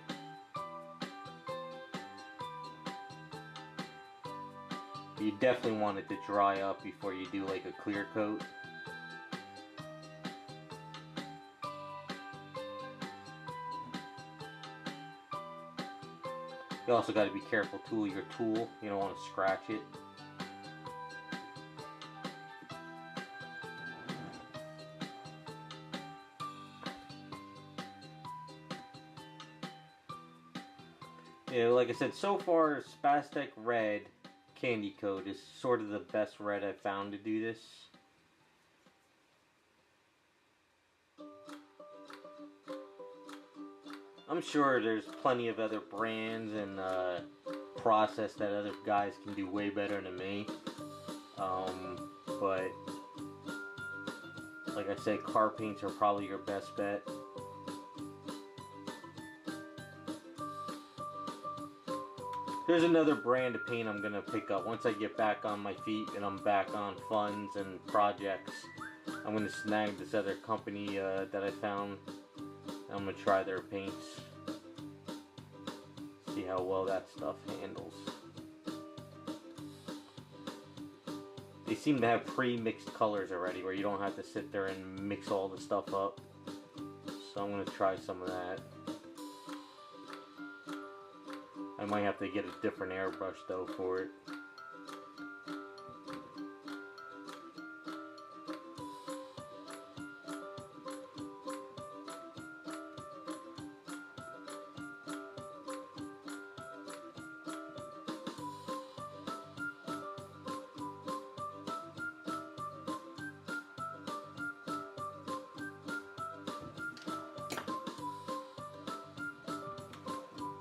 You definitely want it to dry up before you do like a clear coat. You also got to be careful too with your tool. You don't want to scratch it. Yeah, like I said, so far Spaztec Red Candy Coat is sort of the best red I've found to do this. I'm sure there's plenty of other brands and process that other guys can do way better than me. But like I said, car paints are probably your best bet. There's another brand of paint I'm going to pick up. Once I get back on my feet and I'm back on funds and projects, I'm going to snag this other company that I found. I'm going to try their paints. See how well that stuff handles. They seem to have pre-mixed colors already where you don't have to sit there and mix all the stuff up. So I'm going to try some of that. I might have to get a different airbrush though for it.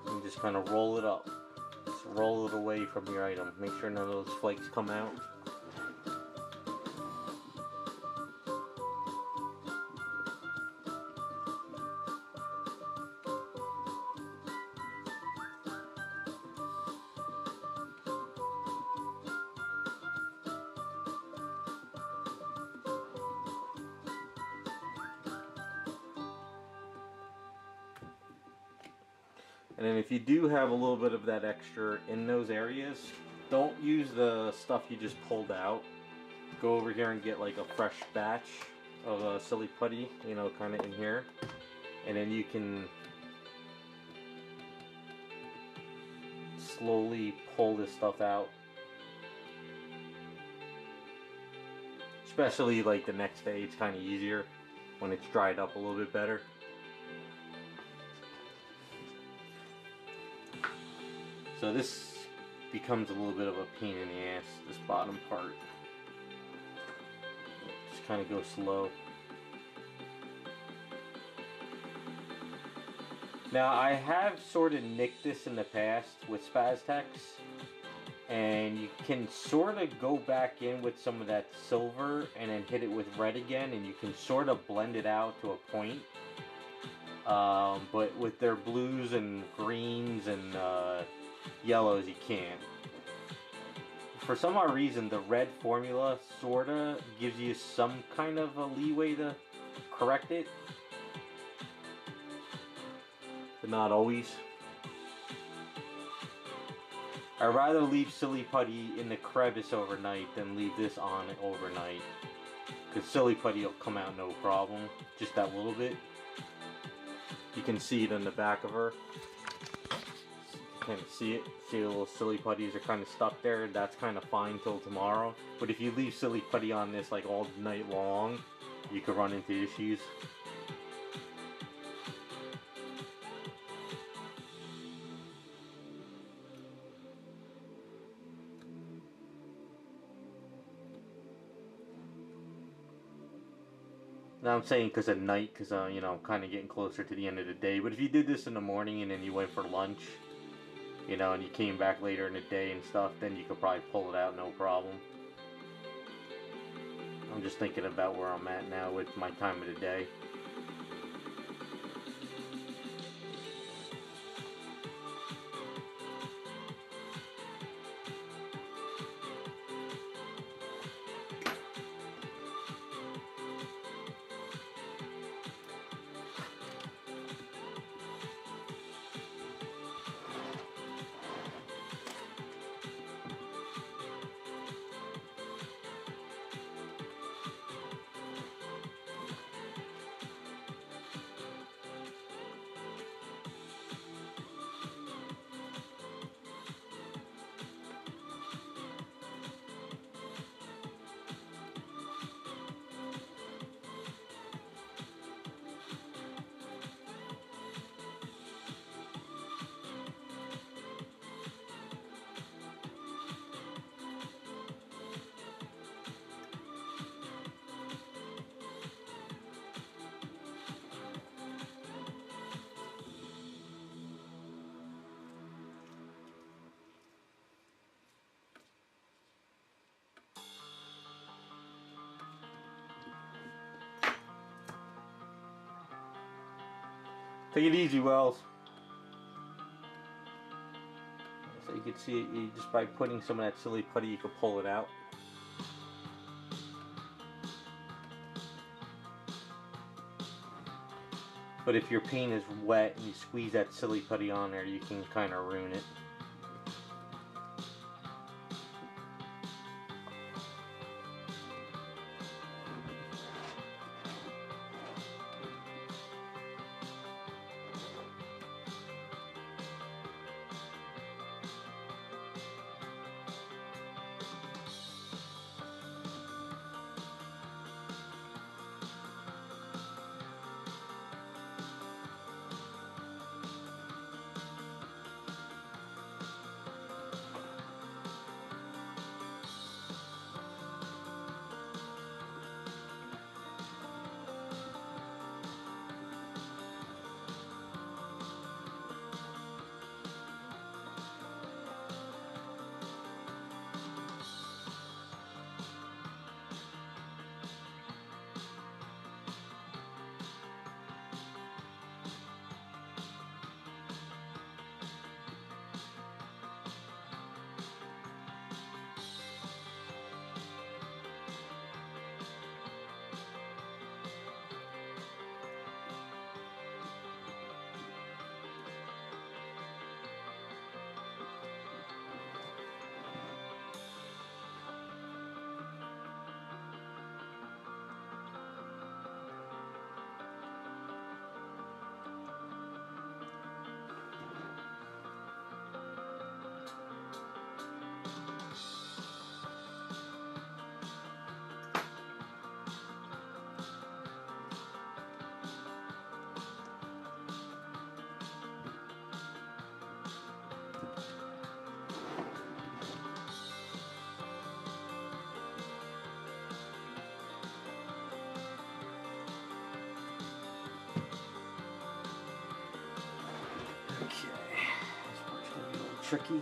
And just kind of roll it up. Just roll it away from your item. Make sure none of those flakes come out. And then if you do have a little bit of that extra in those areas, don't use the stuff you just pulled out. Go over here and get like a fresh batch of silly putty, you know, kind of in here. And then you can slowly pull this stuff out. Especially like the next day, it's kind of easier when it's dried up a little bit better. So this becomes a little bit of a pain in the ass, this bottom part. Just kind of go slow. Now I have sort of nicked this in the past with Spaztex, and you can sort of go back in with some of that silver and then hit it with red again, and you can sort of blend it out to a point. But with their blues and greens and yellows, you can't. For some odd reason, the red formula sorta gives you some kind of a leeway to correct it, but not always. I'd rather leave silly putty in the crevice overnight than leave this on overnight, because silly putty will come out no problem, just that little bit. You can see it in the back of her. Kind of see it. See the little silly putties are kind of stuck there. That's kind of fine till tomorrow. But if you leave silly putty on this like all night long, you could run into issues. Now I'm saying because at night, because you know, I'm kind of getting closer to the end of the day. But if you did this in the morning and then you went for lunch, you know, and you came back later in the day and stuff, then you could probably pull it out no problem. I'm just thinking about where I'm at now with my time of the day. Take it easy, Wells. So you can see it, just by putting some of that silly putty, you can pull it out. But if your paint is wet and you squeeze that silly putty on there, you can kind of ruin it. Tricky.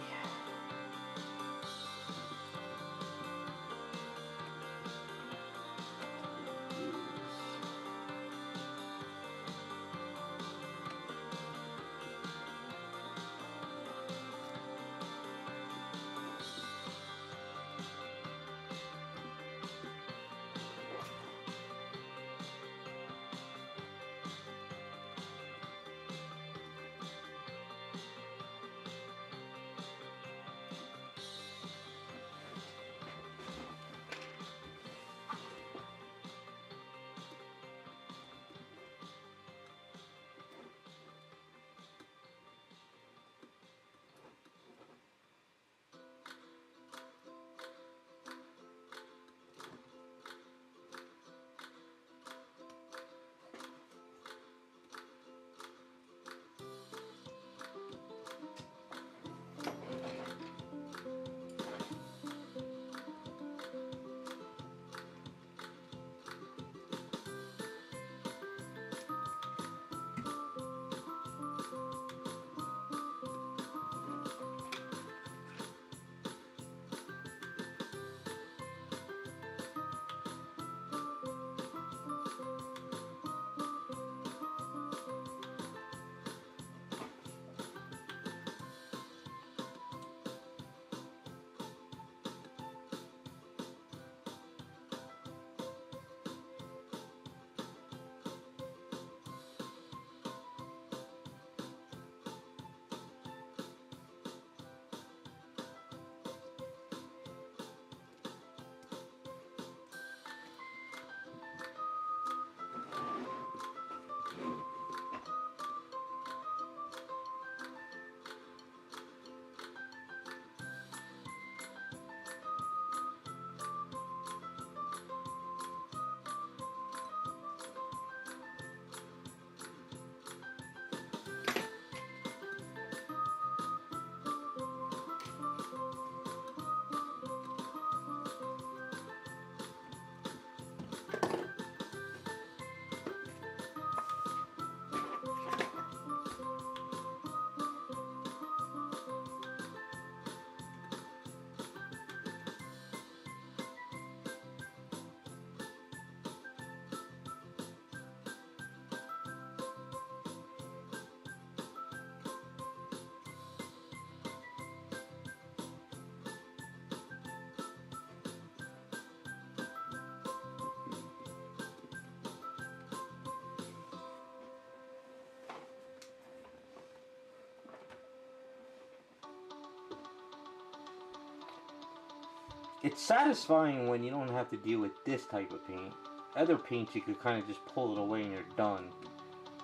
It's satisfying when you don't have to deal with this type of paint. Other paints you could kind of just pull it away and you're done.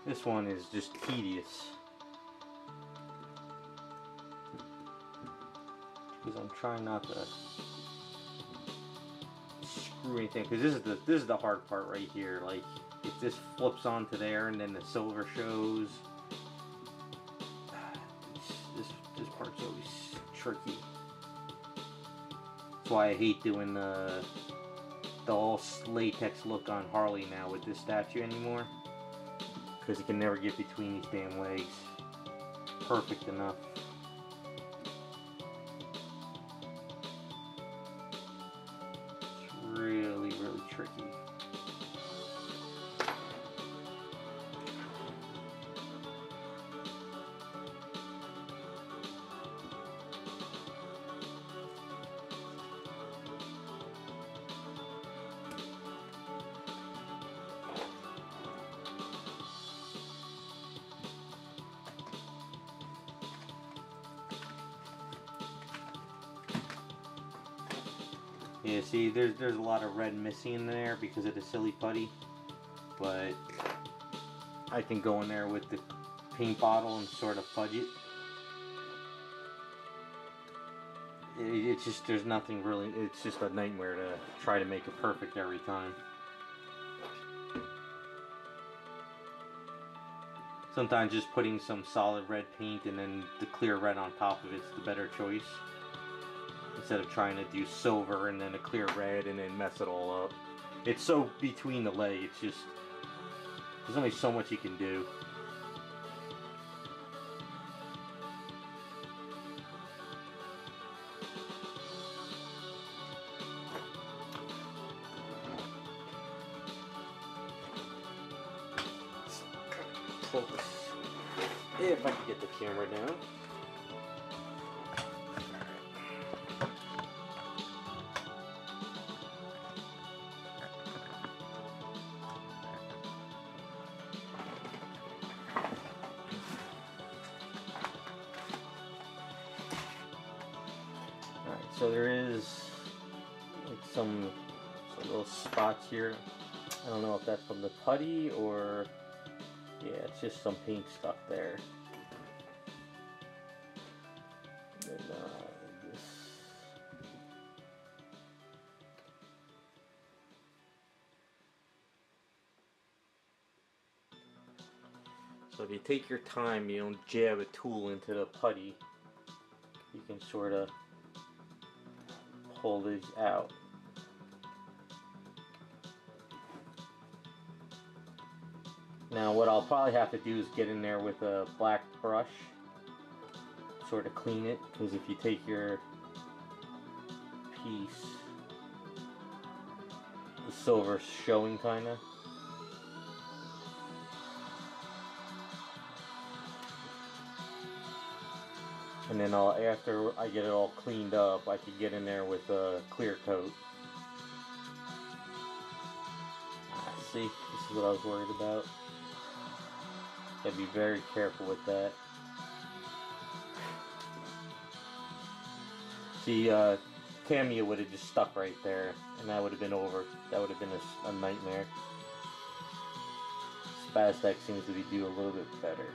This one is just tedious. Because I'm trying not to screw anything. Because this is the hard part right here. Like, if this flips onto there and then the silver shows, this part's always tricky. That's why I hate doing the all latex look on Harley now with this statue anymore. Because you can never get between these damn legs perfect enough. It's really, really tricky. Yeah, see, there's a lot of red missing in there because of the silly putty, but I can go in there with the paint bottle and sort of fudge it. It's just, there's nothing really, it's just a nightmare to try to make it perfect every time. Sometimes just putting some solid red paint and then the clear red on top of it's the better choice. Instead of trying to do silver and then a clear red and then mess it all up. It's so between the leg, it's just, there's only so much you can do. Focus. If I can get the camera down. So there is like some little spots here. I don't know if that's from the putty or, yeah, it's just some paint stuff there. And this. So if you take your time, you don't jab a tool into the putty, you can sort of pull these out. Now what I'll probably have to do is get in there with a black brush, sort of clean it, because if you take your piece, the silver's showing kinda. And then after I get it all cleaned up, I can get in there with a clear coat. See, this is what I was worried about. Gotta be very careful with that. See, Cameo would have just stuck right there, and that would have been over. That would have been a nightmare. Spazdeck seems to be doing a little bit better.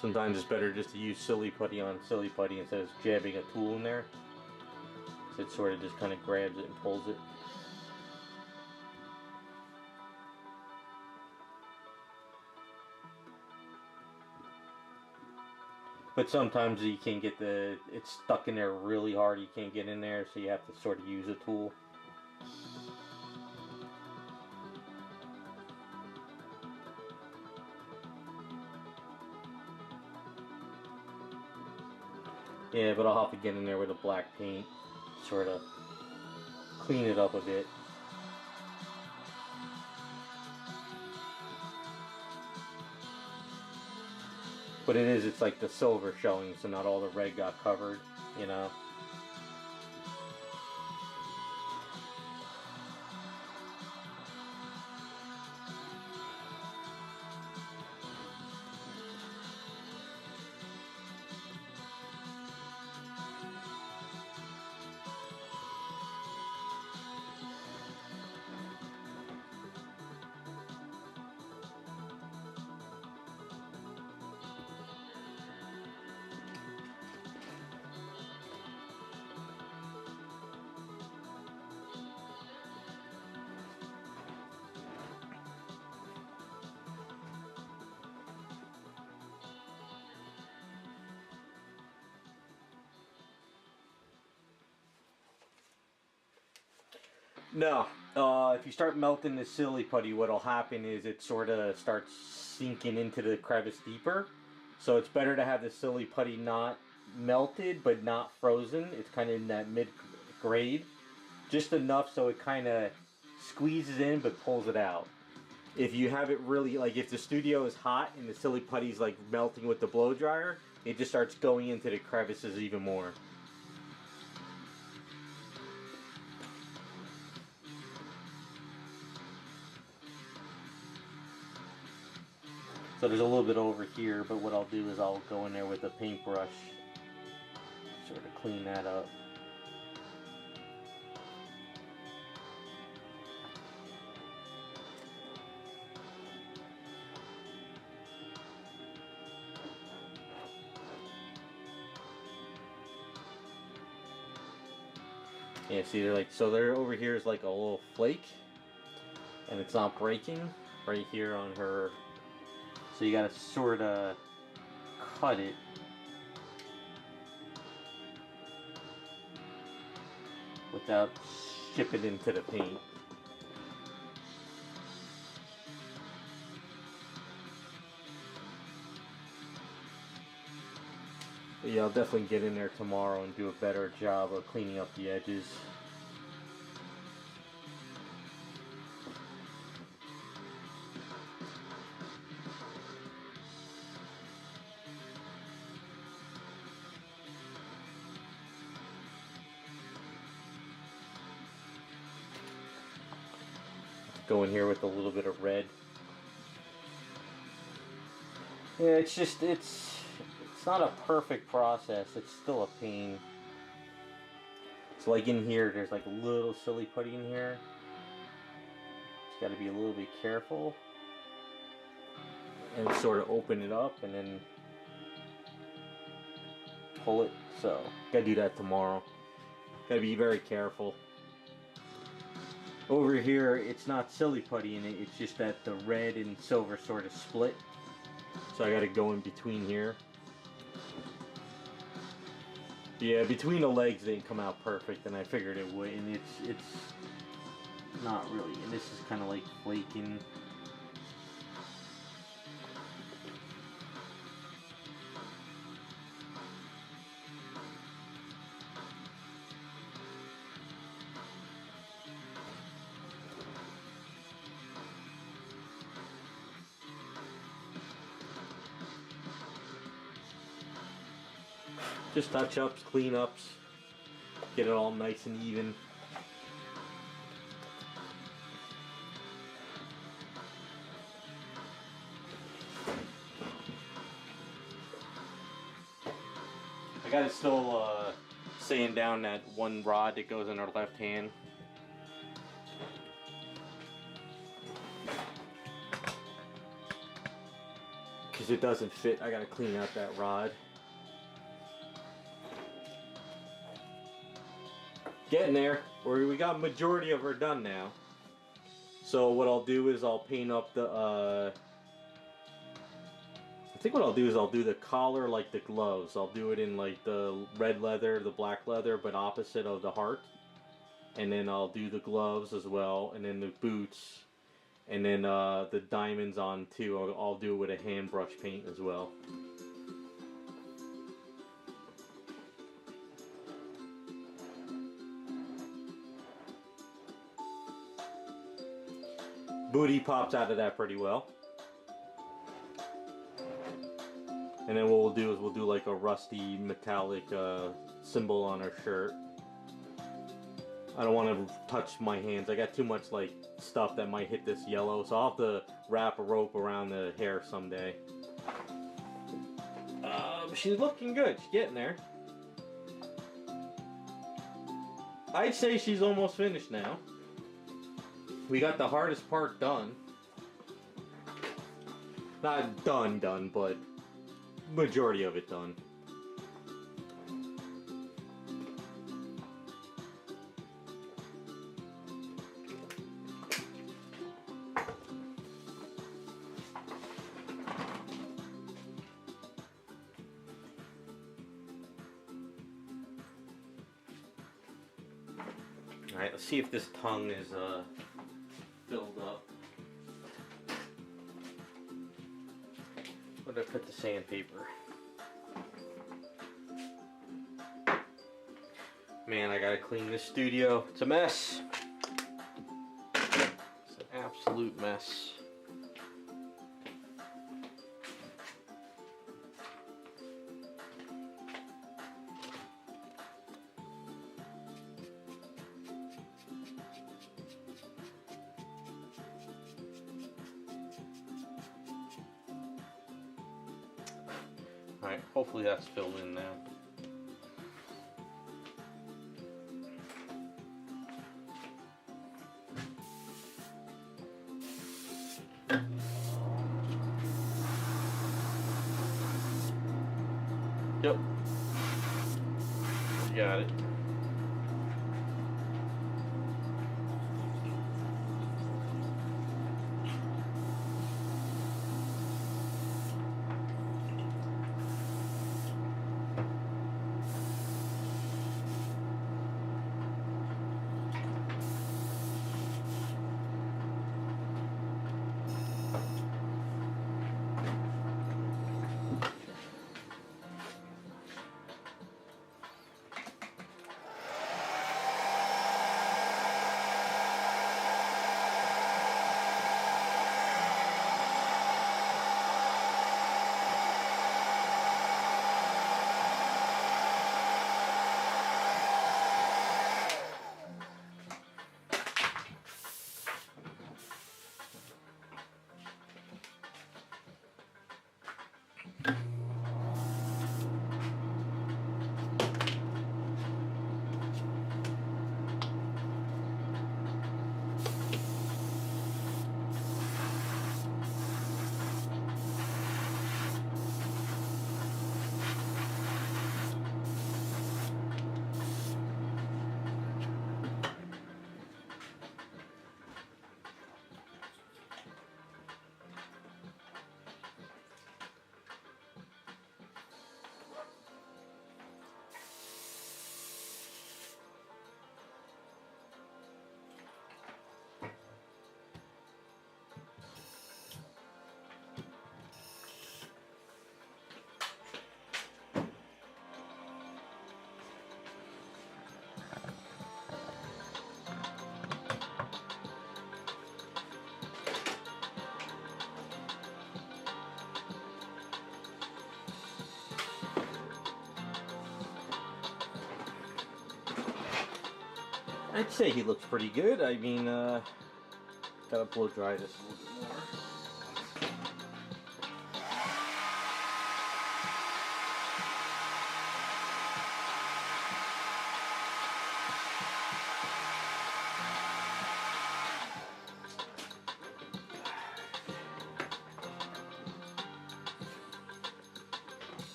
Sometimes it's better just to use silly putty on silly putty instead of jabbing a tool in there. So it sort of just kind of grabs it and pulls it. But sometimes you can't get it's stuck in there really hard, you can't get in there, so you have to sort of use a tool. Yeah, but I'll have to get in there with a black paint, sort of clean it up a bit. But it's like the silver showing, so not all the red got covered, you know. No. If you start melting the silly putty, what'll happen is it sort of starts sinking into the crevice deeper. So it's better to have the silly putty not melted but not frozen. It's kind of in that mid grade. Just enough so it kind of squeezes in but pulls it out. If you have it really, like if the studio is hot and the silly putty's like melting with the blow dryer, it just starts going into the crevices even more. So there's a little bit over here, but what I'll do is I'll go in there with a paintbrush, sort of clean that up. Yeah, see, they're like, so there over here is like a little flake, and it's not breaking right here on her. So you gotta sort of cut it without shipping into the paint. But yeah, I'll definitely get in there tomorrow and do a better job of cleaning up the edges. Go in here with a little bit of red. Yeah, it's just, it's not a perfect process. It's still a pain. So like in here, there's like a little silly putty in here. Just gotta be a little bit careful. And sort of open it up and then pull it. So, gotta do that tomorrow. Gotta be very careful. Over here, it's not silly putty in it, it's just that the red and silver sort of split. So I gotta go in between here. Yeah, between the legs they come out perfect, and I figured it would, and it's not really, and this is kind of like flaking. Just touch-ups, clean-ups, get it all nice and even. I got it still sand down that one rod that goes in our left hand. Because it doesn't fit, I gotta clean out that rod. Getting there. We got majority of her done now. So what I'll do is I'll paint up the I think what I'll do is I'll do the collar like the gloves. I'll do it in like the red leather, the black leather, but opposite of the heart. And then I'll do the gloves as well, and then the boots, and then the diamonds on too. I'll do it with a hand brush paint as well. Booty pops out of that pretty well. And then what we'll do is we'll do like a rusty metallic symbol on her shirt. I don't want to touch my hands. I got too much like stuff that might hit this yellow, so I'll have to wrap a rope around the hair someday. She's looking good. She's getting there. I'd say she's almost finished now. We got the hardest part done. Not done, but majority of it done. Alright, let's see if this tongue is filled up. Where did I put the sandpaper? Man, I gotta clean this studio. It's a mess. It's an absolute mess. Alright, hopefully that's filled in now. Yep. Got it. I'd say he looks pretty good. I mean, gotta blow dry this a little bit more.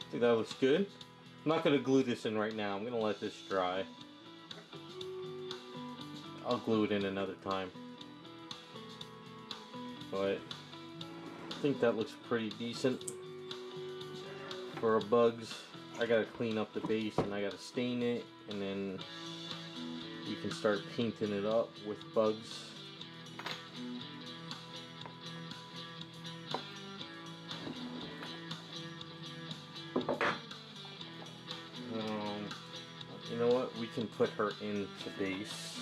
I think that looks good. I'm not going to glue this in right now. I'm going to let this dry. I'll glue it in another time. But I think that looks pretty decent for bugs. I got to clean up the base and I got to stain it, and then you can start painting it up with bugs. can put her in the base.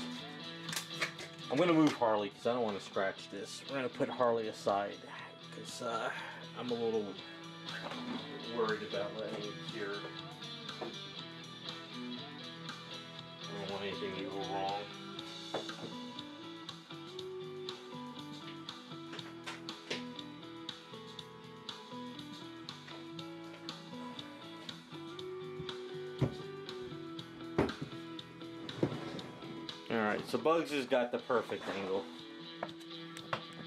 I'm going to move Harley because I don't want to scratch this. We're going to put Harley aside because I'm a little worried about letting it cure. I don't want anything to go wrong. Alright, so Bugs has got the perfect angle.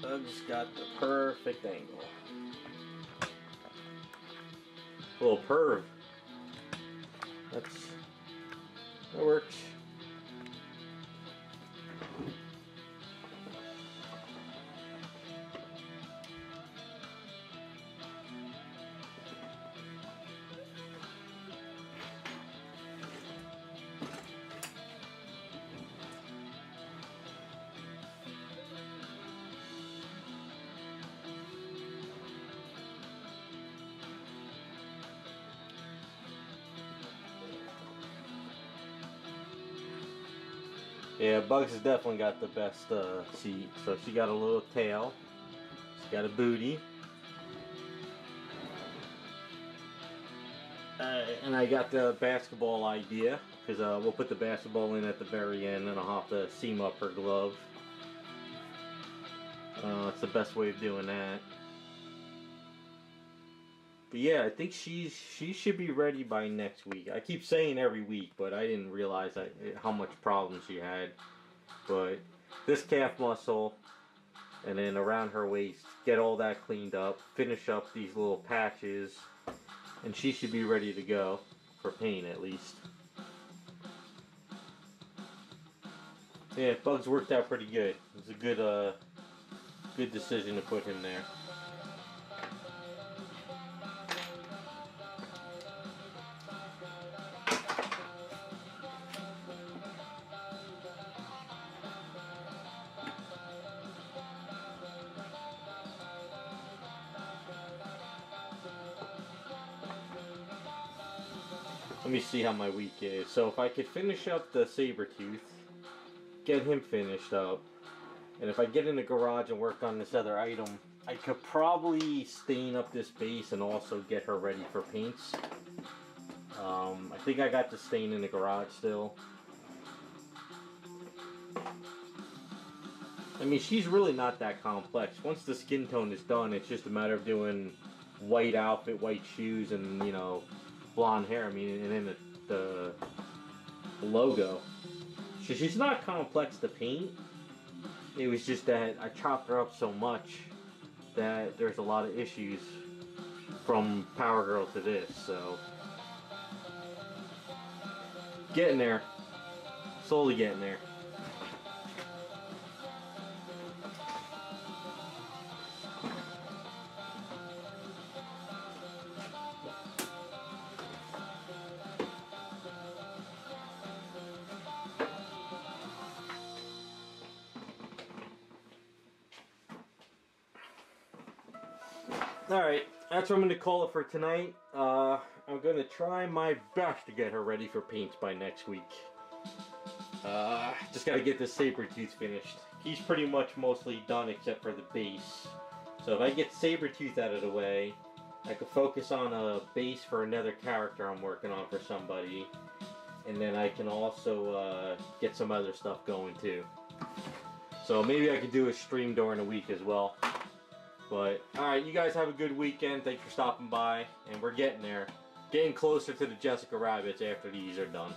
Bugs got the perfect angle. A little perv. That works. Yeah, Bugs has definitely got the best seat. So she got a little tail. She got a booty. And I got the basketball idea, because we'll put the basketball in at the very end and I'll have to seam up her glove. It's the best way of doing that. But yeah, I think she should be ready by next week. I keep saying every week, but I didn't realize how much problem she had. But this calf muscle, and then around her waist, get all that cleaned up, finish up these little patches, and she should be ready to go for paint at least. Yeah, Bugs worked out pretty good. It was a good decision to put him there. Let me see how my week is. So if I could finish up the Sabretooth, get him finished up, and if I get in the garage and work on this other item, I could probably stain up this base and also get her ready for paints. I think I got the stain in the garage still. I mean, she's really not that complex. Once the skin tone is done, it's just a matter of doing white outfit, white shoes, and, you know, blonde hair. I mean, and then the logo. She's not complex to paint. It was just that I chopped her up so much that there's a lot of issues from Power Girl to this. So getting there, slowly getting there. Alright, that's what I'm going to call it for tonight. I'm going to try my best to get her ready for paints by next week. Just got to get this Sabretooth finished. He's pretty much mostly done except for the base. So if I get Sabretooth out of the way, I could focus on a base for another character I'm working on for somebody. And then I can also get some other stuff going too. So maybe I could do a stream during the week as well. But, alright, you guys have a good weekend. Thanks for stopping by. And we're getting there. Getting closer to the Jessica Rabbits after these are done.